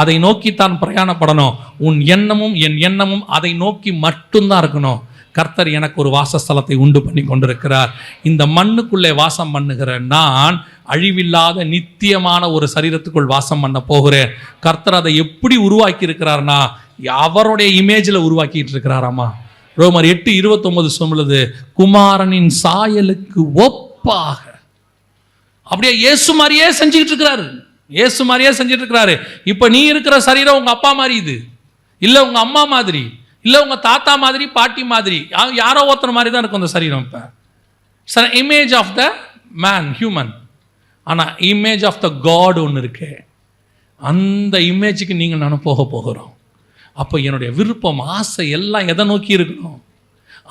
Speaker 2: அதை நோக்கித்தான் பிரயாணப்படணும். உன் எண்ணமும் என் எண்ணமும் அதை நோக்கி மட்டும்தான் இருக்கணும். கர்த்தர் எனக்கு ஒரு வாசஸ்தலத்தை உண்டு பண்ணி கொண்டிருக்கிறார். இந்த மண்ணுக்குள்ளே வாசம் பண்ணுகிற நான் அழிவில்லாத நித்தியமான ஒரு சரீரத்துக்குள் வாசம் பண்ண போகிறேன். கர்த்தர் அதை எப்படி உருவாக்கி இருக்கிறார்னா, அவருடைய இமேஜில் உருவாக்கிட்டு இருக்கிறாராமா. ரோமர் 8:29 சொல்லுது, குமாரனின் சாயலுக்கு ஒப்பாக. அப்படியே இயேசு மாதிரியே செஞ்சுக்கிட்டு இருக்கிறாரு, இயேசு மாதிரியே செஞ்சுட்டு இருக்கிறாரு. இப்போ நீ இருக்கிற சரீரம் உங்க அப்பா மாதிரி, இது இல்லை உங்க அம்மா மாதிரி, இல்லை உங்க தாத்தா மாதிரி, பாட்டி மாதிரி, யாரோ ஒருத்தர் மாதிரி தான் இருக்கும் இந்த சரீரம். இப்போ sir image of the man, human. ஆனால் இமேஜ் ஆஃப் த காட் ஒன்று இருக்கு. அந்த இமேஜுக்கு நீங்கள் நானும் போகிறோம். அப்போ என்னுடைய விருப்பம், ஆசை எல்லாம் எதை நோக்கி இருக்கணும்?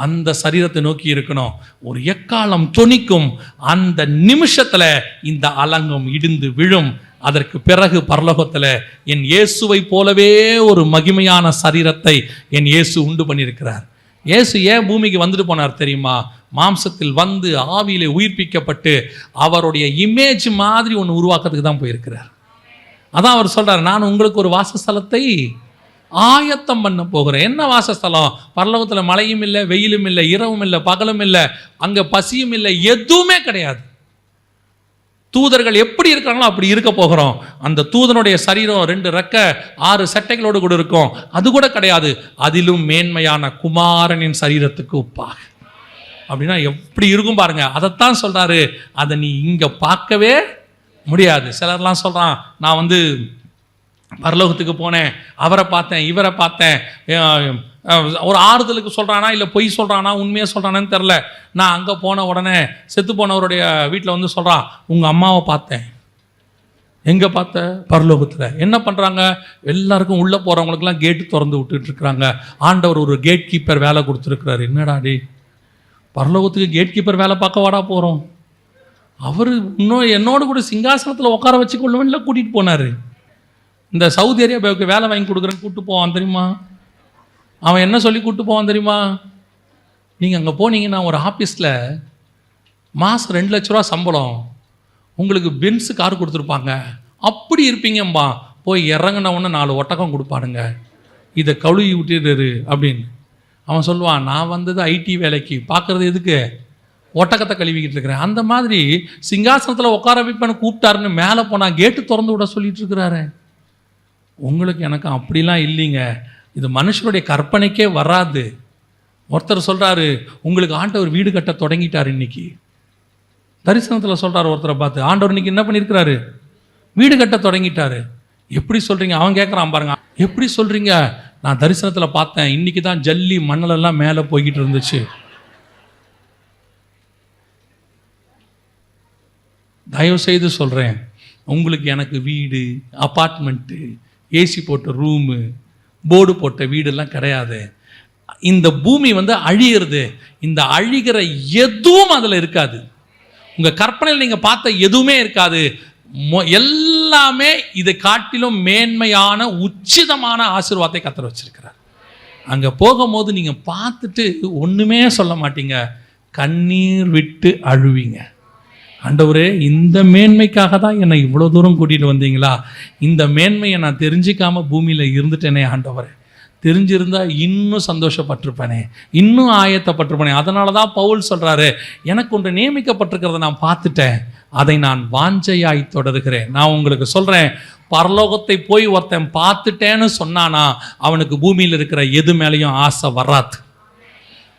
Speaker 2: அந்த சரீரத்தை நோக்கி இருக்கணும். ஒரு எக்காலம் தொனிக்கும் அந்த நிமிஷத்தில் இந்த அலங்கம் இடிந்து விழும். அதற்கு பிறகு பரலோகத்தில் என் இயேசுவை போலவே ஒரு மகிமையான சரீரத்தை என் இயேசு உண்டு பண்ணியிருக்கிறார். இயேசு ஏன் பூமிக்கு வந்துட்டு போனார் தெரியுமா? மாம்சத்தில் வந்து ஆவியிலே உயிர்ப்பிக்கப்பட்டு அவருடைய இமேஜ் மாதிரி ஒன்று உருவாக்குறதுக்கு தான் போயிருக்கிறார். அதான் அவர் சொல்றார், நான் உங்களுக்கு ஒரு வாசஸ்தலத்தை ஆயத்தம் பண்ண போகிறேன். என்ன வாசஸ்தலம்? பரலோகத்தில் மழையும் இல்லை, வெயிலும் இல்லை, இரவும் இல்லை, பகலும் இல்லை, அங்கே பசியும் இல்லை, எதுவுமே கிடையாது. தூதர்கள் எப்படி இருக்கிறாங்களோ அப்படி இருக்க போகிறோம். அந்த தூதனுடைய சரீரம் 2 ரெக்க 6 சட்டைகளோடு கூட இருக்கும். அது கூட கிடையாது. அதிலும் மேன்மையான குமாரனின் சரீரத்துக்கு ஒப்பாக. அப்படின்னா எப்படி இருக்கும் பாருங்க. அதைத்தான் சொல்றாரு, அதை நீ இங்க பார்க்கவே முடியாது. சிலர்லாம் சொல்றான், நான் பரலோகத்துக்கு போனேன், அவரை பார்த்தேன், இவரை பார்த்தேன், ஒரு ஆறுதலுக்கு சொல்கிறானா இல்லை பொய் சொல்கிறானா உண்மையாக சொல்கிறானான்னு தெரில. நான் அங்கே போன உடனே செத்து போனவருடைய வீட்டில் வந்து சொல்கிறான், உங்கள் அம்மாவை பார்த்தேன். எங்கே பார்த்த? பரலோகத்தில். என்ன பண்ணுறாங்க? எல்லாருக்கும் உள்ளே போகிறவங்களுக்கெல்லாம் கேட்டு திறந்து விட்டுட்டு இருக்கிறாங்க. ஆண்டவர் ஒரு கேட் கீப்பர் வேலை கொடுத்துருக்குறாரு. என்னடா டே, பரலோகத்துக்கு கேட் கீப்பர் வேலை பார்க்க வாடா போகிறோம். அவர் இன்னும் என்னோடு கூட சிங்காசனத்தில் உட்கார வச்சு கொள்ளுவன்ல கூட்டிகிட்டு போனார். இந்த சவுதி அரேபியாவுக்கு வேலை வாங்கி கொடுக்குறேன்னு கூப்பிட்டு போவான் தெரியுமா? அவன் என்ன சொல்லி கூப்பிட்டு போவான் தெரியுமா? நீங்கள் அங்கே போனீங்கன்னா ஒரு ஆஃபீஸில் மாதம் 2 லட்ச ரூபா சம்பளம், உங்களுக்கு பென்ஸு கார் கொடுத்துருப்பாங்க, அப்படி இருப்பீங்கம்பா. போய் இறங்கின உடனே 4 ஒட்டகம் கொடுப்பானுங்க, இதை கழுவி விட்டுரு அப்படின்னு. அவன் சொல்லுவான், நான் வந்தது ஐடி வேலைக்கு, பார்க்குறது எதுக்கு? ஒட்டகத்தை கழுவிக்கிட்டு இருக்கிறேன். அந்த மாதிரி சிங்காசனத்தில் உட்கார வைப்பேன்னு கூப்பிட்டாருன்னு மேலே போனால் கேட்டு திறந்து விட சொல்லிட்டு இருக்கிறாரு. உங்களுக்கு எனக்கு அப்படிலாம் இல்லைங்க. இது மனுஷனுடைய கற்பனைக்கே வராது. ஒருத்தர் சொல்கிறாரு, உங்களுக்கு ஆண்டவர் வீடு கட்ட தொடங்கிட்டார். இன்னைக்கு தரிசனத்தில் சொல்கிறார் ஒருத்தரை பார்த்து, ஆண்டவர் இன்னைக்கு என்ன பண்ணியிருக்கிறாரு? வீடு கட்ட தொடங்கிட்டாரு. எப்படி சொல்கிறீங்க? அவன் கேட்குறான் பாருங்க, எப்படி சொல்கிறீங்க? நான் தரிசனத்தில் பார்த்தேன், இன்னைக்கு தான் ஜல்லி மண்ணலெல்லாம் மேலே போய்கிட்டு இருந்துச்சு. தயவு செய்து சொல்கிறேன், உங்களுக்கு எனக்கு வீடு, அப்பார்ட்மெண்ட்டு, ஏசி போட்ட ரூமு, போர்டு போட்ட வீடெல்லாம் கிடையாது. இந்த பூமி வந்து அழியிறது. இந்த அழிகிற எதுவும் அதில் இருக்காது. உங்கள் கற்பனையில் நீங்கள் பார்த்த எதுவுமே இருக்காது. எல்லாமே இதை காட்டிலும் மேன்மையான உச்சிதமான ஆசீர்வாதத்தை கர்த்தர் வச்சிருக்கிறார். அங்கே போகும்போது நீங்கள் பார்த்துட்டு ஒன்றுமே சொல்ல மாட்டீங்க, கண்ணீர் விட்டு அழுவீங்க. ஆண்டவரே, இந்த மேன்மைக்காக தான் என்னை இவ்வளோ தூரம் கூட்டிகிட்டு வந்தீங்களா? இந்த மேன்மையை நான் தெரிஞ்சிக்காமல் பூமியில் இருந்துட்டேனே ஆண்டவரே. தெரிஞ்சிருந்தா இன்னும் சந்தோஷப்பட்டிருப்பேனே, இன்னும் ஆயத்தப்பட்டிருப்பேனே. அதனால தான் பவுல் சொல்கிறாரு, எனக்கு ஒன்று நியமிக்கப்பட்டிருக்கிறத நான் பார்த்துட்டேன், அதை நான் வாஞ்சையாய் தொடருகிறேன். நான் உங்களுக்கு சொல்கிறேன், பரலோகத்தை போய் ஒருத்தன் பார்த்துட்டேன்னு சொன்னானா அவனுக்கு பூமியில் இருக்கிற எது மேலேயும் ஆசை வராது.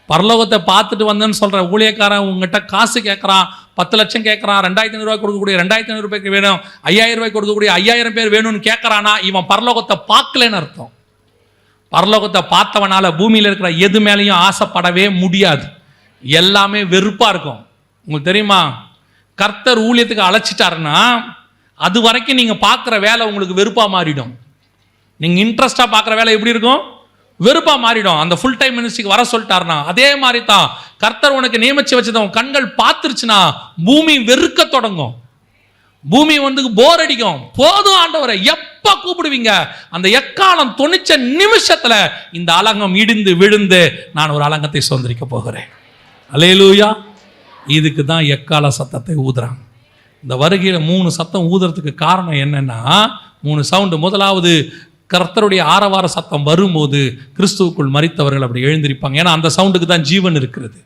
Speaker 2: பரலோகத்தை பார்த்துட்டு வந்தேன்னு சொல்கிற ஊழியக்காரன் உங்ககிட்ட காசு கேட்குறான், 10 லட்சம் கேட்குறான், 2500 ரூபாய் கொடுக்கக்கூடிய 2500 பேருக்கு வேணும், 5000 ரூபாய் கொடுக்கக்கூடிய 5000 பேர் வேணும்னு கேட்குறானா இவன் பரலோகத்தை பார்க்கலன்னு அர்த்தம். பரலோகத்தை பார்த்தவனால பூமியில் இருக்கிற எது மேலேயும் ஆசைப்படவே முடியாது. எல்லாமே வெறுப்பாக இருக்கும். உங்களுக்கு தெரியுமா, கர்த்தர் ஊழியத்துக்கு அழைச்சிட்டாருன்னா அது வரைக்கும் நீங்கள் பார்க்குற வேலை உங்களுக்கு வெறுப்பாக மாறிடும். நீங்கள் இன்ட்ரெஸ்டாக பார்க்குற வேலை எப்படி இருக்கும்? வெறுப்பாக மாறிடும். அந்த ஃபுல் டைம் மினிஸ்ட்ரிக்கு வர சொல்லிட்டாருனா அதே மாதிரி தான் கர்த்தர் உனக்கு நியமிச்சு வச்சதும் கண்கள் பார்த்துருச்சுன்னா பூமி வெறுக்க தொடங்கும். பூமி வந்து போர் அடிக்கும். போதும் ஆண்டவரை எப்ப கூப்பிடுவீங்க? அந்த எக்காலம் தொனிச்ச நிமிஷத்துல இந்த அலங்கம் இடிந்து விழுந்து நான் ஒரு அலங்கத்தை சுதந்திரிக்க போகிறேன். அல்லேலூயா. இதுக்கு தான் எக்கால சத்தத்தை ஊதுறாங்க. இந்த வருகையில் 3 சத்தம் ஊதுறதுக்கு காரணம் என்னன்னா, 3 சவுண்டு. முதலாவது கர்த்தருடைய ஆரவார சத்தம் வரும்போது கிறிஸ்துவுக்குள் மரித்தவர்கள் அப்படி எழுந்திருப்பாங்க. ஏன்னா அந்த சவுண்டுக்கு தான் ஜீவன் இருக்கிறது.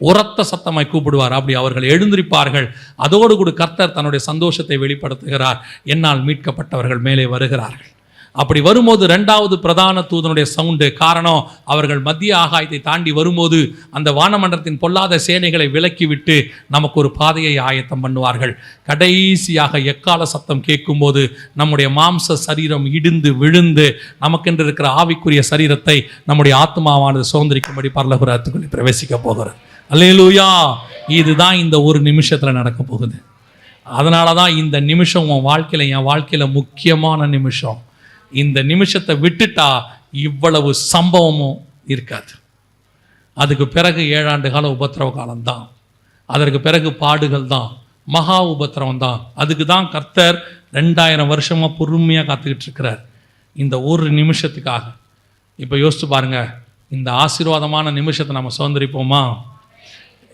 Speaker 2: உரத்த சத்தமாய் கூப்பிடுவார், அப்படி அவர்கள் எழுந்திருப்பார்கள். அதோடு கூட கர்த்தர் தன்னுடைய சந்தோஷத்தை வெளிப்படுத்துகிறார், என்னால் மீட்கப்பட்டவர்கள் மேலே வருகிறார்கள். அப்படி வரும்போது 2வது பிரதான தூதனுடைய சவுண்டு. காரணம், அவர்கள் மத்திய ஆகாயத்தை தாண்டி வரும்போது அந்த வானமண்டலத்தின் பொல்லாத சேனைகளை விலக்கிவிட்டு நமக்கு ஒரு பாதையை ஆயத்தம் பண்ணுவார்கள். கடைசியாக எக்கால சத்தம் கேட்கும்போது நம்முடைய மாம்ச சரீரம் இடிந்து விழுந்து நமக்கென்று இருக்கிற ஆவிக்குரிய சரீரத்தை நம்முடைய ஆத்மாவானது சுதந்திரிக்கும்படி பரலோக ராஜ்யத்துக்குள்ளே பிரவேசிக்க போகிறது. அல்லேலூயா. இதுதான் இந்த ஒரு நிமிஷத்தில் நடக்க போகுது. அதனால தான் இந்த நிமிஷம் உன் வாழ்க்கையில், என் வாழ்க்கையில் முக்கியமான நிமிஷம். இந்த நிமிஷத்தை விட்டுட்டா இவ்வளவு சம்பவமும் இருக்காது. அதுக்கு பிறகு 7 ஆண்டு கால உபத்திரவ காலம்தான். அதற்கு பிறகு பாடுகள் தான், மகா உபத்திரவம் தான். அதுக்கு தான் கர்த்தர் 2000 வருஷமாக பொறுமையாக காத்துக்கிட்டு இருக்கிறார், இந்த ஒரு நிமிஷத்துக்காக. இப்போ யோசிச்சு பாருங்க, இந்த ஆசீர்வாதமான நிமிஷத்தை நம்ம சுதந்திரிப்போமா?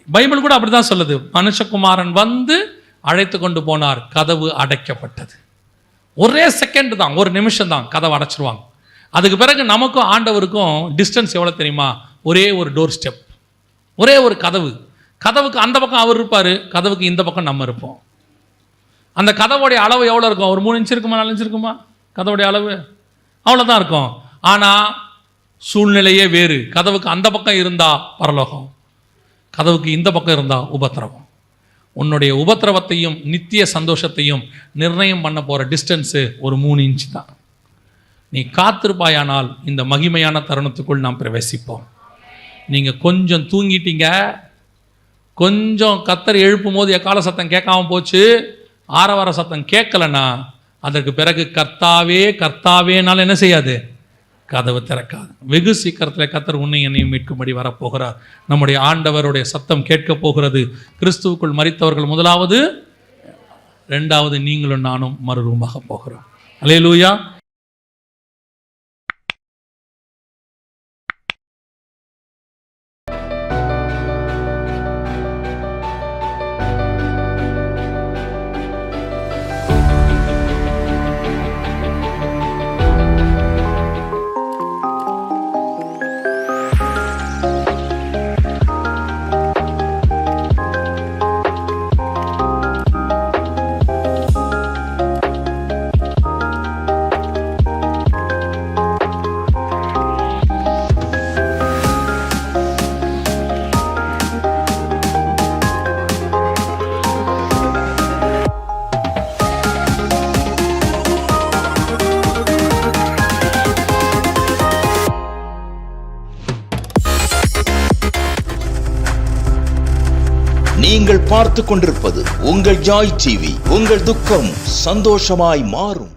Speaker 2: பைபிள் கூட அப்படி தான் சொல்லுது. மனுஷகுமாரன் வந்து அழைத்து கொண்டு போனார், கதவு அடைக்கப்பட்டது. ஒரே செகண்ட் தான், ஒரு நிமிஷம் தான், கதவை அடைச்சிருவாங்க. அதுக்கு பிறகு நமக்கும் ஆண்டவருக்கும் டிஸ்டன்ஸ் எவ்வளோ தெரியுமா? ஒரே ஒரு டோர் ஸ்டெப், ஒரே ஒரு கதவு. கதவுக்கு அந்த பக்கம் அவர் இருப்பார், கதவுக்கு இந்த பக்கம் நம்ம இருப்போம். அந்த கதவுடைய அளவு எவ்வளோ இருக்கும்? ஒரு 3 இன்ச் இருக்குமா, 4 இன்ச் இருக்குமா? கதவுடைய அளவு அவ்வளோதான் இருக்கும். ஆனால் சூழ்நிலையே வேறு. கதவுக்கு அந்த பக்கம் இருந்தால் பரலோகம், கதவுக்கு இந்த பக்கம் இருந்தால் உபத்திரவம். உன்னுடைய உபத்திரவத்தையும் நித்திய சந்தோஷத்தையும் நிர்ணயம் பண்ண போகிற டிஸ்டன்ஸு ஒரு 3 இன்ச் தான். நீ காத்திருப்பாயானால் இந்த மகிமையான தருணத்துக்குள் நாம் பிரவேசிப்போம். நீங்கள் கொஞ்சம் தூங்கிட்டீங்க, கொஞ்சம் கத்தர் எழுப்பும் போது எக்கால சத்தம் கேட்காம போச்சு, ஆரவார சத்தம் கேட்கலன்னா அதற்கு பிறகு கர்த்தாவே கர்த்தாவேனால என்ன செய்யாது, கதவு திறக்காது. வெகு சீக்கிரத்தில் கர்த்தர் உன்னை என்னையும் மீட்கும்படி வரப்போகிறார். நம்முடைய ஆண்டவருடைய சத்தம் கேட்க போகிறது. கிறிஸ்துவுக்குள் மரித்தவர்கள் முதலாவது, ரெண்டாவது நீங்களும் நானும் மறுரூபமாக போகிறோம். அல்லேலூயா.
Speaker 4: நீங்கள் பார்த்து கொண்டிருப்பது உங்கள் ஜாய் டிவி. உங்கள் துக்கம் சந்தோஷமாய் மாறும்.